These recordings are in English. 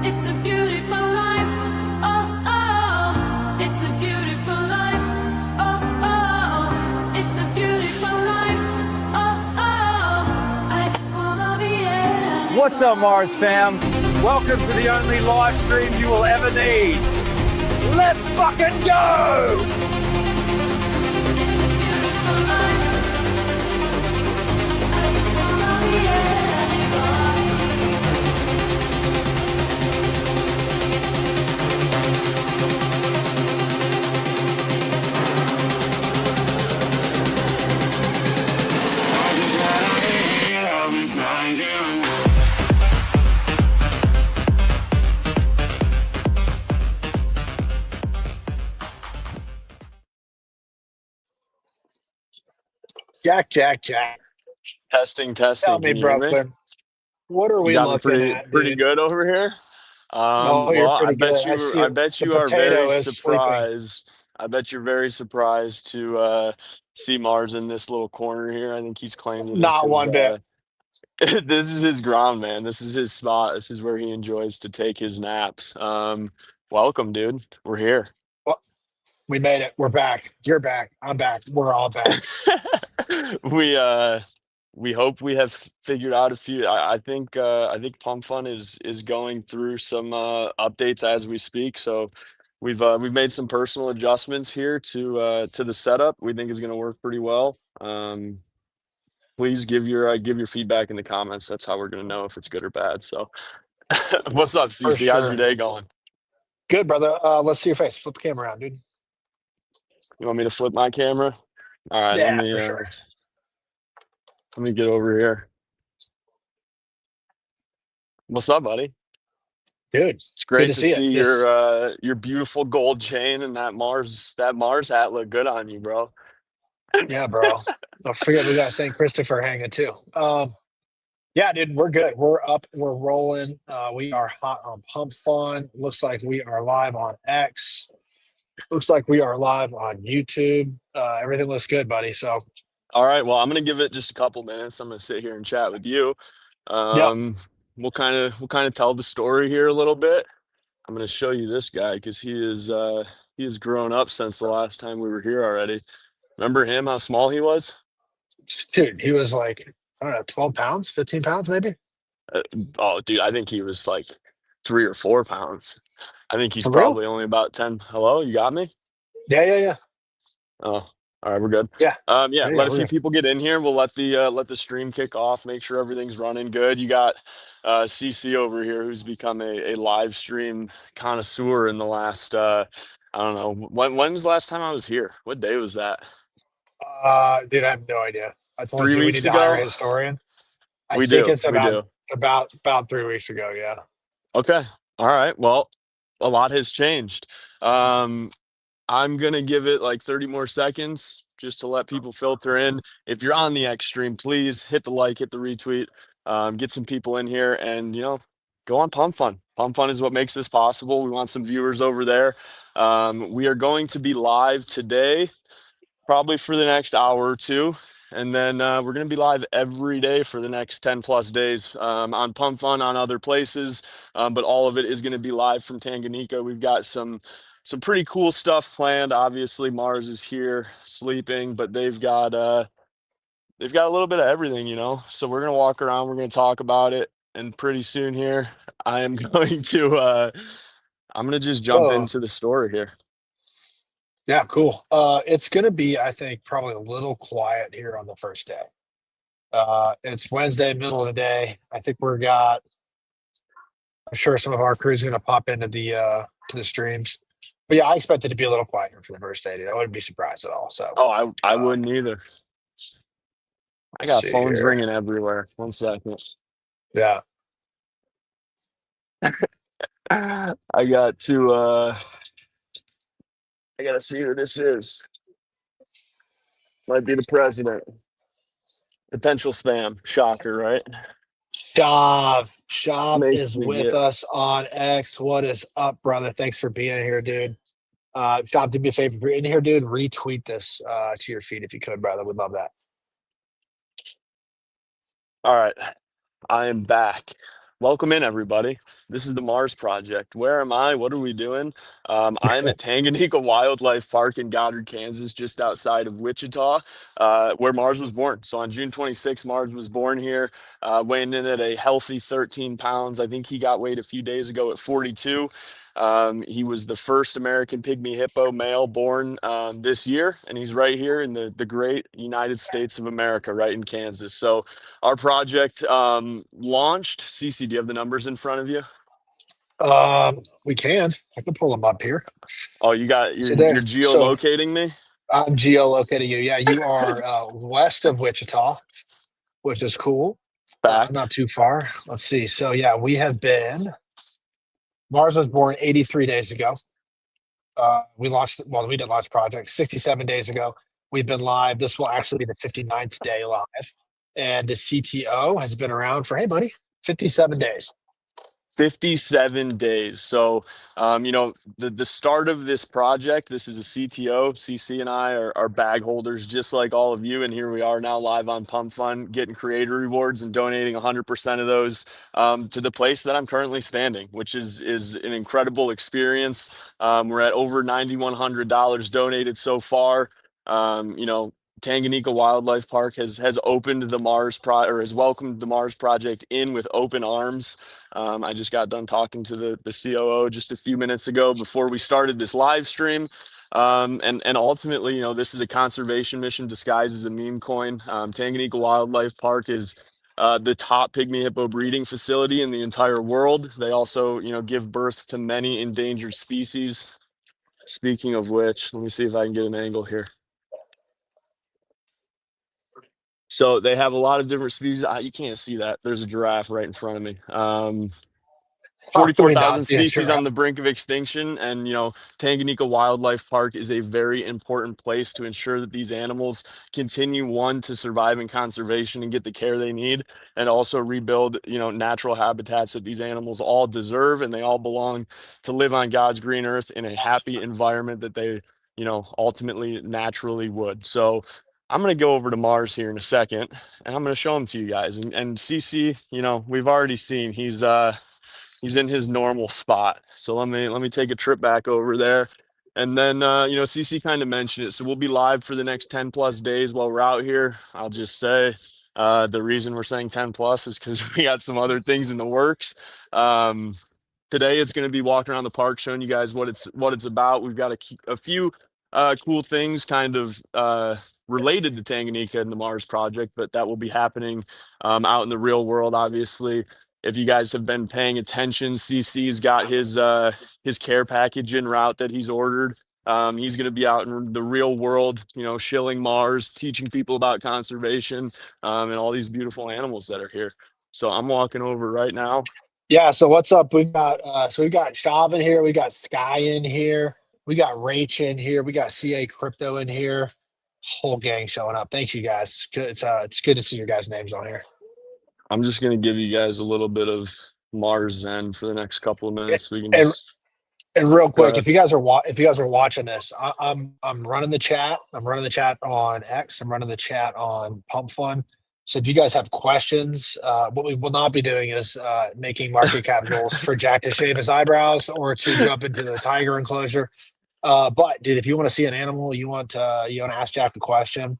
It's a beautiful life. Oh, oh, it's a beautiful life. Oh, oh, it's a beautiful life. Oh, oh, I just wanna be anybody. What's up, Mars fam? Welcome to the only live stream you will ever need. Let's fucking go! It's a beautiful life. I just wanna be anybody. Jack. Testing, Tell testing. me, Can you hear me? Brooklyn, what are You we got me looking pretty at, pretty dude? good over here. Oh, Well, you're pretty good. I see I it. bet The you are very potato is sleeping. surprised. I bet you're very surprised to see Mars in this little corner here. I think he's claiming Not one bit. this is his ground, man. This is his spot. This is where he enjoys to take his naps. Welcome, dude. We're here. Well, we made it. We're back. You're back. I'm back. We're all back. we we hope we have figured out a few. I think Pump Fun is going through some updates as we speak. So we've made some personal adjustments here to the setup. We think is going to work pretty well. Please give your feedback in the comments. That's how we're going to know if it's good or bad. So what's up, For CC? How's your sure. day going? Good, brother. Let's see your face. Flip the camera around, dude. You want me to flip my camera? All right, Yeah, for sure. let me get over here. What's up, buddy? Dude, It's good great to to see it. see This, your beautiful gold chain and that Mars hat look good on you, bro. yeah, bro. Don't forget we got St. Christopher hanging too. Yeah, dude, we're good. We're up. We're rolling. We are hot on Pump Fun. Looks like we are live on X. Looks like we are live on YouTube. Everything looks good, buddy. So, All right, well, I'm gonna give it just a couple minutes. I'm gonna sit here and chat with you. yep. Um, we'll kind of tell the story here a little bit. I'm gonna show you this guy because he has grown up since the last time we were here already. Remember him? How small he was? Dude, he was like, I don't know, 12 pounds, 15 pounds, maybe. Uh, oh, dude, I think he was like 3 or 4 pounds. I think he's For real? probably only about 10. Hello, you got me? Yeah. Oh, all right, we're good. Yeah. Yeah, Yeah, let a we're few good. people get in here. We'll let the stream kick off. Make sure everything's running good. You got CC over here, who's become a live stream connoisseur in the last I don't know when's the last time I was here. What day was that? Dude, I have no idea. I told Three you we need weeks to hire a ago. historian. I We think do, it's we about do. about 3 weeks ago. Yeah. Okay, all right. Well, a lot has changed. Um, I'm gonna give it like 30 more seconds just to let people filter in. If you're on the X stream, please hit the like, hit the retweet, get some people in here, and go on Pump Fun. Pump Fun is what makes this possible. We want some viewers over there. We are going to be live today, probably for the next hour or two. And then we're going to be live every day for the next 10 plus days on Pump Fun, on other places. But all of it is going to be live from Tanganyika. We've got some pretty cool stuff planned. Obviously, Mars is here sleeping, but they've got a little bit of everything, So we're gonna walk around, we're gonna talk about it, and pretty soon here, I am going to I'm gonna just jump Whoa. into the story here. Yeah, cool. It's gonna be, I think, probably a little quiet here on the first day. It's Wednesday, middle of the day. I think I'm sure some of our crew's gonna pop into the to the streams. But yeah, I expect it to be a little quieter for the first day, dude. I wouldn't be surprised at all. So Oh, I um wouldn't either. I let's got see phones here. ringing everywhere. 1 second. Yeah. I got to I gotta see who this is. Might be the president. Potential spam. Shocker, right? Shav Makes is me with get us on X. What is up, brother? Thanks for being here, dude. Shav, do me a favor. If you're in here, dude, retweet this to your feed if you could, brother. We'd love that. all right. I am back. Welcome in, everybody. This is the Mars Project. Where am I? What are we doing? I'm at Tanganyika Wildlife Park in Goddard, Kansas, just outside of Wichita, where Mars was born. So on June 26th, Mars was born here, weighing in at a healthy 13 pounds. I think he got weighed a few days ago at 42. He was the first American pygmy hippo male born this year, and he's right here in the great United States of America, right in Kansas. So our project launched. CC, do you have the numbers in front of you? We can. I can pull them up here. Oh, you got So you're there's so geolocating me? I'm geolocating you. Yeah, you are west of Wichita, which is cool. Fact. Not too far. Let's see. So yeah, we have been. Mars was born 83 days ago. We launched. Well, we didn't launch project 67 days ago. We've been live. This will actually be the 59th day live, and the CTO has been around for, hey buddy, 57 days. 57 days. So, the start of this project, this is a CTO. CC and I are bag holders just like all of you. And here we are now live on Pump Fun, getting creator rewards and donating 100% of those to the place that I'm currently standing, which is an incredible experience. We're at over $9,100 donated so far. Tanganyika Wildlife Park has opened the or has welcomed the Mars Project in with open arms. I just got done talking to the COO just a few minutes ago before we started this live stream. And ultimately, this is a conservation mission disguised as a meme coin. Tanganyika Wildlife Park is the top pygmy hippo breeding facility in the entire world. They also, give birth to many endangered species. Speaking of which, let me see if I can get an angle here. So they have a lot of different species. You can't see that. There's a giraffe right in front of me. Do we 44,000 not see a species on giraffe? the brink of extinction. And, Tanganyika Wildlife Park is a very important place to ensure that these animals continue, one, to survive in conservation and get the care they need, and also rebuild, natural habitats that these animals all deserve. And they all belong to live on God's green earth in a happy environment that they, ultimately naturally would. So I'm going to go over to Mars here in a second, and I'm going to show him to you guys. And CC, we've already seen he's in his normal spot. So let me take a trip back over there. And then CC kind of mentioned it. So we'll be live for the next 10 plus days while we're out here. I'll just say the reason we're saying 10 plus is because we got some other things in the works. Today it's going to be walking around the park showing you guys what it's about. We've got a few cool things kind of related to Tanganyika and the Mars Project, but that will be happening out in the real world, obviously. If you guys have been paying attention, CC's got his care package en route that he's ordered. He's going to be out in the real world, shilling Mars, teaching people about conservation and all these beautiful animals that are here. So I'm walking over right now. Yeah. So what's up? We got Shav in here. We got Sky in here. We got Rach in here. We got CA Crypto in here. Whole gang showing up. Thanks, you guys. It's good to see your guys' names on here. I'm just going to give you guys a little bit of Mars Zen for the next couple of minutes. We can And just And real go quick, ahead. if you guys are watching this, I'm running the chat. I'm running the chat on X. I'm running the chat on Pump Fun. So if you guys have questions, what we will not be doing is making market cap goals for Jack to shave his eyebrows or to jump into the tiger enclosure. But dude, if you want to see an animal, you want to ask Jack a question,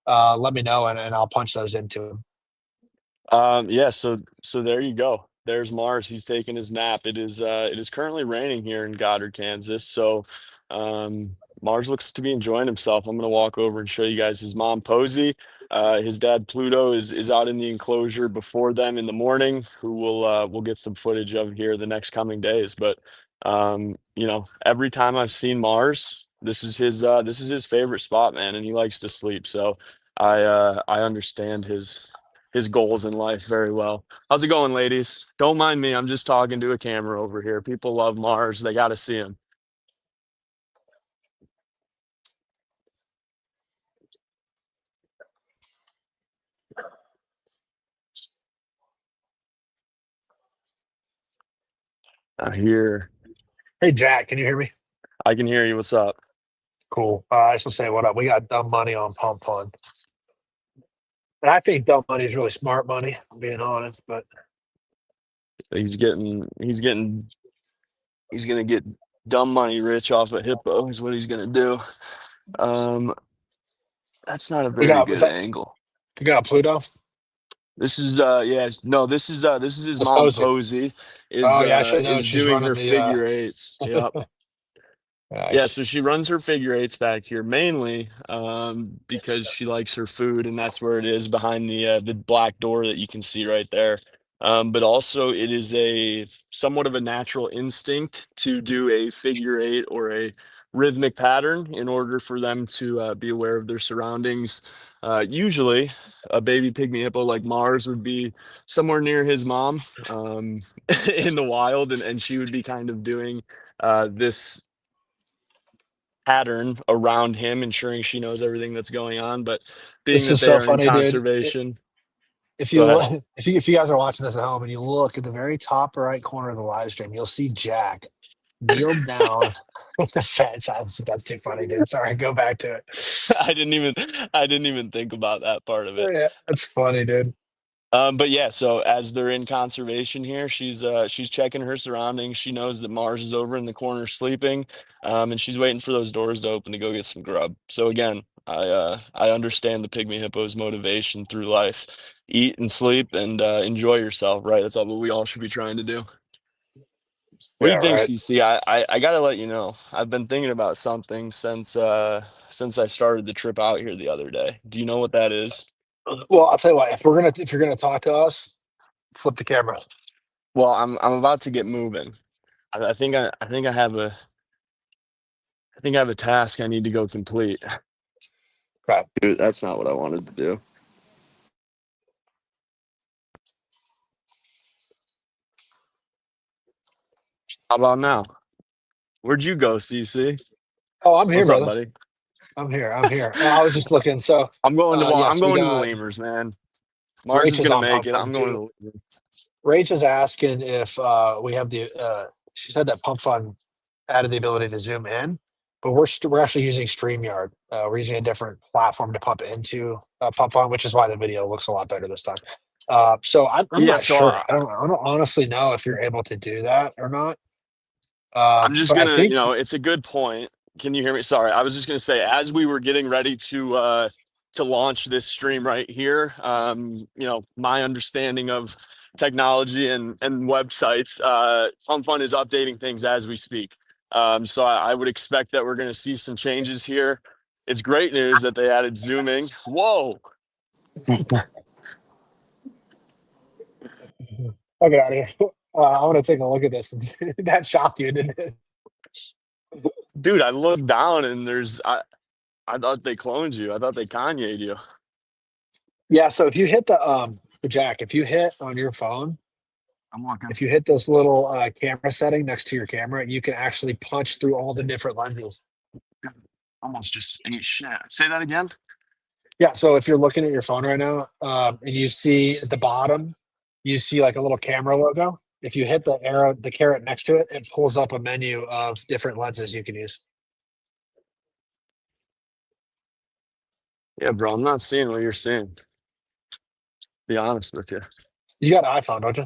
let me know and I'll punch those into him. Yeah, so there you go. There's Mars. He's taking his nap. It is currently raining here in Goddard, Kansas. So Mars looks to be enjoying himself. I'm gonna walk over and show you guys his mom Posey. His dad Pluto is out in the enclosure before them in the morning, who we'll get some footage of here the next coming days. But every time I've seen Mars, this is his favorite spot, man, and he likes to sleep. So I understand his goals in life very well. How's it going, ladies? Don't mind me. I'm just talking to a camera over here. People love Mars. They got to see him. I hear. Hey Jack, can you hear me? I can hear you. What's up? Cool. I just want to say what up. We got dumb money on Pump Fun. And I think dumb money is really smart money, being honest, but He's gonna get dumb money rich off a hippo is what he's gonna do. Um, that's not a We very got is good that angle. we got Pluto? This is yeah, no, this is his That's mom Posey. Posey Oh yeah, I should know. is She's doing running her the figure eights. Yep. Yeah, nice. so she runs her figure eights back here mainly because she likes her food, and that's where it is behind the black door that you can see right there. But also, it is a somewhat of a natural instinct to do a figure eight or a rhythmic pattern in order for them to be aware of their surroundings. Usually, a baby pygmy hippo like Mars would be somewhere near his mom um, in the wild, and she would be kind of doing this pattern around him, ensuring she knows everything that's going on. But being This that is they so are in funny, dude. conservation, If go you ahead. look, if you guys are watching this at home and you look at the very top right corner of the live stream, you'll see Jack kneeled down with the fence. That's too funny, dude. Sorry, go back to it. I didn't even I didn't even think about that part of it. Yeah, that's funny, dude. But yeah, so as they're in conservation here, she's checking her surroundings. She knows that Mars is over in the corner sleeping, and she's waiting for those doors to open to go get some grub. So again, I understand the pygmy hippo's motivation through life: eat and sleep and enjoy yourself. Right? That's all what we all should be trying to do. What do Yeah, you think, right. CC? I gotta let you know. I've been thinking about something since I started the trip out here the other day. Do you know what that is? Well, I'll tell you what. If you're gonna talk to us, flip the camera. Well, I'm about to get moving. I think I have a task I need to go complete. Crap. Dude, that's not what I wanted to do. How about now? Where'd you go, CC? Oh, I'm here, What's up, brother. buddy? I'm here. I'm here. I was just looking. So, I'm yes, we going to the got lemurs, man. Mars Rach is is gonna on make pump it. fun I'm going too. to the lemurs. Rach is asking if we have the. She said that Pump Fun added the ability to zoom in, but we're actually using StreamYard. We're using a different platform to pump into Pump Fun, which is why the video looks a lot better this time. So I'm Yeah, not so sure. I don't honestly know if you're able to do that or not. I'm just But I gonna, think it's a good point. Can you hear me? Sorry, I was just gonna say, as we were getting ready to launch this stream right here, my understanding of technology and websites, Pump Fun is updating things as we speak. So I would expect that we're gonna see some changes here. It's great news that they added zooming. Whoa, I'll get out of here. I want to take a look at this. And see. That shocked you, didn't it? dude! I looked down and I thought they cloned you. I thought they Kanye'd you. Yeah. So if you hit the Jack, if you hit on your phone, I'm looking. if you hit this little camera setting next to your camera, you can actually punch through all the different lenses. Almost just ate shit. Say that again. Yeah. So if you're looking at your phone right now and you see at the bottom, you see like a little camera logo. If you hit the arrow, the caret next to it, it pulls up a menu of different lenses you can use. Yeah, bro, I'm not seeing what you're seeing. Be honest with you. You got an iPhone, don't you?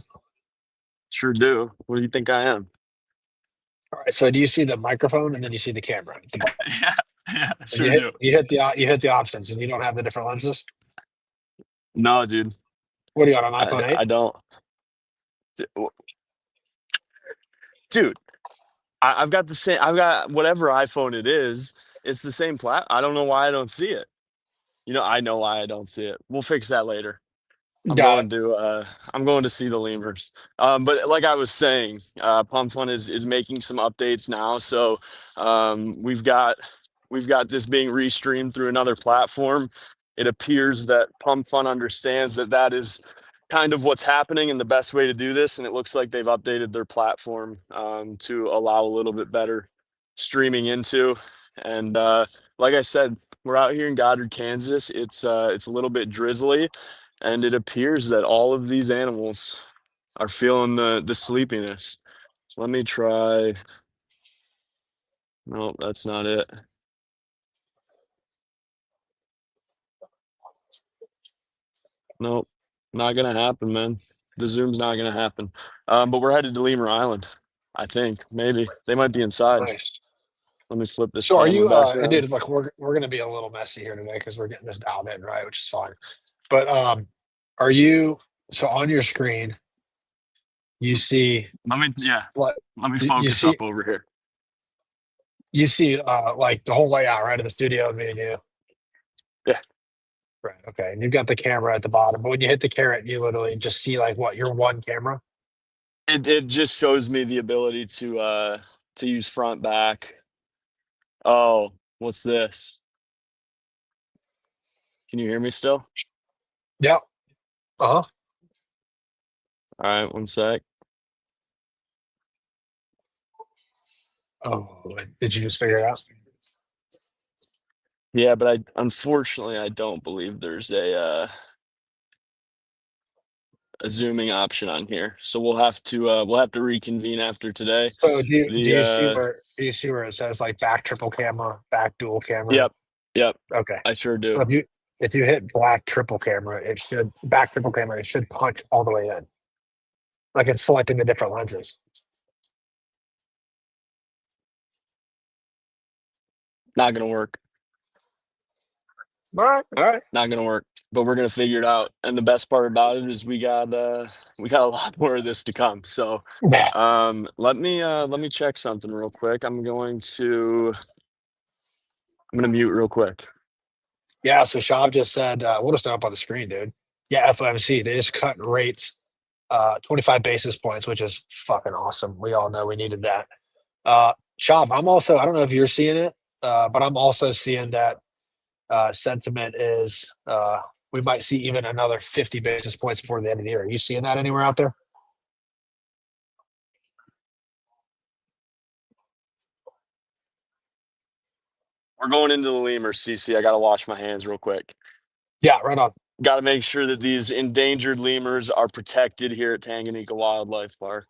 Sure do. What do you think I am? All right. So do you see the microphone and then you see the camera at the bottom? Yeah, yeah, And sure do. you hit the options and you don't have the different lenses. No, dude, What do you got, an iPhone 8? I don't. Dude, I've got the same. I've got whatever iPhone it is. It's the same I don't know why I don't see it. I know why I don't see it. We'll fix that later. I'm Got it. going to I'm going to see the lemurs. But like I was saying, Pump Fun is making some updates now. So we've got this being restreamed through another platform. It appears that Pump Fun understands that that is kind of what's happening and the best way to do this. And it looks like they've updated their platform to allow a little bit better streaming into. And like I said, we're out here in Goddard, Kansas. It's a little bit drizzly, and it appears that all of these animals are feeling the sleepiness. Let me try. No, that's not it. Nope, not gonna happen, man. The zoom's not going to happen. But we're headed to Lemur Island. I think maybe they might be inside. Nice. Let me flip this So are camera you back and around. dude, like we're gonna be a little messy here today because we're getting this dialed in, right? Which is fine. But are you so on your screen you see what Let me you focus see up over here. like the whole layout, right, of the studio, me and you. Yeah. Right. Okay. And you've got the camera at the bottom, but when you hit the carrot, you literally just see like what your one camera. It just shows me the ability to use front back. Oh, what's this? Can you hear me still? Yep. Uh-huh. All right, one sec. Oh, did you just figure it out? Yeah, but unfortunately I don't believe there's a zooming option on here. So we'll have to reconvene after today. So do you see The where it says like back triple camera, back dual camera? Yep, yep, Okay. I sure So do. if you hit black triple camera, it should back triple camera, it should punch all the way in. Like it's selecting the different lenses. Not gonna work. All right, all right. Not gonna work. But we're gonna figure it out. And the best part about it is we got a lot more of this to come. So Yeah. let me check something real quick. I'm gonna mute real quick. Yeah, so Shab just said, we'll just throw up on the screen, dude. Yeah, FOMC, they just cut rates 25 basis points, which is fucking awesome. We all know we needed that. Shab, I don't know if you're seeing it, but I'm also seeing that sentiment is we might see even another 50 basis points before the end of the year. Are you seeing that anywhere out there? We're going into the lemurs, CC. I gotta wash my hands real quick. Yeah, right on. Got to make sure that these endangered lemurs are protected here at Tanganyika Wildlife Park.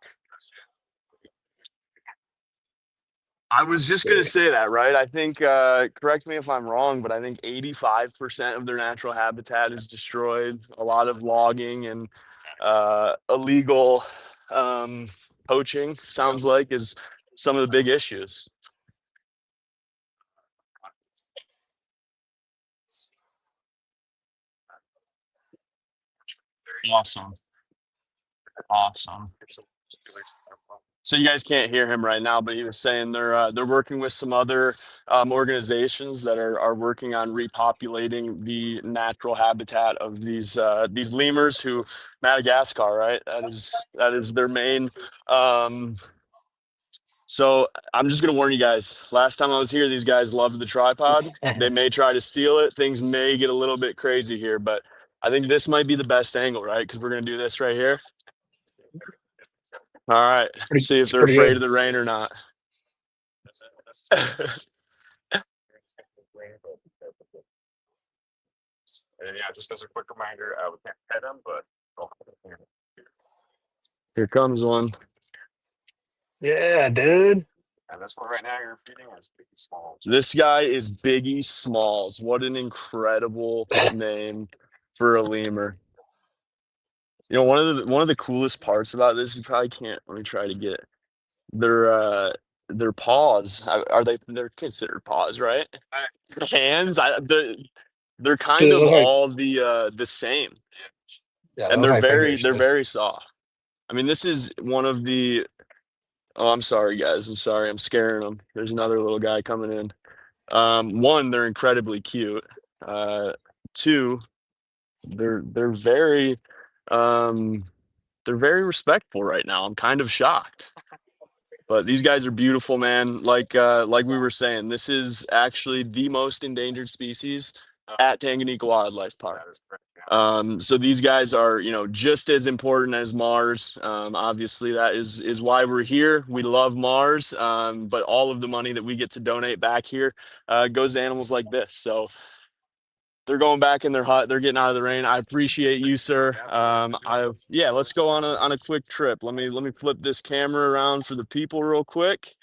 I was just going to say that, right? I think, correct me if I'm wrong, but I think 85% of their natural habitat is destroyed. A lot of logging and illegal poaching, sounds like, is some of the big issues. Awesome. Awesome. So you guys can't hear him right now, but he was saying they're working with some other organizations that are working on repopulating the natural habitat of these lemurs. Who Madagascar, right? That is their main. So I'm just gonna warn you guys. Last time I was here, these guys loved the tripod. They may try to steal it. Things may get a little bit crazy here, but I think this might be the best angle, right? Because we're gonna do this right here. All right. See if It's they're pretty afraid good. of the rain or not. And yeah, just as a quick reminder, we can't pet them, but Here comes one. Yeah, dude. and that's what right now you're feeding is big small. This guy is Biggie Smalls. What an incredible name for a lemur. You know, one of the coolest parts about this, you probably can't. Let me try to get their paws. They're considered paws, right? Hands. They're kind Dude, it of looks like all the same, yeah, that and looks like fingers, they're dude. very soft. I mean, this is one of the. Oh, I'm sorry, guys. I'm sorry. I'm scaring them. There's another little guy coming in. One, they're incredibly cute. Two, they're very um, they're very respectful right now. I'm kind of shocked. But these guys are beautiful, man. Like we were saying, this is actually the most endangered species at Tanganyika Wildlife Park. So these guys are, you know, just as important as Mars. Obviously, that is why we're here. We love Mars, but all of the money that we get to donate back here goes to animals like this. So they're going back in their hut. They're getting out of the rain. I appreciate you, sir. Yeah, let's go on a quick trip. Let me flip this camera around for the people real quick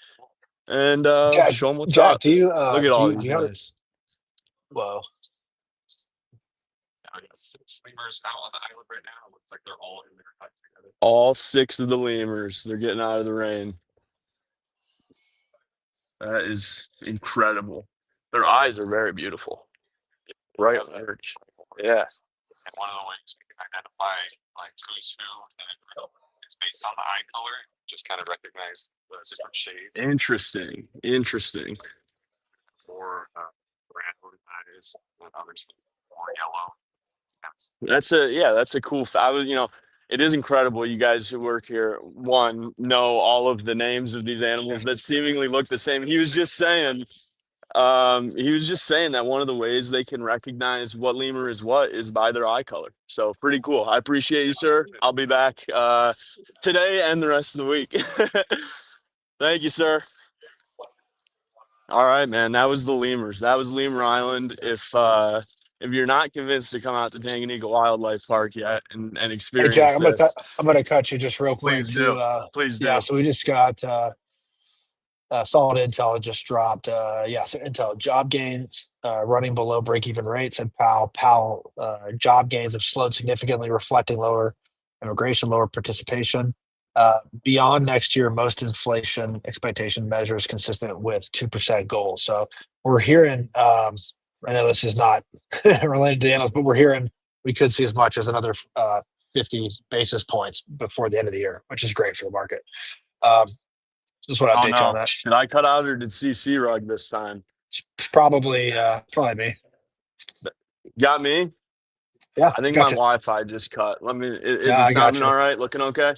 and Jack, show them what's Jack, up. Look at all do these you have guys. well I got 6 lemurs out on the island right now. Looks like they're all in their hut together. All 6 of the lemurs, they're getting out of the rain. That is incredible. Their eyes are very beautiful. Right on the edge. Yeah. And one of the ways we can identify like who's who in a group is based on the eye color. Just kind of recognize the different shades. Interesting. Interesting. More brown eyes, and others more yellow. That's a cool I was, it is incredible you guys who work here, one, know all of the names of these animals that seemingly look the same. He was just saying that one of the ways they can recognize what lemur is what is by their eye color. So pretty cool. I appreciate you, sir. I'll be back today and the rest of the week. Thank you, sir. All right, man. That was the lemurs. That was Lemur Island. If you're not convinced to come out to Tanganyika Wildlife Park yet and Hey, Jack, experience this, I'm gonna cut you just real quick please to do. Please yeah. do. So we just got solid intel just dropped. So intel job gains running below break even rates, and PAL job gains have slowed significantly, reflecting lower immigration, lower participation. Beyond next year, most inflation expectation measures consistent with 2% goals. So we're hearing. I know this is not related to the animals, but we're hearing we could see as much as another 50 basis points before the end of the year, which is great for the market. Just want to Oh update you on no. that. Did I cut out or did CC rug this time? It's probably me. Got me? Yeah, I think my gotcha. Wi-Fi just cut. Let me is Yeah, it I got sounding you. all right? Looking okay?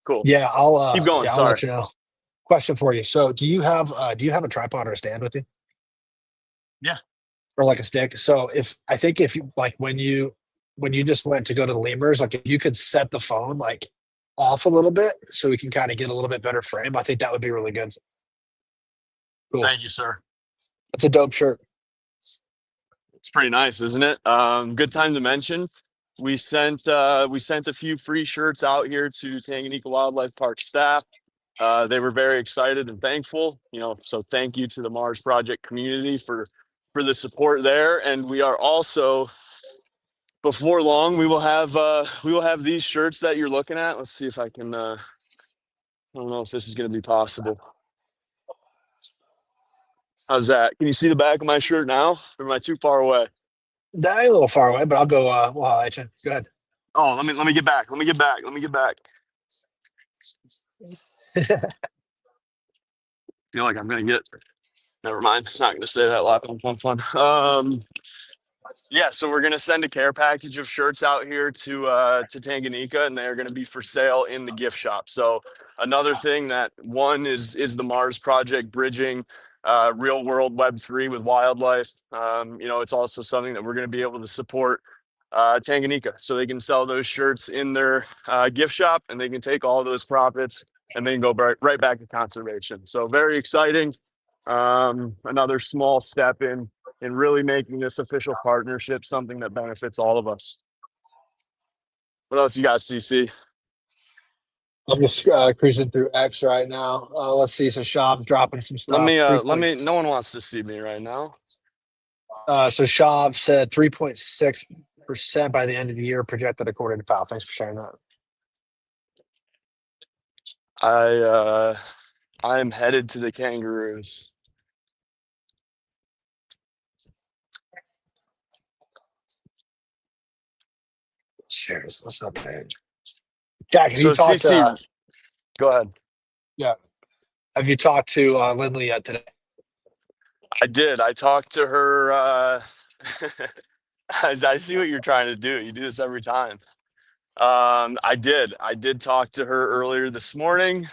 Cool. Yeah, Keep going. I'll Sorry. let you know. Question for you. So do you have a tripod or a stand with you? Yeah. Or like a stick? So if you like when you just went to go to the lemurs, like if you could set the phone like off a little bit so we can kind of get a little bit better frame, I think that would be really good. Cool. Thank you, sir. That's a dope shirt. It's pretty nice, isn't it? Good time to mention. We sent a few free shirts out here to Tanganyika Wildlife Park staff. They were very excited and thankful. So thank you to the Mars Project community for the support there. And we are also, before long, we will have these shirts that you're looking at. Let's see if I can. I don't know if this is going to be possible. How's that? Can you see the back of my shirt now? Or am I too far away? Nah, a little far away, but I'll go. We'll holler at you. Go ahead. Oh, let me get back. Let me get back. Feel like I'm gonna get. Never mind. It's not gonna say that loud. Fun. Yeah, so we're gonna send a care package of shirts out here to Tanganyika, and they're gonna be for sale in the gift shop. So another thing that one is the Mars Project bridging real world Web3 with wildlife. It's also something that we're gonna be able to support Tanganyika, so they can sell those shirts in their gift shop, and they can take all those profits and then go right back to conservation. So very exciting. Another small step in really making this official partnership something that benefits all of us. What else you got, CC? I'm just cruising through X right now. Let's see. So Shab dropping some Let stuff. me. No one wants to see me right now. So Shab said 3.6% by the end of the year projected according to PAL. Thanks for sharing that. I am headed to the kangaroos. Cheers. That's not bad. Jack, have So you talked? CC, go ahead. Yeah. Have you talked to Lindley yet today? I did. I talked to her. I see what you're trying to do. You do this every time. I did talk to her earlier this morning.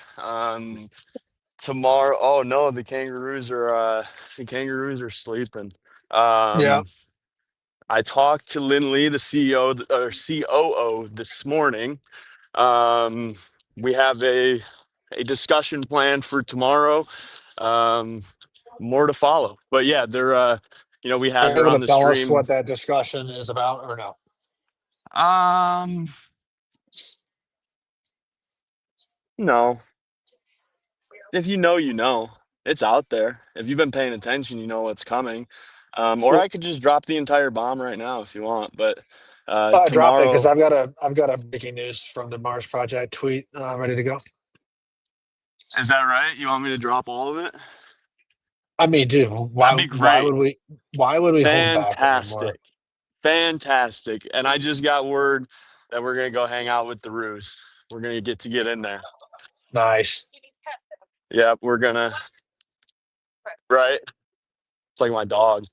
Tomorrow. Oh no, the kangaroos are sleeping. Yeah. I talked to Lynn Lee, the CEO or COO, this morning. We have a discussion planned for tomorrow. More to follow, but yeah, they're we Are had you her able on to the tell us stream. what that discussion is about or no? No. If you know, you know. It's out there. If you've been paying attention, you know what's coming. Or I could just drop the entire bomb right now if you want. But Drop it because Tomorrow, I've got a breaking news from the Mars Project tweet ready to go. is that right? You want me to drop all of it? I mean, dude, That'd be great. why would we hold back anymore? Fantastic. Fantastic. And I just got word that we're gonna go hang out with the Roos. We're gonna get in there. Nice. Yep, we're gonna right. It's like my dog.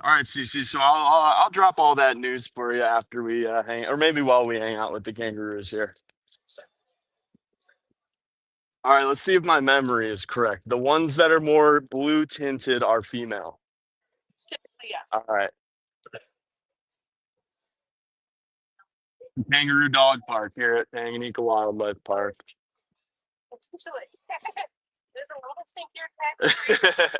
All right, CC. So I'll drop all that news for you after we hang, or maybe while we hang out with the kangaroos here. All right, let's see if my memory is correct. The ones that are more blue tinted are female. All right. Kangaroo Dog Park here at Tanganyika Wildlife Park. There's a little stinkier cat.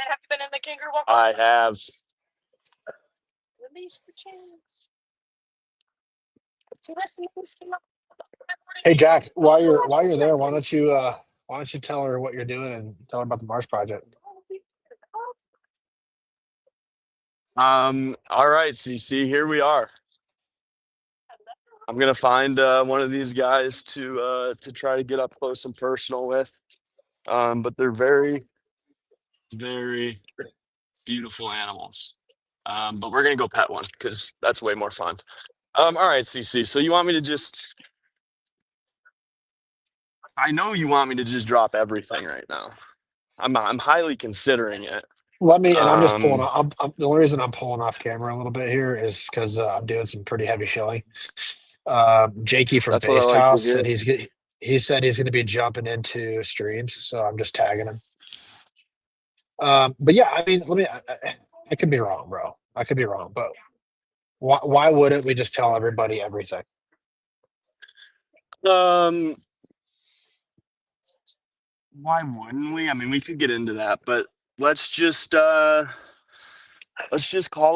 Have you been in the kangaroo walk? I have. Release the chains. Hey Jack, while you're there, why don't you tell her what you're doing and tell her about the Mars Project? All right, CC, here we are. I'm gonna find one of these guys to try to get up close and personal with. But they're very, very beautiful animals. But we're gonna go pet one because that's way more fun. All right, CC. So you want me to just? I know you want me to just drop everything right now. I'm highly considering it. Let me, and I'm just pulling. Um, The only reason I'm pulling off camera a little bit here is because I'm doing some pretty heavy shilling. Jakey from that's what I Based like to House hear. said he said he's going to be jumping into streams, so I'm just tagging him. But yeah, I mean, I could be wrong, bro. I could be wrong, but why wouldn't we just tell everybody everything? Why wouldn't we? I mean, we could get into that, but let's just call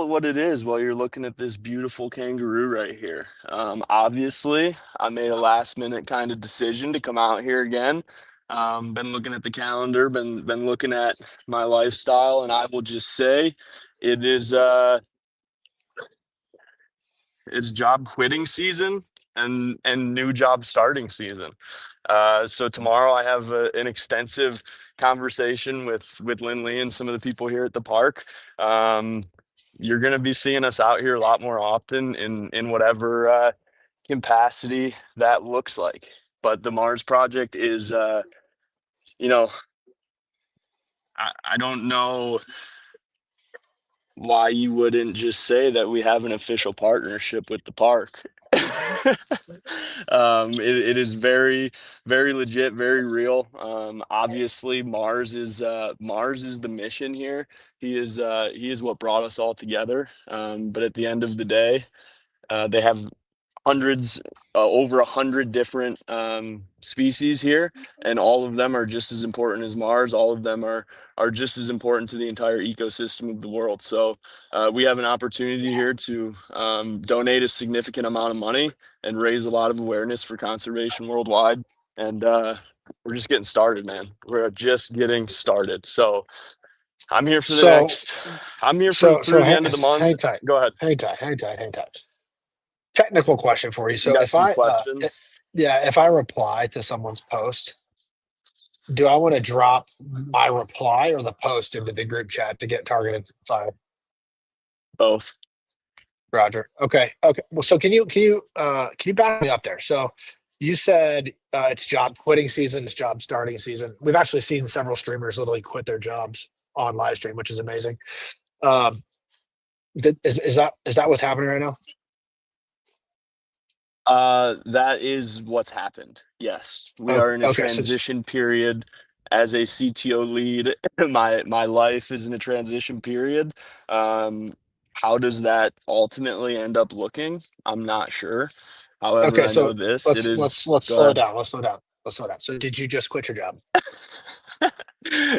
it what it is while you're looking at this beautiful kangaroo right here. Obviously, I made a last minute kind of decision to come out here again. Been looking at the calendar, been looking at my lifestyle, and I will just say it is it's job quitting season and new job starting season. So tomorrow I have an extensive conversation with Lindley and some of the people here at the park. You're going to be seeing us out here a lot more often in whatever capacity that looks like. But the Mars Project is, you know, I don't know why you wouldn't just say that we have an official partnership with the park. It is very, very legit, very real. Obviously, Mars is the mission here. He is what brought us all together. But at the end of the day, they have hundreds, over 100 different species here, and all of them are just as important as Mars. All of them are just as important to the entire ecosystem of the world. So we have an opportunity here to donate a significant amount of money and raise a lot of awareness for conservation worldwide. And we're just getting started, man. We're just getting started. So I'm here for the So next. I'm here so through the end of the month. hang tight, Go ahead. hang tight, hang tight, hang tight. Technical question for you. You So got some questions? if I reply to someone's post, do I want to drop my reply or the post into the group chat to get targeted fire? Both. Roger. Okay. Okay. Well, so can you back me up there? So you said it's job quitting season, it's job starting season. We've actually seen several streamers literally quit their jobs on live stream, which is amazing. Is that what's happening right now? That is what's happened. Yes, we are in a Okay. So transition period as a CTO lead. My life is in a transition period. How does that ultimately end up looking? I'm not sure. However, okay. I know So this. It is. let's Go slow it ahead. down. Let's slow down. Let's slow down. So did you just quit your job?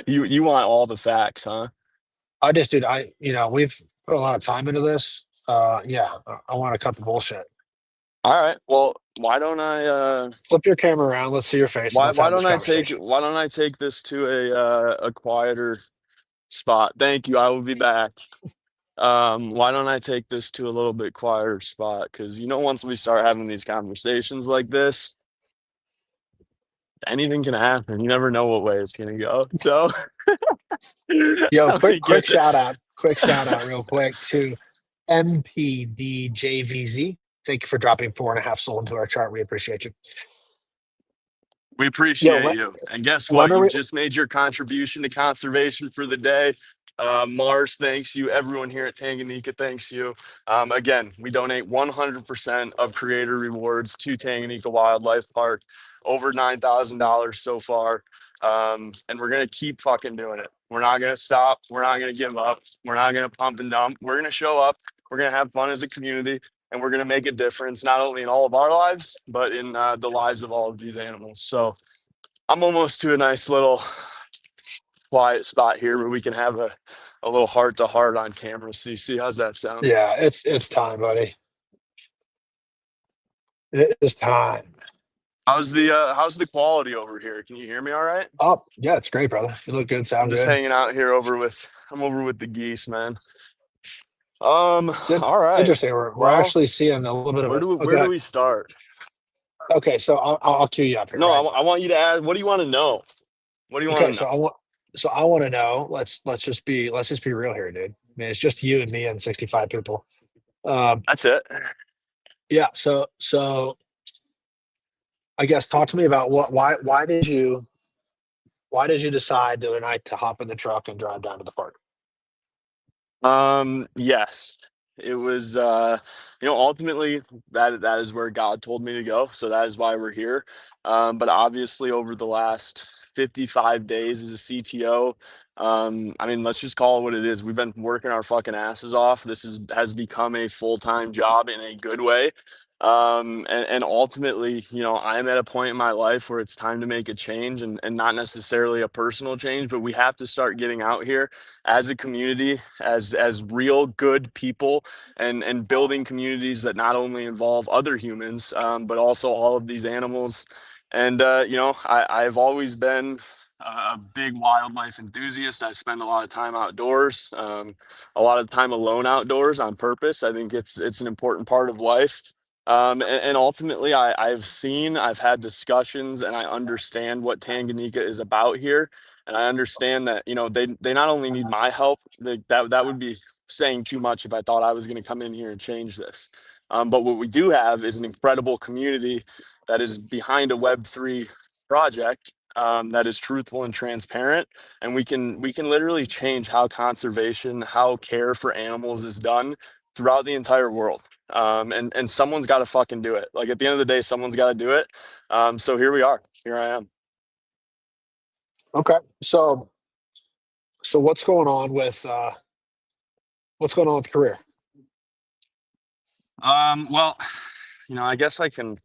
You want all the facts, huh? I just did. We've put a lot of time into this. Yeah, I want to cut the bullshit. All right. Well, why don't I Flip your camera around. Let's see your face. And let's have this conversation. why don't I take this to a quieter spot? Thank you. I will be back. Why don't I take this to a little bit quieter spot? Because once we start having these conversations like this, anything can happen. You never know what way it's gonna go. So Yo, let me quick get the- shout out. Quick shout out, real quick, to MPDJVZ. Thank you for dropping 4.5 soul into our chart. We appreciate you. We Yo, appreciate you. And guess when what? are You've we? just made your contribution to conservation for the day. Mars thanks you. Everyone here at Tanganyika thanks you. Again, we donate 100% of creator rewards to Tanganyika Wildlife Park, over $9,000 so far. And we're going to keep fucking doing it. We're not going to stop. We're not going to give up. We're not going to pump and dump. We're going to show up. We're going to have fun as a community. And we're going to make a difference, not only in all of our lives, but in the lives of all of these animals. So I'm almost to a nice little quiet spot here where we can have a little heart to heart on camera. See, how's that sound? Yeah, it's time, buddy. It is time. How's the quality over here? Can you hear me all right? Oh, yeah, it's great, brother. You look good, I'm sound just good. hanging out here I'm over with the geese, man. It's All right. interesting. We're Well, actually seeing a little bit of a. where do we start? Okay, so I'll cue you up here, No, right? I want you to ask. What do you want to know? What do you want Okay, to know? so I want to know. Let's just be real here, dude. I mean, it's just you and me and 65 people. That's it. Yeah. So I guess talk to me about why did you decide the other night to hop in the truck and drive down to the park? Yes. It was ultimately that is where God told me to go. So that is why we're here. But obviously over the last 55 days as a CTO, I mean, let's just call it what it is. We've been working our fucking asses off. Has become a full-time job in a good way. And ultimately, I'm at a point in my life where it's time to make a change, and not necessarily a personal change, but we have to start getting out here as a community, as real good people, and building communities that not only involve other humans, but also all of these animals. And I've always been a big wildlife enthusiast. I spend a lot of time outdoors, a lot of time alone outdoors on purpose. I think it's an important part of life. And ultimately, I've had discussions, and I understand what Tanganyika is about here. And I understand that, they not only need my help, that would be saying too much if I thought I was going to come in here and change this. But what we do have is an incredible community that is behind a Web3 project, that is truthful and transparent. And we can literally change how conservation, how care for animals is done throughout the entire world. And someone's got to fucking do it. Like, at the end of the day, someone's got to do it. So here we are. Here I am. Okay, so what's going on with the career? Well, I guess I can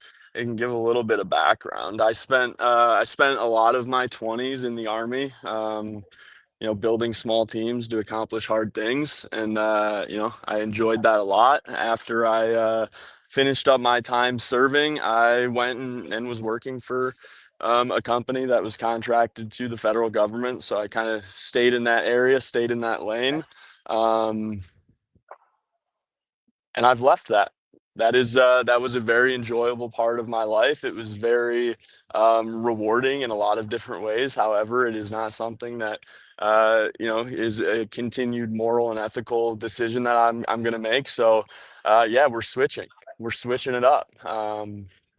give a little bit of background. I spent a lot of my 20s in the army. Building small teams to accomplish hard things. And, I enjoyed that a lot. After I finished up my time serving, I went and was working for a company that was contracted to the federal government. So I kind of stayed in that area, stayed in that lane. Um, and I've left that. That was a very enjoyable part of my life. It was very rewarding in a lot of different ways. However, it is not something that is a continued moral and ethical decision that I'm going to make. So yeah, we're switching. We're switching it up.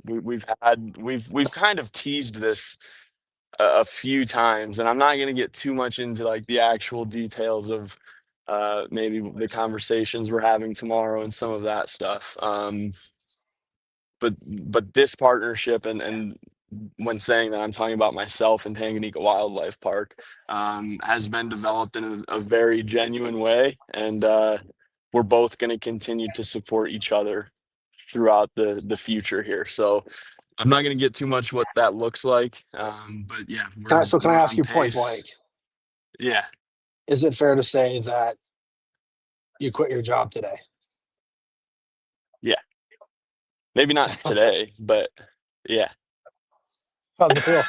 We've kind of teased this a few times, and I'm not going to get too much into like the actual details of maybe the conversations we're having tomorrow and some of that stuff. But this partnership, and when saying that, I'm talking about myself and Tanganyika Wildlife Park, has been developed in a very genuine way, and we're both going to continue to support each other throughout the future here. So I'm not going to get too much what that looks like, but yeah, Can I we're ask on you point pace. blank? Yeah, Is it fair to say that you quit your job today? yeah, Maybe not today, but yeah. How's it feel?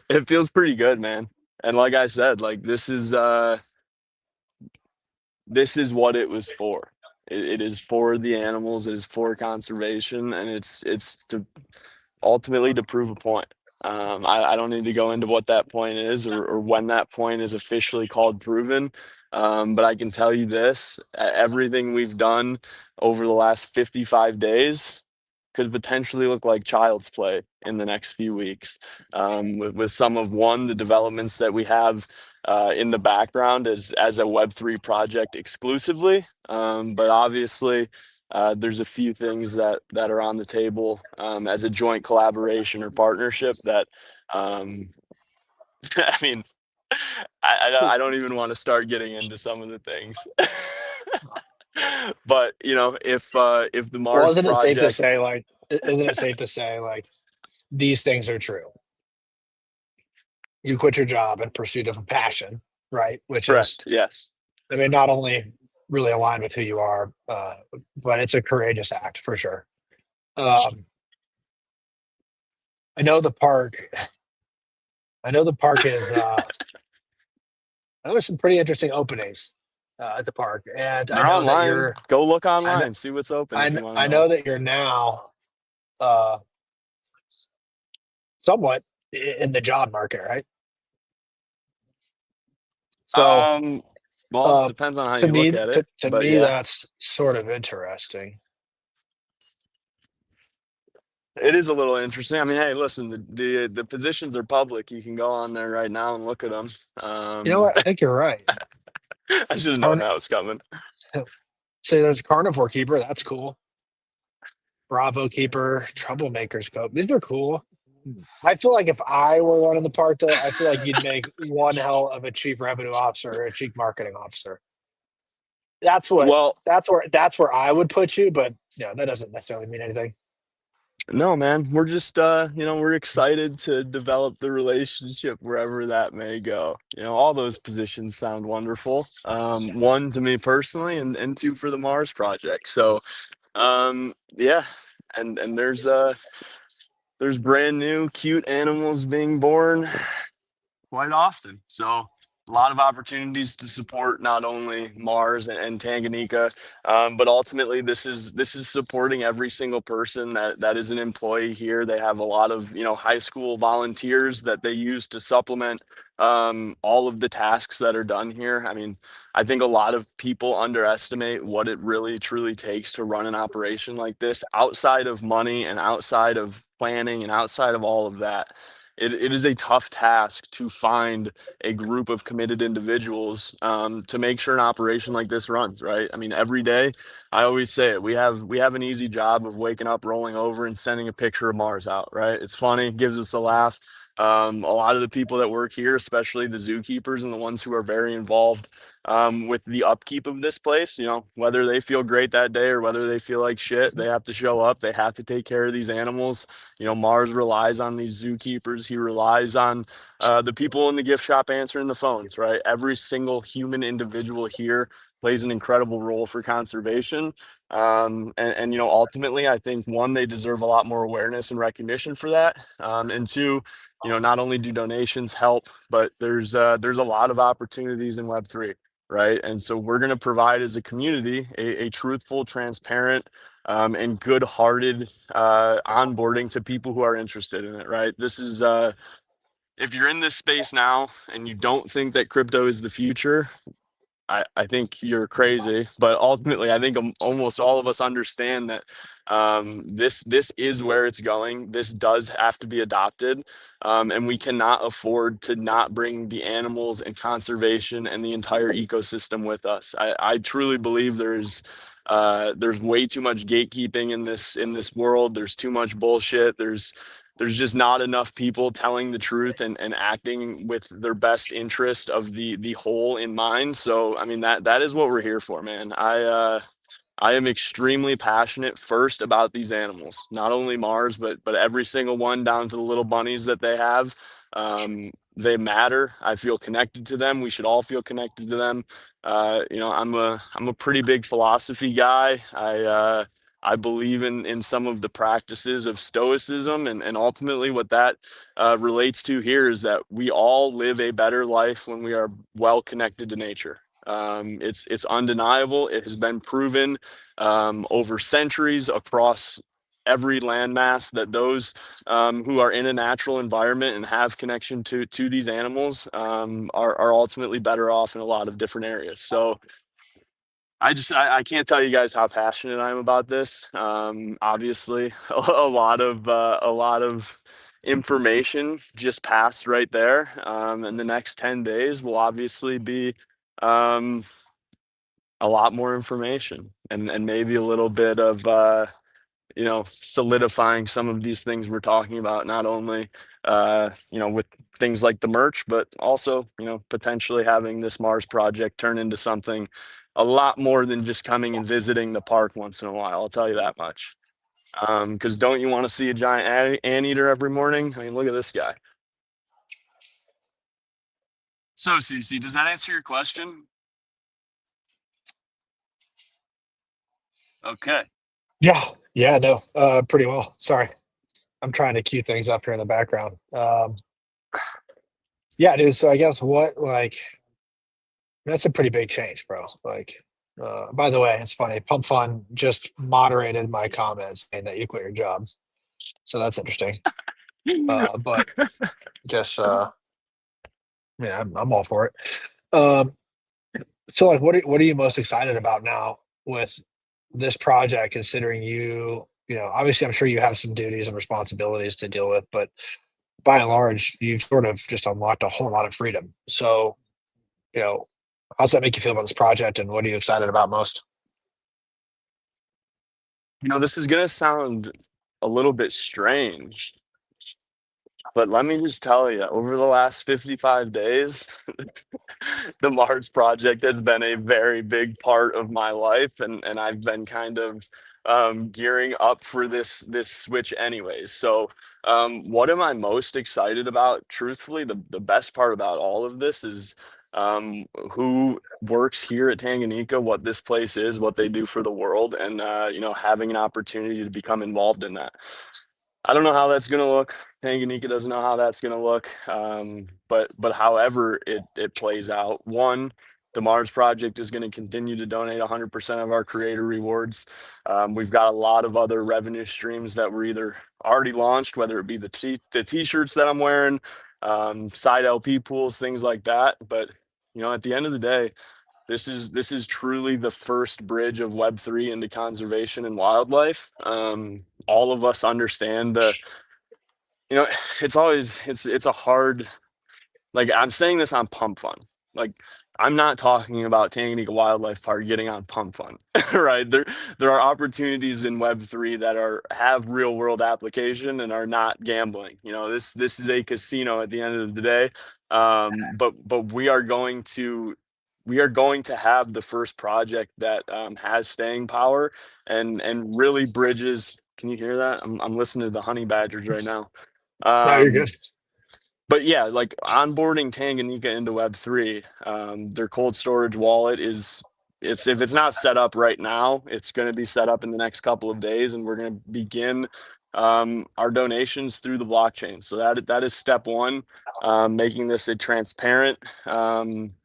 It feels pretty good, man. And like I said, like this is what it was for. It is for the animals, it is for conservation, and it's to ultimately to prove a point. I don't need to go into what that point is or when that point is officially called proven. But I can tell you this, everything we've done over the last 55 days could potentially look like child's play in the next few weeks. With some of the developments that we have in the background as a Web3 project exclusively. But obviously, there's a few things that are on the table as a joint collaboration or partnership that I mean, I don't even want to start getting into some of the things. But if the Well, Mars isn't it safe to project, say like? Isn't it safe to say like these things are true? You quit your job in pursuit of a passion, right? Which is, correct, yes. I mean, not only really aligned with who you are, but it's a courageous act for sure. Um, I know the park. I know the park is. I know there's some pretty interesting openings at the park, and I They're know that online. you're. Go look I know. online, see what's open if you want to I know. know that you're now uh, somewhat in the job market, right? So, Um, well, uh, depends on how you look at it, to but me, yeah, that's sort of interesting. it is a little interesting. I mean, hey, listen, the positions are public. You can go on there right now and look at them. You know what? I think you're right. I should have known Carn- that was coming. Say there's a carnivore keeper. That's cool. Bravo keeper, troublemakers cope. These are cool. I feel like if I were running the park, though, I feel like you'd make one hell of a chief revenue officer or a chief marketing officer. That's what. Well, That's where I would put you. But yeah, that doesn't necessarily mean anything. no, man, we're just we're excited to develop the relationship wherever that may go. All those positions sound wonderful. One to me personally, and two for the Mars project. So, yeah, and there's brand new cute animals being born quite often. So a lot of opportunities to support not only Mars and Tanganyika, but ultimately this is supporting every single person that is an employee here. They have a lot of high school volunteers that they use to supplement all of the tasks that are done here. I mean, I think a lot of people underestimate what it really truly takes to run an operation like this outside of money and outside of planning and outside of all of that. It is a tough task to find a group of committed individuals to make sure an operation like this runs, right? I mean, every day, I always say it. We have an easy job of waking up, rolling over, and sending a picture of Mars out, right? It's funny, gives us a laugh. A lot of the people that work here, especially the zookeepers and the ones who are very involved with the upkeep of this place, whether they feel great that day or whether they feel like shit, they have to show up. They have to take care of these animals. Mars relies on these zookeepers. He relies on the people in the gift shop answering the phones, right? Every single human individual here plays an incredible role for conservation. And ultimately, I think one, they deserve a lot more awareness and recognition for that. And two, not only do donations help, but there's a lot of opportunities in Web3, right? And so we're going to provide as a community a truthful, transparent, and good-hearted onboarding to people who are interested in it, right? This is if you're in this space now and you don't think that crypto is the future, I think you're crazy, but ultimately, I think almost all of us understand that this is where it's going. This does have to be adopted, and we cannot afford to not bring the animals and conservation and the entire ecosystem with us. I truly believe there's way too much gatekeeping in this world. There's too much bullshit. There's just not enough people telling the truth and acting with their best interest of the whole in mind. So I mean that is what we're here for, man. I am extremely passionate first about these animals, not only Mars, but every single one down to the little bunnies that they have. They matter. I feel connected to them. We should all feel connected to them. I'm a pretty big philosophy guy. I believe in some of the practices of stoicism, and ultimately what that relates to here is that we all live a better life when we are well connected to nature. It's undeniable. It has been proven over centuries across every landmass that those who are in a natural environment and have connection to these animals are ultimately better off in a lot of different areas. So I can't tell you guys how passionate I am about this. Obviously, a lot of information just passed right there. And the next 10 days will obviously be um, a lot more information, and maybe a little bit of solidifying some of these things we're talking about, not only with things like the merch, but also potentially having this Mars project turn into something a lot more than just coming and visiting the park once in a while. I'll tell you that much. Because don't you want to see a giant anteater every morning? I mean, look at this guy. So, Cece, does that answer your question? Okay. Yeah, no, pretty well. Sorry, I'm trying to cue things up here in the background. Yeah, dude. So I guess that's a pretty big change, bro. By the way, it's funny. Pump Fun just moderated my comments saying that you quit your job, so that's interesting. But just yeah, I'm all for it. Um, so like, what are you most excited about now with this project? Considering obviously, I'm sure you have some duties and responsibilities to deal with, but by and large, you've sort of just unlocked a whole lot of freedom. So, you know, how's that make you feel about this project, and what are you excited about most? This is gonna sound a little bit strange, but let me just tell you, over the last 55 days, the Mars project has been a very big part of my life, and I've been kind of gearing up for this switch anyways. So, what am I most excited about? Truthfully, the best part about all of this is who works here at Tanganyika, what this place is, what they do for the world, and having an opportunity to become involved in that. I don't know how that's gonna look. Tanganyika doesn't know how that's gonna look. But however it plays out, one, the Mars Project is going to continue to donate 100% of our creator rewards. We've got a lot of other revenue streams that were either already launched, whether it be the t-shirts that I'm wearing, side LP pools, things like that. But at the end of the day, this is truly the first bridge of Web3 into conservation and wildlife. All of us understand you know, it's a hard, like, I'm saying this on Pump Fun. Like, I'm not talking about Tanganyika Wildlife Park getting on Pump Fun, right? There are opportunities in Web3 that have real world application and are not gambling. This is a casino at the end of the day. But we are going to have the first project that has staying power and really bridges. Can you hear that? I'm listening to the honey badgers right now. No, you're Um, good. but yeah, like onboarding Tanganyika into Web3, their cold storage wallet if it's not set up right now, it's going to be set up in the next couple of days, and we're going to begin our donations through the blockchain. So that is step one, making this a transparent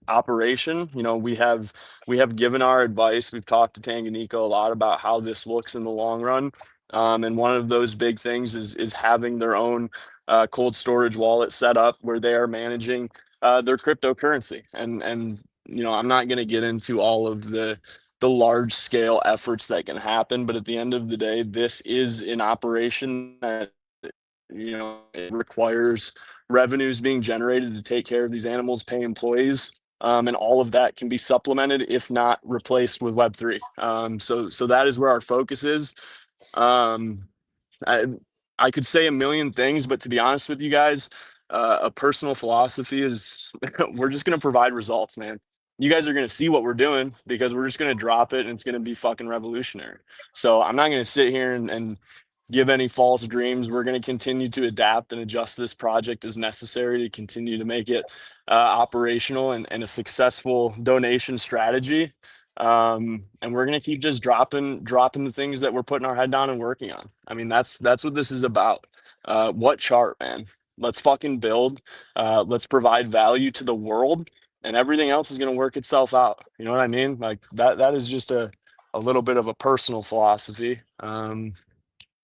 operation. We have given our advice. We've talked to Tanganyika a lot about how this looks in the long run. And one of those big things is having their own cold storage wallet set up where they are managing their cryptocurrency. And I'm not going to get into all of the large scale efforts that can happen, but at the end of the day, this is an operation that it requires revenues being generated to take care of these animals, pay employees. And all of that can be supplemented, if not replaced, with Web3. So that is where our focus is. Um, I, I could say a million things, but to be honest with you guys, a personal philosophy is we're just going to provide results, man. You guys are going to see what we're doing because we're just going to drop it and it's going to be fucking revolutionary. So I'm not going to sit here and give any false dreams. We're going to continue to adapt and adjust this project as necessary to continue to make it operational and a successful donation strategy. And we're gonna keep just dropping the things that we're putting our head down and working on. I mean, that's what this is about. What chart, man? Let's fucking build. Let's provide value to the world, and everything else is gonna work itself out. You know what I mean? Like that is just a little bit of a personal philosophy.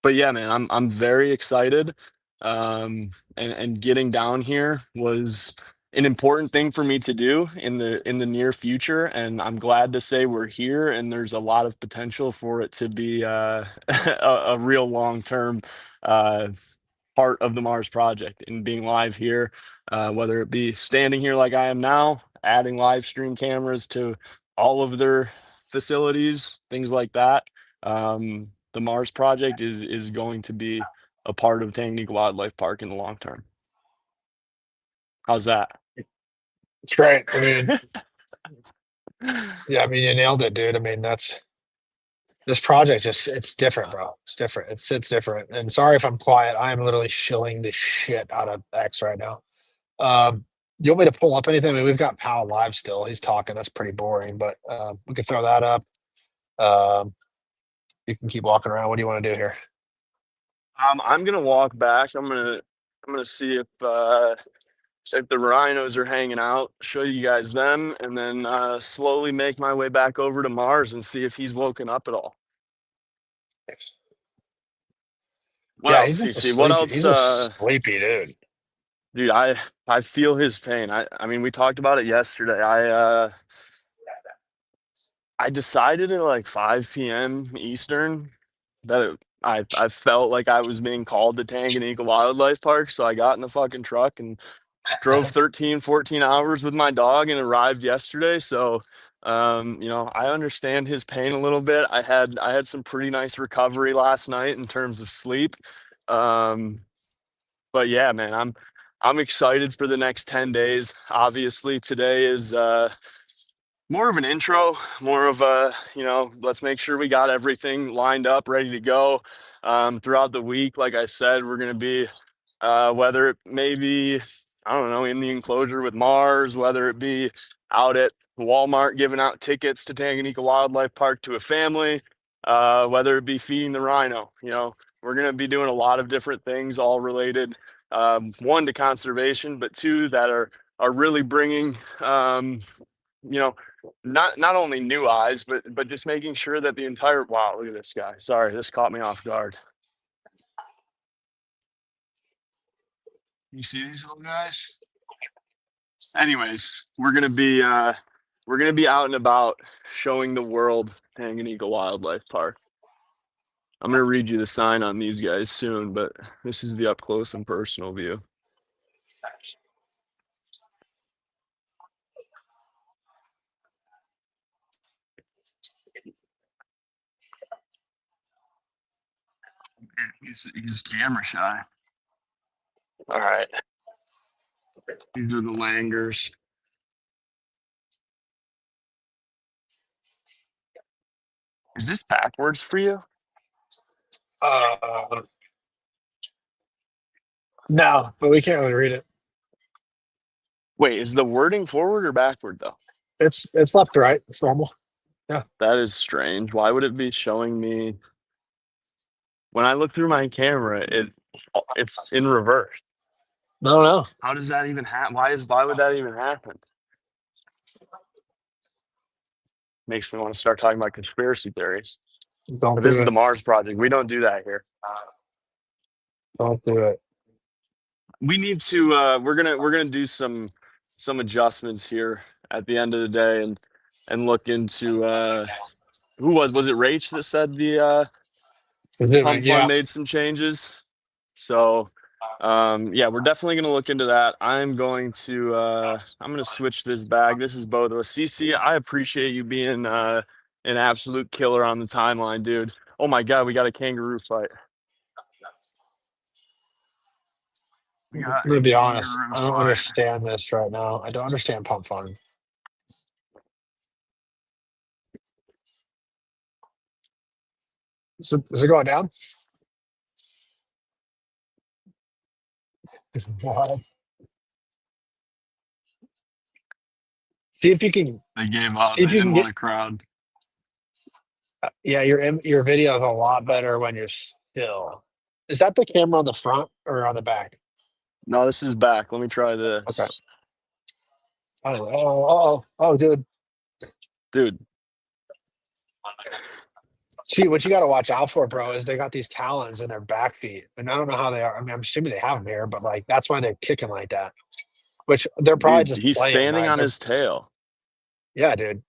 But yeah, man, I'm very excited. And getting down here was an important thing for me to do in the near future, and I'm glad to say we're here, and there's a lot of potential for it to be a real long term uh, part of the Mars project and being live here, whether it be standing here like I am now, adding live stream cameras to all of their facilities, things like that. The Mars project is going to be a part of Tanganyika Wildlife Park in the long term. How's that? It's great. I mean, yeah, I mean, you nailed it, dude. I mean, this project it's different, bro. It's different. It's different. And sorry if I'm quiet. I am literally shilling the shit out of X right now. Do you want me to pull up anything? I mean, we've got Powell live still. He's talking. That's pretty boring, but we can throw that up. Um, you can keep walking around. What do you want to do here? I'm gonna walk back. I'm gonna see if the rhinos are hanging out, show you guys them, and then slowly make my way back over to Mars and see if he's woken up at all. What Yeah, else, he's just a CC? What sleepy. else? He's a sleepy dude. Dude, I feel his pain. I mean, we talked about it yesterday. I decided at like 5 p.m. Eastern that I felt like I was being called to Tanganyika Wildlife Park, so I got in the fucking truck and drove 13, 14 hours with my dog and arrived yesterday. So, I understand his pain a little bit. I had some pretty nice recovery last night in terms of sleep. Um, but yeah, man, I'm excited for the next 10 days. Obviously, today is more of an intro, more of a, let's make sure we got everything lined up, ready to go. Throughout the week, like I said, we're going to be, whether it may be, I don't know, in the enclosure with Mars, whether it be out at Walmart giving out tickets to Tanganyika Wildlife Park to a family, whether it be feeding the rhino. We're going to be doing a lot of different things, all related, one, to conservation, but two, that are really bringing, you know, not only new eyes, but just making sure that the entire, wow, look at this guy. Sorry, this caught me off guard. You see these little guys? Anyways, we're gonna be out and about showing the world Tanganyika Wildlife Park. I'm gonna read you the sign on these guys soon, but this is the up close and personal view. He's camera shy. All right. These are the langurs. Is this backwards for you? No, but we can't really read it. Wait, is the wording forward or backward though? It's left to right. It's normal. That is strange. Why would it be showing me when I look through my camera, it's in reverse? No. How does that even happen? Why would that even happen? Makes me want to start talking about conspiracy theories. Don't But do this is it. the Mars Project. We don't do that here. Don't do it. We need to we're gonna do some adjustments here at the end of the day and look into who was it Rach that said the Pump Fund Yeah. made some changes. So yeah, we're definitely gonna look into that. I'm gonna switch this bag. This is both of us. CC, I appreciate you being an absolute killer on the timeline, dude. Oh my god, we got a kangaroo fight. I'm gonna be honest. I don't understand this right now. I don't understand pump fund. Is it going down? What? See if you can. They gave up. See They if you didn't can want get. a crowd. Yeah, your video is a lot better when you're still. Is that the camera on the front or on the back? No, this is back. Let me try Okay. this. Oh, dude. Dude, See, what you got to watch out for, bro, is they got these talons in their back feet, and I don't know how they are. I mean, I'm assuming they have them here, but like that's why they're kicking like that. Which they're probably dude, just he's playing, standing right? on his tail. Yeah, dude.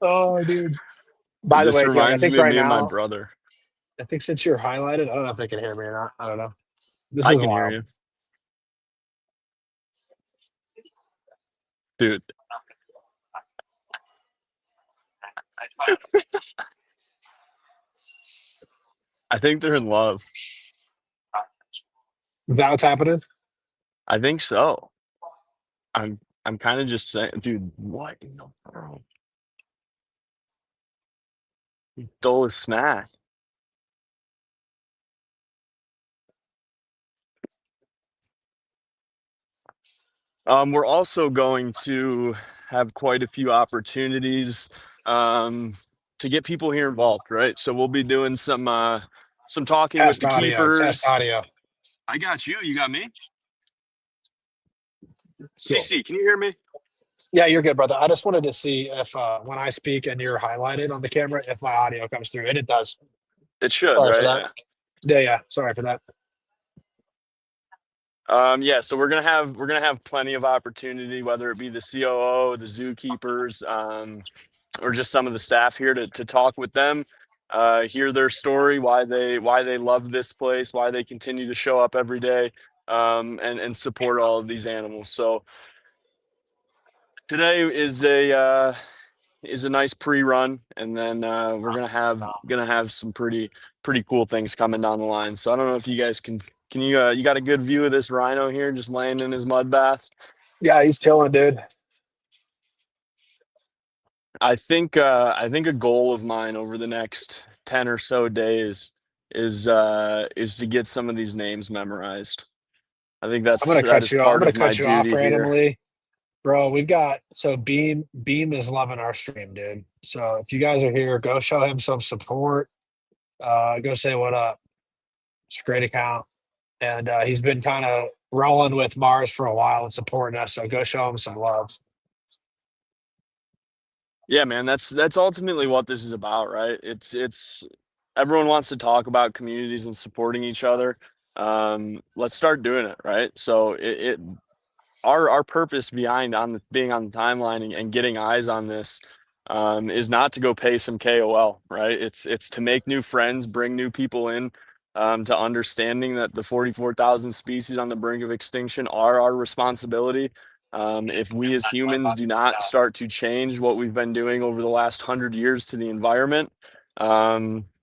Oh, dude. By the This way, Derek, I reminds think me of right me and my now, brother. I think since you're highlighted, I don't know if they can hear me or not. I don't know. This I is can hear wild. you. Dude, I think they're in love. Is that what's happening? I think so. I'm kind of just saying, dude, what in the world? He stole his snack. We're also going to have quite a few opportunities to get people here involved, right? So we'll be doing some talking with Test the audio. Test keepers. audio. I got you. You got me. Cool. CC, can you hear me? Yeah, you're good, brother. I just wanted to see if when I speak and you're highlighted on the camera, if my audio comes through, and it does. It should, Sorry for right? that. Yeah. Yeah. Sorry for that. Yeah, so we're gonna have plenty of opportunity, whether it be the COO, the zookeepers, or just some of the staff here to talk with them, hear their story, why they love this place, why they continue to show up every day, and support all of these animals. So today is a nice pre-run, and then we're gonna have some pretty cool things coming down the line. So I don't know if you guys can you got a good view of this rhino here just laying in his mud bath. Yeah, he's chilling, dude. I think a goal of mine over the next 10 or so days is to get some of these names memorized. I think I'm gonna that cut is you off. I'm part gonna of my cut you off duty here. randomly, bro. We've got so Beam is loving our stream, dude. So if you guys are here, go show him some support. Go say what up. It's a great account, and he's been kind of rolling with Mars for a while and supporting us. So go show him some love. Yeah, man, that's ultimately what this is about, right? It's everyone wants to talk about communities and supporting each other. Let's start doing it, right? So our purpose behind being on the timeline and getting eyes on this is not to go pay some KOL, right? It's to make new friends, bring new people in, to understanding that the 44,000 species on the brink of extinction are our responsibility. If we as humans do not start to change what we've been doing over the last 100 years to the environment,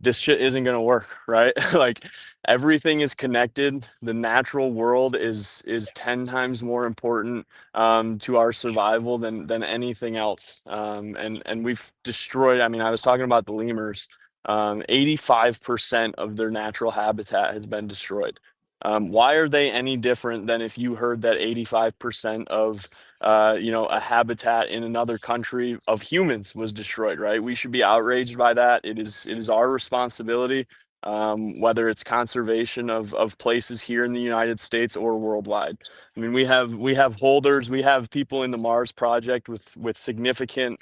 this shit isn't gonna work, right? Like everything is connected. The natural world is 10 times more important to our survival than anything else. And we've destroyed. I mean, I was talking about the lemurs. 85% of their natural habitat has been destroyed. Why are they any different than if you heard that 85% of a habitat in another country of humans was destroyed, right? We should be outraged by that. It is our responsibility, whether it's conservation of places here in the United States or worldwide. I mean, we have holders, we have people in the Mars Project with significant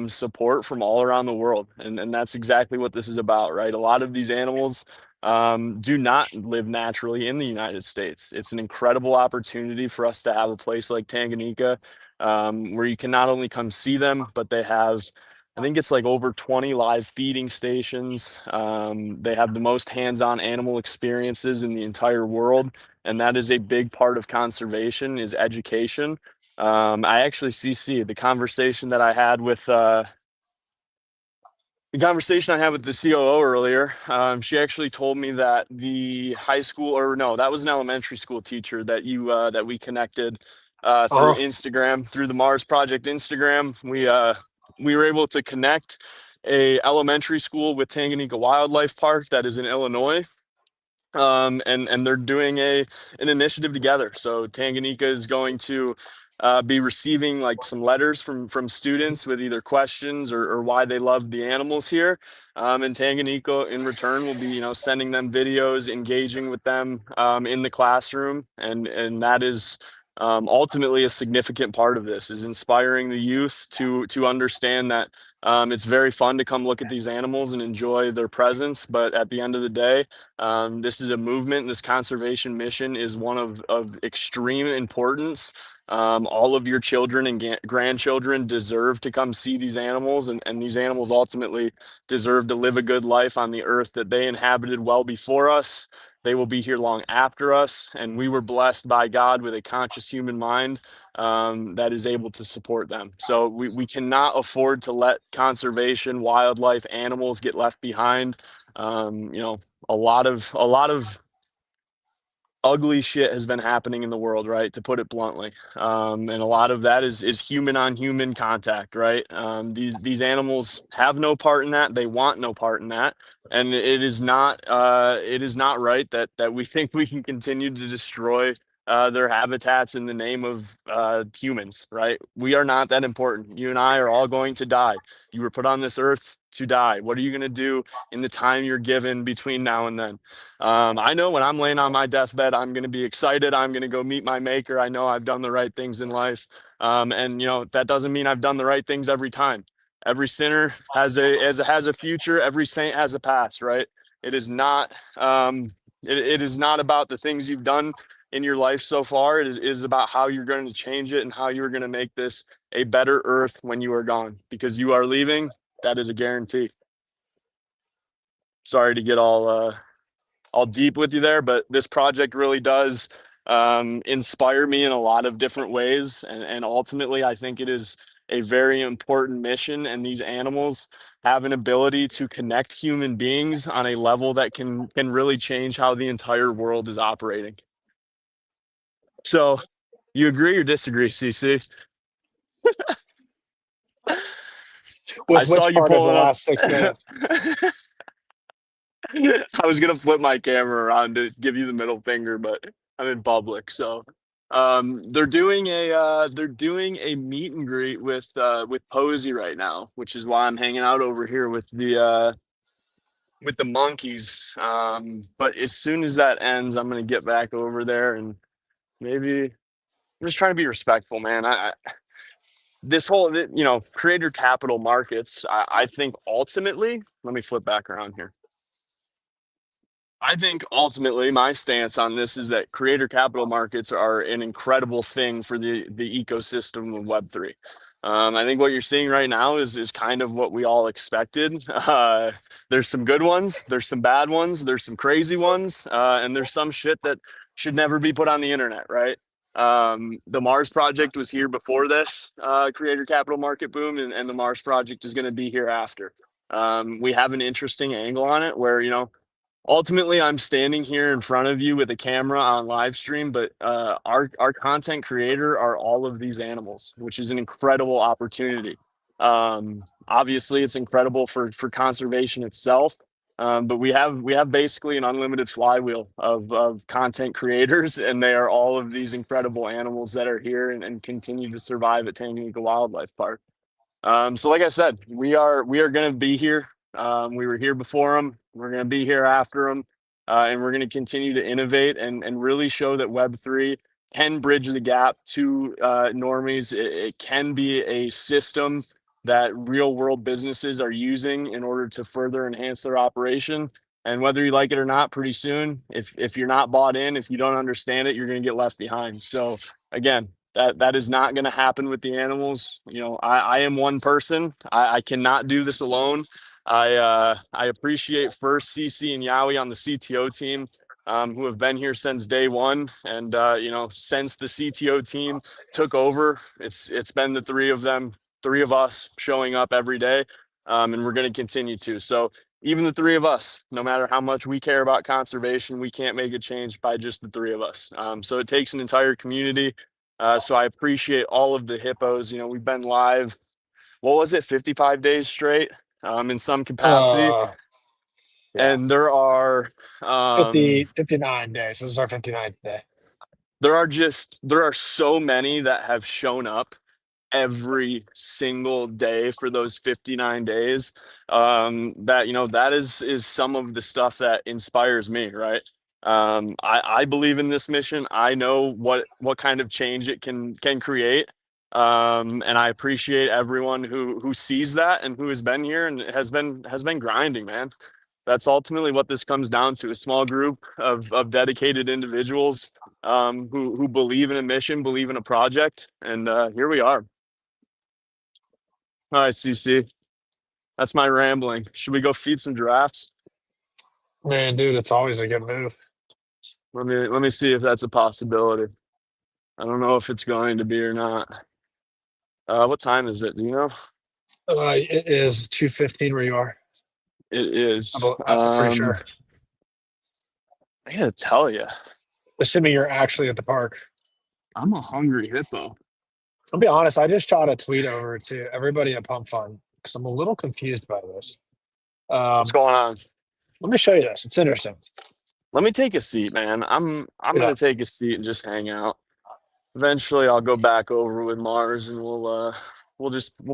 support from all around the world, and that's exactly what this is about, right? A lot of these animals do not live naturally in the United States. It's an incredible opportunity for us to have a place like Tanganyika, where you can not only come see them, but they have, I think it's like over 20 live feeding stations. They have the most hands-on animal experiences in the entire world, and that is a big part of conservation is education. I actually CC the conversation that I had with the conversation I had with the COO earlier. She actually told me that the high school, or no, that was an elementary school teacher that we connected through Uh-huh. Instagram, through the Mars Project Instagram. We were able to connect a elementary school with Tanganyika Wildlife Park that is in Illinois. And they're doing an initiative together. So Tanganyika is going to be receiving like some letters from students with either questions or why they love the animals here. And Tanganyika in return will be, sending them videos, engaging with them in the classroom, and that is ultimately a significant part of this is inspiring the youth to understand that it's very fun to come look at these animals and enjoy their presence. But at the end of the day, this is a movement. This conservation mission is one of extreme importance. All of your children and grandchildren deserve to come see these animals, and these animals ultimately deserve to live a good life on the earth that they inhabited well before us. They will be here long after us, and we were blessed by God with a conscious human mind that is able to support them. So we cannot afford to let conservation, wildlife, animals get left behind. A lot of ugly shit has been happening in the world, right? To put it bluntly, and a lot of that is human on human contact, right? These animals have no part in that. They want no part in that, and it is not right that we think we can continue to destroy their habitats in the name of humans, right? We are not that important. You and I are all going to die. You were put on this earth to die. What are you going to do in the time you're given between now and then? I know when I'm laying on my deathbed, I'm going to be excited. I'm going to go meet my maker. I know I've done the right things in life. And that doesn't mean I've done the right things every time. Every sinner has a future. Every saint has a past, right? It is not, it is not about the things you've done in your life so far. It is about how you're going to change it and how you're going to make this a better earth when you are gone, because you are leaving. That is a guarantee. Sorry to get all deep with you there, but this project really does inspire me in a lot of different ways. And ultimately, I think it is a very important mission. And these animals have an ability to connect human beings on a level that can really change how the entire world is operating. So you agree or disagree, CC? I With saw which you part of the pulling up. last 6 minutes? I was gonna flip my camera around to give you the middle finger, but I'm in public. So they're doing a meet and greet with Posey right now, which is why I'm hanging out over here with the monkeys. But as soon as that ends, I'm gonna get back over there and maybe I'm just trying to be respectful, man. This whole creator capital markets, I think ultimately, let me flip back around here. I think ultimately my stance on this is that creator capital markets are an incredible thing for the ecosystem of Web3. I think what you're seeing right now is kind of what we all expected. There's some good ones, there's some bad ones, there's some crazy ones, and there's some shit that should never be put on the internet, right? The Mars project was here before this creator capital market boom, and the Mars project is going to be here after. We have an interesting angle on it where, ultimately, I'm standing here in front of you with a camera on live stream, but our content creator are all of these animals, which is an incredible opportunity. Obviously, it's incredible for conservation itself, but we have basically an unlimited flywheel of content creators, and they are all of these incredible animals that are here and continue to survive at Tanganyika Wildlife Park. So like I said, we are going to be here. We were here before them. We're going to be here after them, and we're going to continue to innovate and really show that Web3 can bridge the gap to normies. It can be a system that real world businesses are using in order to further enhance their operation. And whether you like it or not, pretty soon, if you're not bought in, if you don't understand it, you're going to get left behind. So again, that is not going to happen with the animals. I am one person. I cannot do this alone. I appreciate first CC and Yowie on the CTO team, who have been here since day one, and since the CTO team took over, it's been the three of us showing up every day, and we're going to continue to. So even the three of us, no matter how much we care about conservation, we can't make a change by just the three of us. So it takes an entire community. So I appreciate all of the hippos. We've been live, what was it, 55 days straight, in some capacity. Yeah, And there are 59 days. This is our 59th day. there are so many that have shown up every single day for those 59 days, that that is some of the stuff that inspires me, right? I believe in this mission. I know what kind of change it can create, and I appreciate everyone who sees that and who has been here and has been grinding, man. That's ultimately what this comes down to: a small group of dedicated individuals, who believe in a mission, believe in a project, and here we are. All right, CC. That's my rambling. Should we go feed some giraffes? Man, dude, it's always a good move. Let me see if that's a possibility. I don't know if it's going to be or not. What time is it? Do you know? It is 2:15 where you are. It is. I'm pretty sure. I gotta tell you, Assuming you're actually at the park. I'm a hungry hippo. I'll be honest, I just shot a tweet over to everybody at Pump Fun because I'm a little confused by this. What's going on? Let me show you this. It's interesting. Let me take a seat, man. I'm Yeah. gonna take a seat and just hang out. Eventually, I'll go back over with Mars, and we'll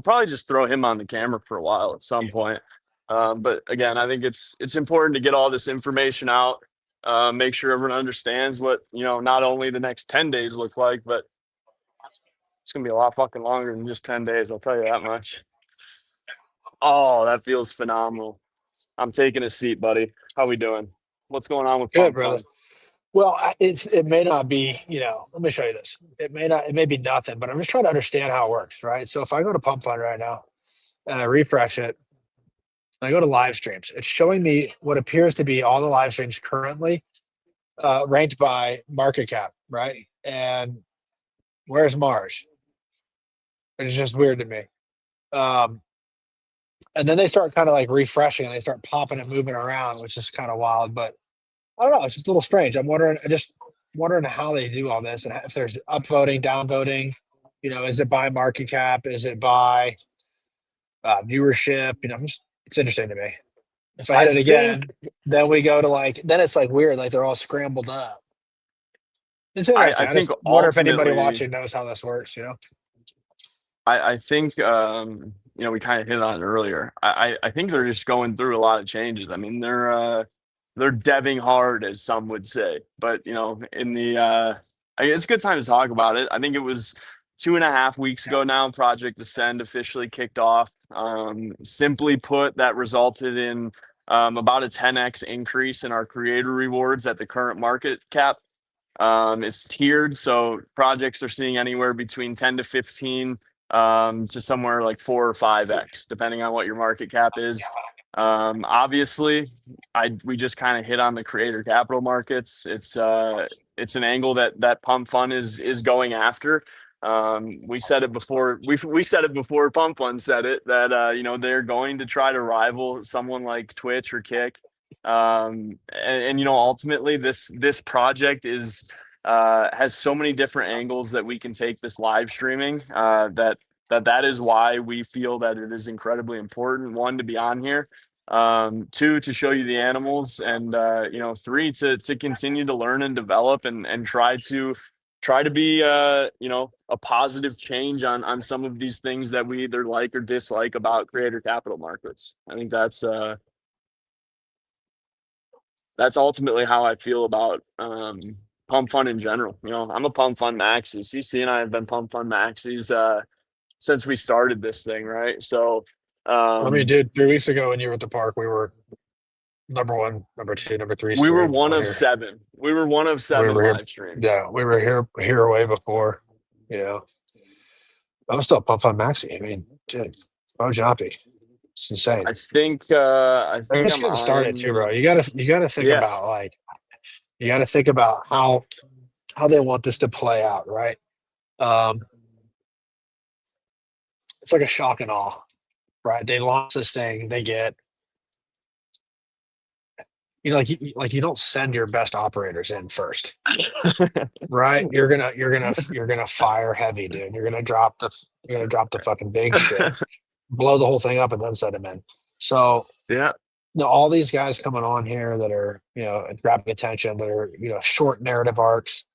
probably just throw him on the camera for a while at some point. But again, I think it's important to get all this information out, make sure everyone understands what not only the next 10 days look like, but it's gonna be a lot fucking longer than just 10 days. I'll tell you that much. Oh, that feels phenomenal. I'm taking a seat, buddy. How we doing? What's going on with Good, Pump brother. Fun? Well, it may not be, let me show you this. It may be nothing, but I'm just trying to understand how it works, right? So if I go to Pump Fun right now and I refresh it, and I go to live streams, it's showing me what appears to be all the live streams currently ranked by market cap, right? And where's Mars? It's just weird to me. And then they start kind of like refreshing and they start popping and moving around, which is kind of wild. But I don't know. It's just a little strange. Just wondering how they do all this and if there's upvoting, downvoting. Is it by market cap? Is it by viewership? It's interesting to me. If I I hit it again, think then we go to then it's like weird, like they're all scrambled up. It's interesting. I I think just wonder if anybody ultimately watching knows how this works. I think we kind of hit on it earlier. I think they're just going through a lot of changes. I mean, they're deving hard, as some would say. But in the it's a good time to talk about it. I think it was 2.5 weeks ago now, Project Ascend officially kicked off. Simply put, that resulted in about a 10x increase in our creator rewards at the current market cap. It's tiered, so projects are seeing anywhere between 10 to 15, to somewhere like 4 or 5x, depending on what your market cap is. Obviously, we just kind of hit on the creator capital markets. It's an angle that Pump Fun is going after. We said it before. We said it before Pump Fun said it, that they're going to try to rival someone like Twitch or Kick. And ultimately this project has so many different angles that we can take this live streaming, that is why we feel that it is incredibly important, one, to be on here, two, to show you the animals, and three, to continue to learn and develop and try to be a positive change on some of these things that we either like or dislike about creator capital markets. I think that's ultimately how I feel about Pump Fun in general. I'm a Pump Fun maxi. CC and I have been Pump Fun maxis since we started this thing, right? So, I mean, dude, 3 weeks ago when you were at the park, we were number one, number two, number three. we were stream one on of here. seven. We were one of We seven were here. live streams. Yeah, we were here way before. I'm still Pump Fun Maxi. I mean, dude, oh jumpy. It's insane. I think They're just I'm getting started too, bro. on. You gotta think Yeah. about how they want this to play out, right? It's like a shock and awe, right? They launch this thing, they get you don't send your best operators in first, right? You're gonna fire heavy, dude. You're gonna drop the fucking big shit, blow the whole thing up, and then send them in. So Yeah. all these guys coming on here that are grabbing attention, that are short narrative arcs.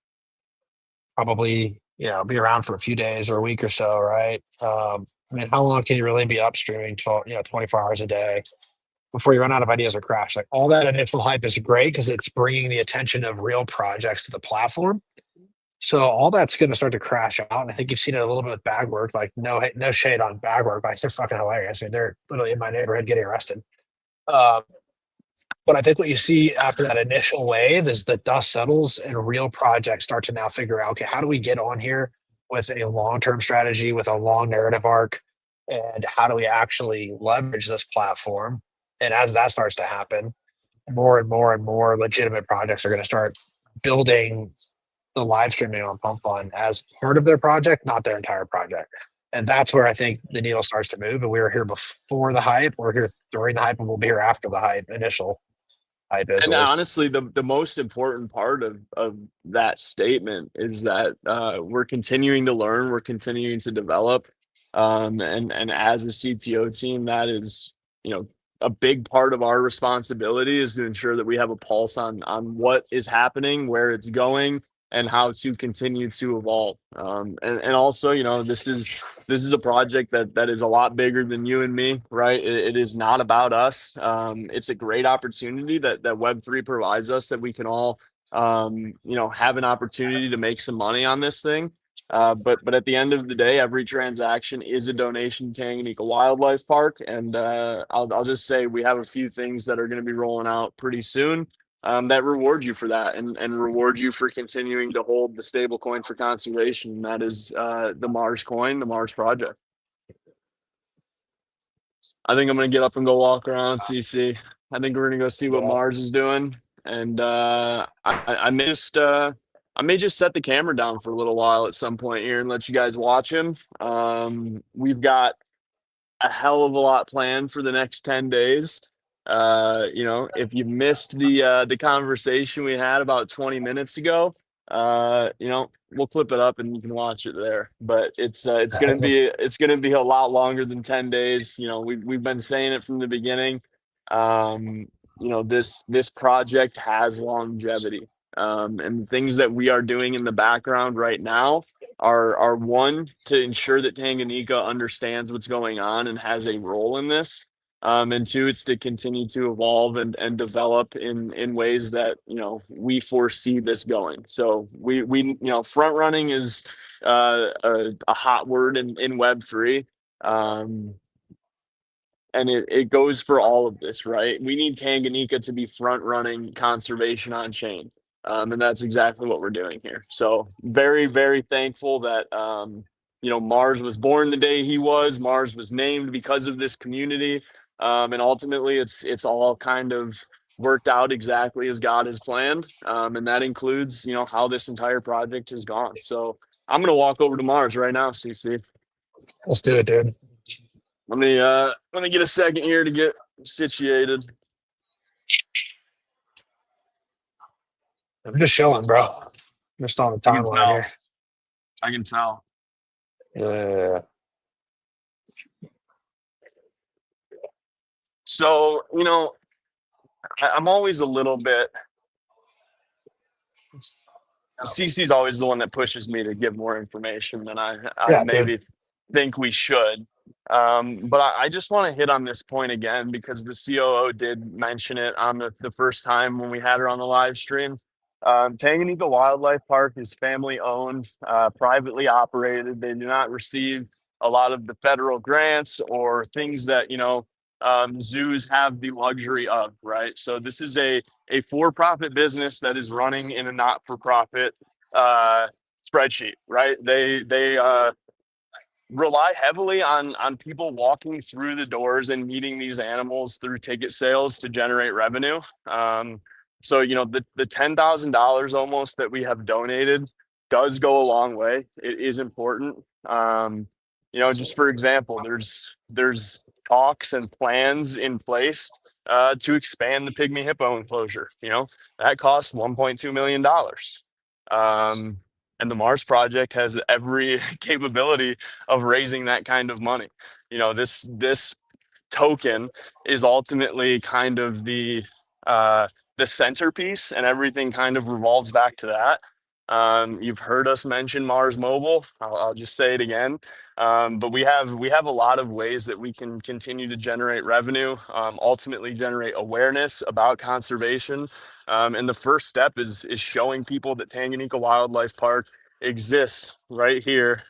probably, be around for a few days or a week or so, right? I mean, how long can you really be upstreaming 24 hours a day before you run out of ideas or crash? Like all that initial hype is great because it's bringing the attention of real projects to the platform. So all that's going to start to crash out, and I think you've seen it a little bit with Bagwork. Like no shade on Bagwork, but they're fucking hilarious. I mean, they're literally in my neighborhood getting arrested. Uh, but I think what you see after that initial wave is the dust settles and real projects start to now figure out, okay, how do we get on here with a long-term strategy, with a long narrative arc, and how do we actually leverage this platform? And as that starts to happen, more and more and more legitimate projects are going to start building the live streaming on Pump Fun as part of their project, not their entire project. And that's where I think the needle starts to move. And we were here before the hype, we're here during the hype, and we'll be here after the hype, initial hype is And at least. honestly, the most important part of that statement is that we're continuing to learn, we're continuing to develop, and as a CTO team, that is, a big part of our responsibility is to ensure that we have a pulse on what is happening, where it's going, and how to continue to evolve. And also, this is a project that is a lot bigger than you and me, right? It is not about us. It's a great opportunity that Web3 provides us, that we can all have an opportunity to make some money on this thing. But at the end of the day, every transaction is a donation to Tanganyika Wildlife Park, and I'll just say we have a few things that are going to be rolling out pretty soon that reward you for that, and reward you for continuing to hold the stable coin for conservation. And that is the Mars coin, the Mars project. I think I'm gonna get up and go walk around CC. I think we're gonna go see what Mars is doing, and I may just set the camera down for a little while at some point here and let you guys watch him. We've got a hell of a lot planned for the next 10 days. If you missed the conversation we had about 20 minutes ago, we'll clip it up and you can watch it there. But it's gonna be a lot longer than 10 days. We've been saying it from the beginning. This project has longevity. And the things that we are doing in the background right now are one, to ensure that Tanganyika understands what's going on and has a role in this. And two, it's to continue to evolve and develop in ways that we foresee this going. So we front running is a hot word in Web3. And it goes for all of this, right? We need Tanganyika to be front running conservation on chain. And that's exactly what we're doing here. So very, very thankful that Mars was born the day he was. Mars was named because of this community. And ultimately it's all kind of worked out exactly as God has planned. And that includes, how this entire project has gone. So I'm gonna walk over to Mars right now, CC. Let's do it, dude. Let me get a second here to get situated. I'm just chilling, bro. Just on the I can timeline tell. here. I can tell. Yeah. So, I'm always a little bit. CC's always the one that pushes me to give more information than I Yeah, maybe think we should. But I just want to hit on this point again because the COO did mention it on the first time when we had her on the live stream. Tanganyika Wildlife Park is family owned, privately operated. They do not receive a lot of the federal grants or things that zoos have the luxury of, right? So this is a for-profit business that is running in a not-for-profit spreadsheet, right? They rely heavily on people walking through the doors and meeting these animals through ticket sales to generate revenue. So the $10,000 almost that we have donated does go a long way. It is important. Just for example, there's talks and plans in place to expand the pygmy hippo enclosure. That costs $1.2 million. And the Mars project has every capability of raising that kind of money. This token is ultimately kind of the centerpiece, and everything kind of revolves back to that. You've heard us mention Mars Mobile. I'll just say it again. But we have a lot of ways that we can continue to generate revenue, ultimately generate awareness about conservation. And the first step is showing people that Tanganyika Wildlife Park exists right here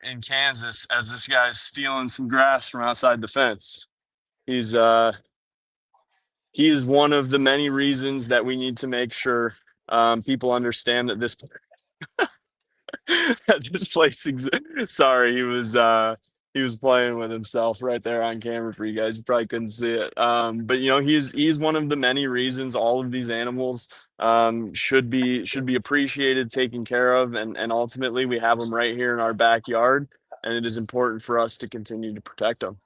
in Kansas, as this guy's stealing some grass from outside the fence. He is one of the many reasons that we need to make sure people understand that this that this place exists. Sorry, he was playing with himself right there on camera for you guys. You probably couldn't see it. But you know, he's one of the many reasons all of these animals should be appreciated, taken care of, and ultimately we have them right here in our backyard, and it is important for us to continue to protect them.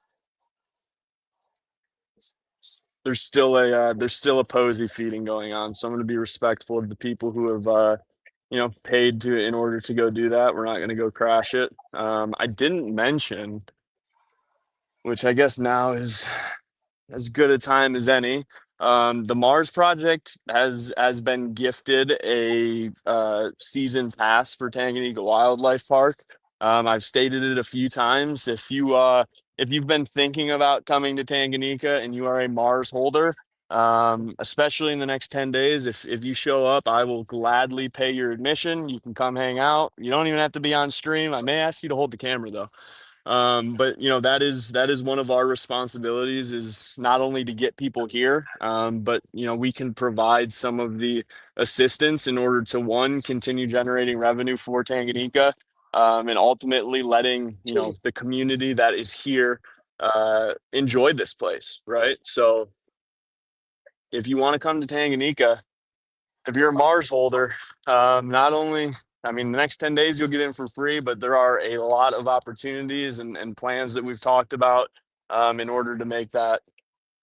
There's still a posy feeding going on, so I'm going to be respectful of the people who have paid to in order to go do that. We're not going to go crash it. I didn't mention, which I guess now is as good a time as any. The Mars project has been gifted a season pass for Tanganyika Wildlife Park. I've stated it a few times. If you've been thinking about coming to Tanganyika and you are a Mars holder, especially in the next 10 days, if you show up, I will gladly pay your admission. You can come hang out. You don't even have to be on stream. I may ask you to hold the camera though. But you know, that is one of our responsibilities, is not only to get people here, but you know, we can provide some of the assistance in order to, one, continue generating revenue for Tanganyika, and ultimately letting, you know, the community that is here enjoy this place, right? So if you want to come to Tanganyika, if you're a Mars holder, not only, I mean, the next 10 days you'll get in for free, but there are a lot of opportunities and plans that we've talked about in order to make that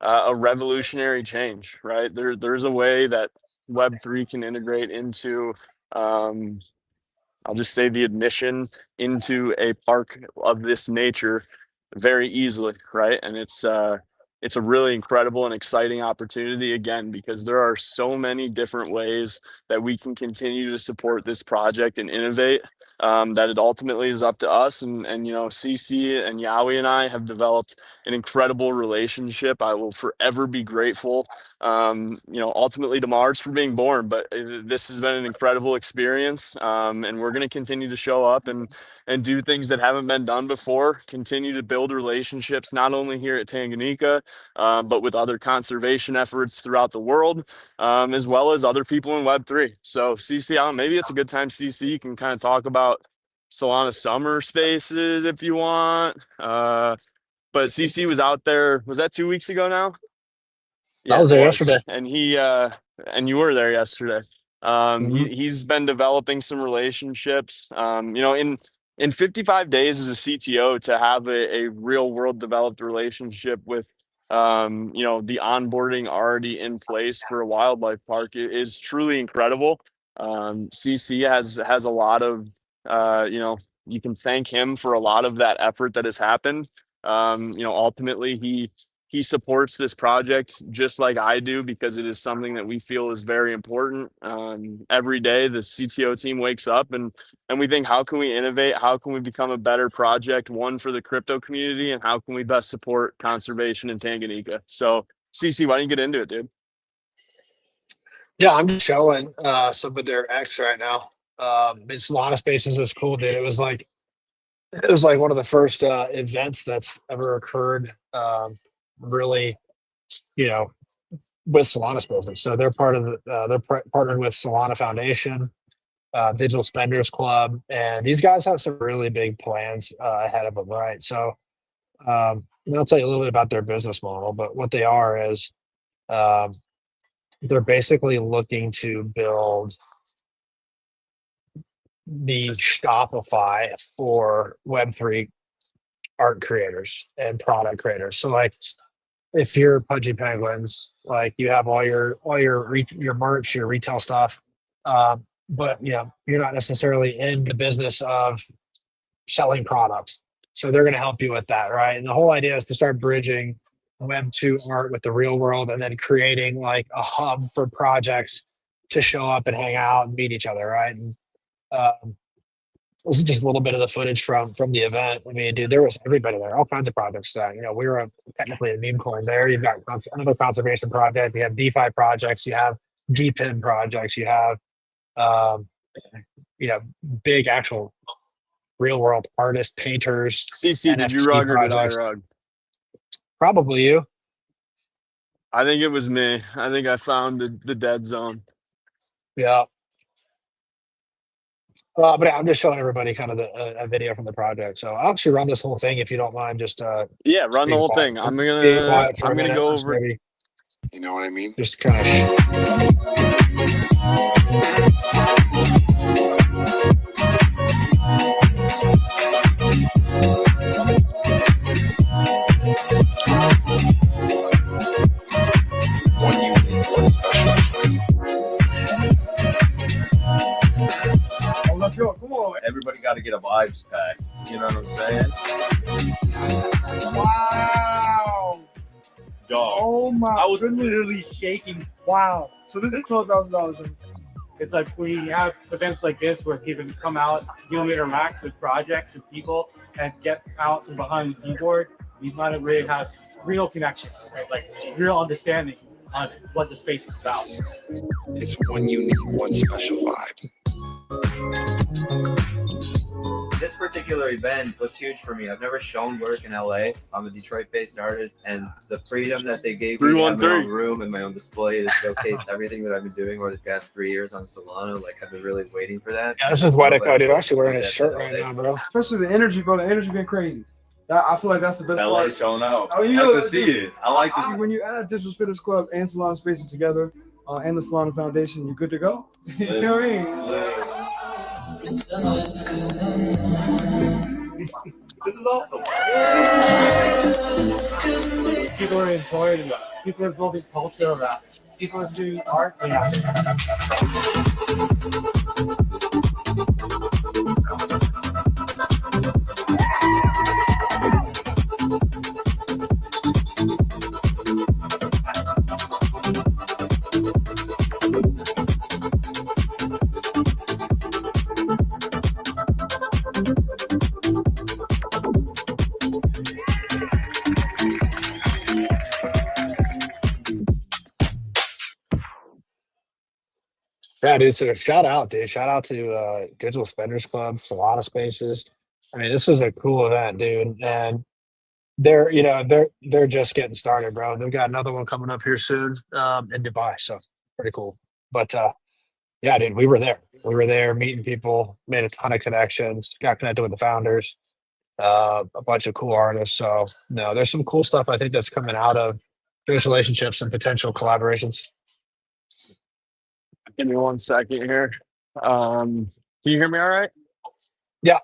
a revolutionary change, right? There's a way that Web3 can integrate into, I'll just say, the admission into a park of this nature very easily, right? And it's a really incredible and exciting opportunity, again, because there are so many different ways that we can continue to support this project and innovate, that it ultimately is up to us. And you know, CC and Yowie and I have developed an incredible relationship. I will forever be grateful, you know, ultimately to Mars for being born, but this has been an incredible experience. And we're going to continue to show up and do things that haven't been done before, continue to build relationships, not only here at Tanganyika, but with other conservation efforts throughout the world, as well as other people in Web3. So CC, I don't know, maybe it's a good time, CC, you can kind of talk about Solana Summer Spaces if you want. But CC was out there, was that 2 weeks ago now? I Yeah, was it there was. yesterday. And and you were there yesterday. He's been developing some relationships. You know, in 55 days as a CTO, to have a real world developed relationship with you know, the onboarding already in place for a wildlife park is truly incredible. CC has a lot of you know, you can thank him for a lot of that effort that has happened. You know, ultimately he supports this project just like I do, because it is something that we feel is very important. Every day the CTO team wakes up and we think, how can we innovate? How can we become a better project, one, for the crypto community, and how can we best support conservation in Tanganyika? So CC, why don't you get into it, dude? Yeah, I'm just showing some of their X right now. It's a lot of spaces. It's cool, dude. It was like one of the first events that's ever occurred. Really, you know, with Solana Spaces. So they're part of partnered with Solana Foundation, Digital Spenders Club, and these guys have some really big plans ahead of them, right? So and I'll tell you a little bit about their business model, but what they are is um, they're basically looking to build the Shopify for Web3 art creators and product creators. So like, if you're Pudgy Penguins, like, you have your merch, your retail stuff, but you know, you're not necessarily in the business of selling products. So they're going to help you with that, right? And the whole idea is to start bridging Web 2 art with the real world, and then creating like a hub for projects to show up and hang out and meet each other, right? And this is just a little bit of the footage from the event. I mean, dude, there was everybody there, all kinds of projects. We were technically a meme coin there. You've got another conservation project. You have DeFi projects. You have GPIN projects. You have, um, big actual real world artists, painters, CC, did you NFT rug or did I projects. rug? Probably you. I think it was me. I think I found the dead zone. Yeah. But I'm just showing everybody kind of a video from the project. So I'll actually run this whole thing if you don't mind. Just Yeah, run the being whole quiet, thing. I'm being gonna quiet for a minute. go Just over. maybe You know what I mean? just kind of. One unique, one special. Oh, let's go. Come on. Everybody got to get a vibes pack. You know what I'm saying? Wow. Dog. Oh my! I was literally shaking. Wow. So this is $12,000. It's like we have events like this where people can come out, you know, interact with projects and people and get out from behind the keyboard. You might have really have real connections, right? Like real understanding on what the space is about. It's one unique, one special vibe. This particular event was huge for me. I've never shown work in LA. I'm a Detroit-based artist, and the freedom that they gave me to have my own room and my own display to showcase everything that I've been doing over the past 3 years on Solana, like I've been really waiting for that. Yeah, this is Wedico, dude. I'm actually wearing his shirt right now, bro. Especially the energy, bro. The energy been crazy. I feel like that's the best LA part. showing out. Oh, you I know, can see it. I like to see when you add Digital Spitters Club and Solana Spaces together, and the Solana Foundation, you're good to go. You know what I mean? This is awesome. People are enjoying it. People are building culture around it. People are doing art around it. Yeah, dude. So shout out, dude. Shout out to Digital Spenders Club, Solana Spaces. I mean, this was a cool event, dude. And they're just getting started, bro. They've got another one coming up here soon, in Dubai. So pretty cool. But yeah, dude, we were there. We were there meeting people, made a ton of connections, got connected with the founders, a bunch of cool artists. So no, there's some cool stuff I think that's coming out of those relationships and potential collaborations. Give me 1 second here. Can you hear me all right? Yeah.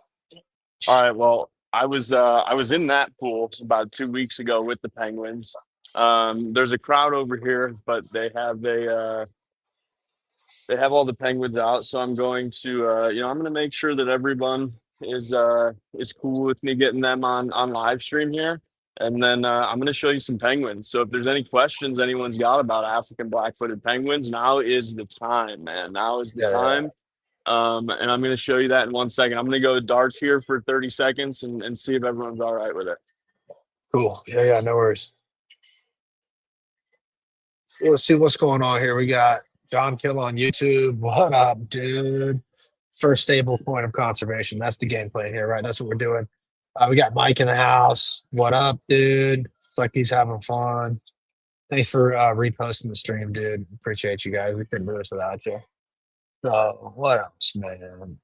All right. Well, I was in that pool about 2 weeks ago with the penguins. There's a crowd over here, but they have all the penguins out. So I'm going to I'm going to make sure that everyone is cool with me getting them on live stream here. And then I'm going to show you some penguins. So if there's any questions anyone's got about African black-footed penguins, now is the time, man. Now is the time. And I'm going to show you that in 1 second. I'm going to go dark here for 30 seconds and see if everyone's all right with it. Cool. Yeah, no worries. Let's see what's going on here. We got John Kill on YouTube. What up, dude? First stable point of conservation. That's the game plan here, right? That's what we're doing. We got Mike in the house. What up, dude? Looks like he's having fun. Thanks for reposting the stream, dude. Appreciate you guys. We couldn't do this without you. So what else, man?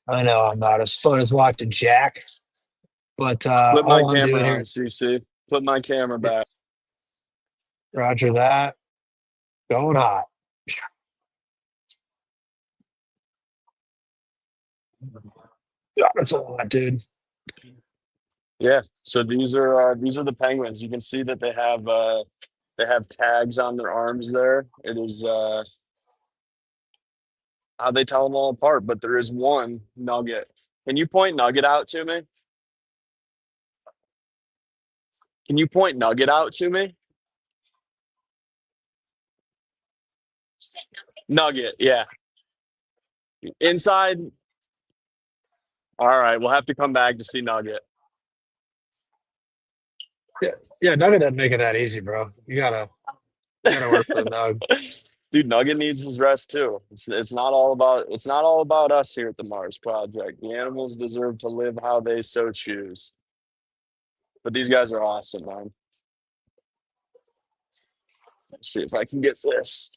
I know I'm not as fun as watching Jack, but Flip my all I'm doing camera here, on, CC. Flip my camera back. Roger that. Going hot. Yeah, that's a lot, dude. Yeah. So these are the penguins. You can see that they have tags on their arms there. It is how they tell them all apart, but there is one nugget. Can you point Nugget out to me? Can you point Nugget out to me? Nugget, yeah. Inside. All right, we'll have to come back to see Nugget. Yeah, Nugget doesn't make it that easy, bro. You gotta work for the Nug. Dude, Nugget needs his rest too. It's not all about us here at the Mars Project. The animals deserve to live how they so choose. But these guys are awesome, man. Let's see if I can get this.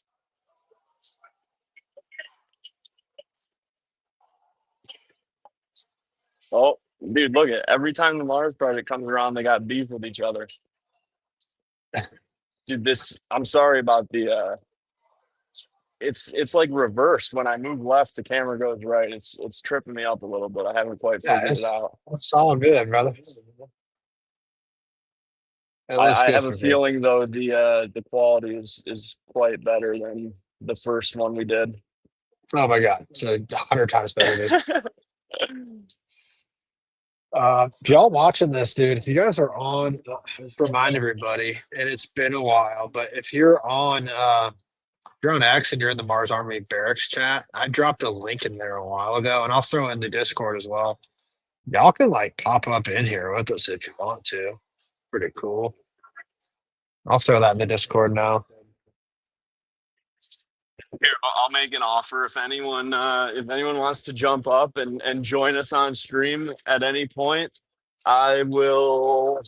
Oh, dude, look at every time the Mars Project comes around, they got beef with each other. Dude, I'm sorry about the it's like reversed. When I move left, the camera goes right. It's tripping me up a little bit. I haven't quite Yeah, figured it out. it's all good, brother. It looks I good have a for me. feeling though the quality is quite better than the first one we did. Oh my god, it's 100 times better, dude. If y'all watching this, dude, if you guys are on, just remind everybody, and it's been a while, but if you're on X and you're in the Mars Army Barracks chat, I dropped a link in there a while ago, and I'll throw in the Discord as well. Y'all can like pop up in here with us if you want to. Pretty cool. I'll throw that in the Discord now. Here, I'll make an offer if anyone wants to jump up and join us on stream at any point. I will.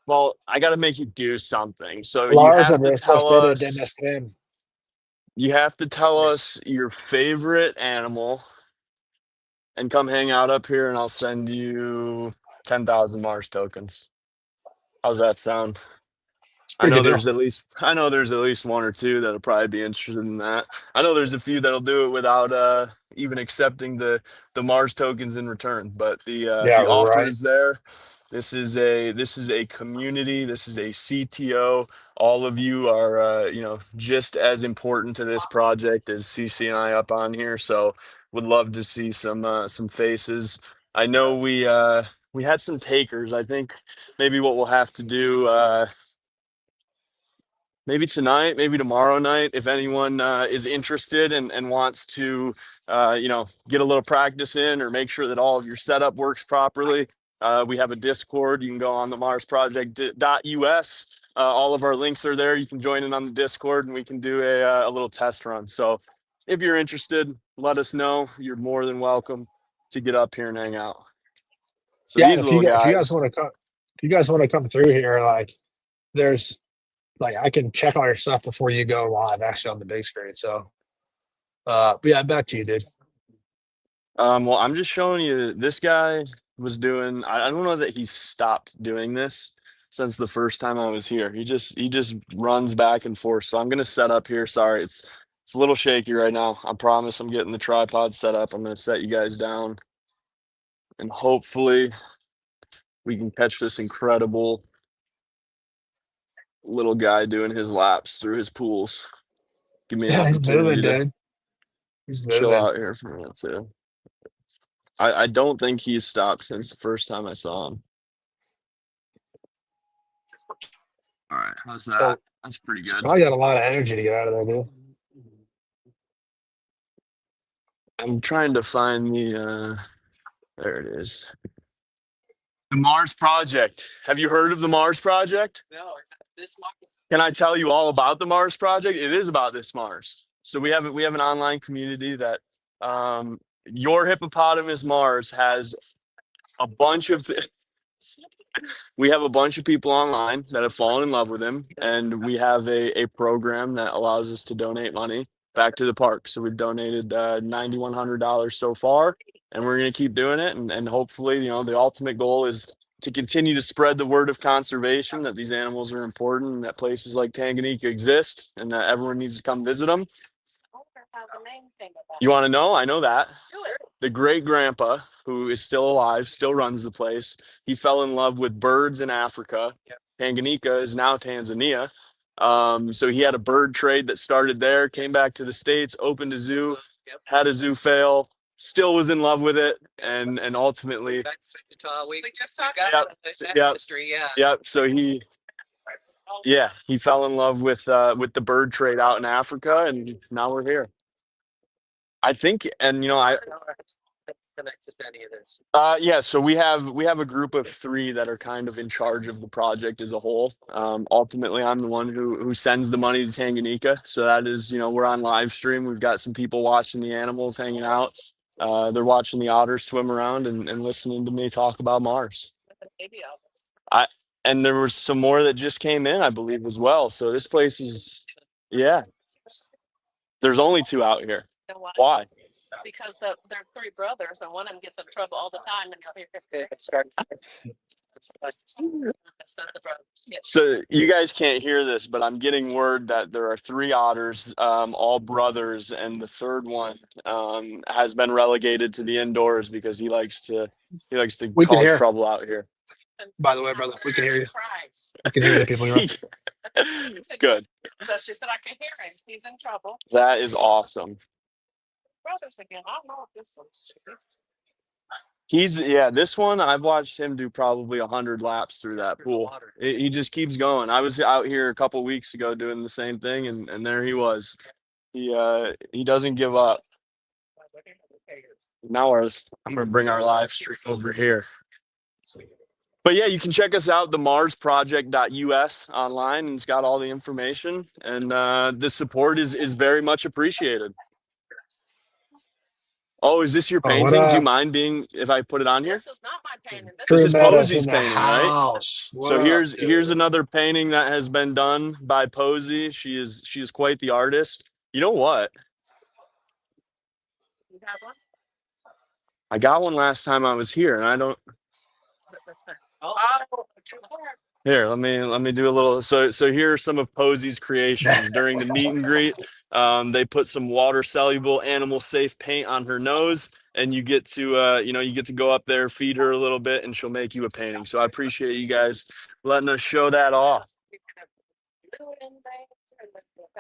Well, I got to make you do something. So you Lars have to tell ustedes de us. Nespen. You have to tell us your favorite animal, and come hang out up here, and I'll send you 10,000 Mars tokens. How's that sound? I know Pretty good there's at least one or two that'll probably be interested in that. I know there's a few that'll do it without even accepting the Mars tokens in return. But Yeah, the offer right. is there. This is a community. This is a CTO. All of you are just as important to this project as CC and I up on here. So would love to see some faces. I know we had some takers. I think maybe what we'll have to do. Maybe tonight, maybe tomorrow night, if anyone is interested and wants to, get a little practice in or make sure that all of your setup works properly. We have a Discord. You can go on the marsproject.us. All of our links are there. You can join in on the Discord and we can do a little test run. So if you're interested, let us know. You're more than welcome to get up here and hang out. So Yeah, these little if you guys guys. want to come, if you guys want to come through here, like there's like I can check all your stuff before you go live actually on the big screen. So but yeah, back to you, dude. Well, I'm just showing you this guy was doing. I don't know that he stopped doing this since the first time I was here. He just runs back and forth. So I'm gonna set up here. Sorry, it's a little shaky right now. I promise I'm getting the tripod set up. I'm gonna set you guys down, and hopefully we can catch this incredible little guy doing his laps through his pools. Give me an Yeah, he's moving, opportunity to dude. He's chill moving. out here for a minute too. I don't think he's stopped since the first time I saw him. All right, how's that? So That's pretty he's good. probably got a lot of energy to get out of there, dude. I'm trying to find there it is. The Mars Project. Have you heard of the Mars Project? No, it's this Mars. Can I tell you all about the Mars Project? It is about this Mars. So we have an online community that your hippopotamus Mars has a bunch of we have a bunch of people online that have fallen in love with him, and we have a program that allows us to donate money back to the park. So we've donated $9,100 so far, and we're going to keep doing it. And hopefully, the ultimate goal is to continue to spread the word of conservation, that these animals are important, and that places like Tanganyika exist, and that everyone needs to come visit them. You want to know? I know that. The great grandpa, who is still alive, still runs the place. He fell in love with birds in Africa. Tanganyika is now Tanzania. So he had a bird trade that started there, came back to the States, opened a zoo, had a zoo fail, still was in love with it, and ultimately. We just talked Yep. about this Yep. industry, yeah. Yep. So Yeah, he fell in love with the bird trade out in Africa, and now we're here. I think, and yeah, so we have a group of 3 that are kind of in charge of the project as a whole. Ultimately, I'm the one who sends the money to Tanganyika. So that is, we're on live stream. We've got some people watching the animals hanging out. They're watching the otters swim around and listening to me talk about Mars. I and there was some more that just came in, I believe, as well. So this place is, yeah. There's only 2 out here. Why? Because they're 3 brothers, and one of them gets in trouble all the time. And that's not the brother. Yeah. So you guys can't hear this, but I'm getting word that there are 3 otters, all brothers, and the 3rd one has been relegated to the indoors because he likes to We can cause hear. trouble out here. By the way, brother, we can hear you. I can hear the people. You're Good. But she said I can hear him. He's in trouble. That is awesome. Brothers again. I don't know if this one's. This one I've watched him do probably 100 laps through that pool. He just keeps going. I was out here a couple weeks ago doing the same thing, and there he was. He doesn't give up. Now I'm gonna bring our live stream over here. But yeah, you can check us out, the marsproject.us online, and it's got all the information. And the support is very much appreciated. Oh, is this your what painting? Do you up? mind if I put it on here? This is not my painting. This is Meadows Posey's in the painting, right? house. What So up, here's dude? another painting that has been done by Posey. She is quite the artist. You know what? You got one? I got one last time I was here, and I don't. Oh. Here, let me do a little. So here are some of Posey's creations during the meet and greet. They put some water soluble, animal safe paint on her nose, and you get to go up there, feed her a little bit, and she'll make you a painting. So I appreciate you guys letting us show that off.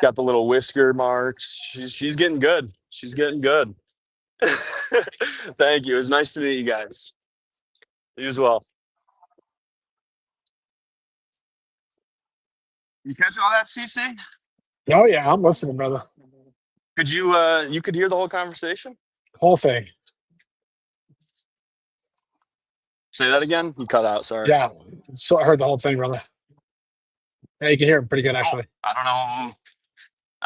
Got the little whisker marks. She's getting good. She's getting good. Thank you. It was nice to meet you guys. You as well. You catch all that, CC? Oh yeah, I'm listening, brother. Could you could hear the whole conversation? Whole thing. Say that again. You cut out. Sorry. Yeah. So I heard the whole thing, brother. Yeah, you can hear him pretty good actually. I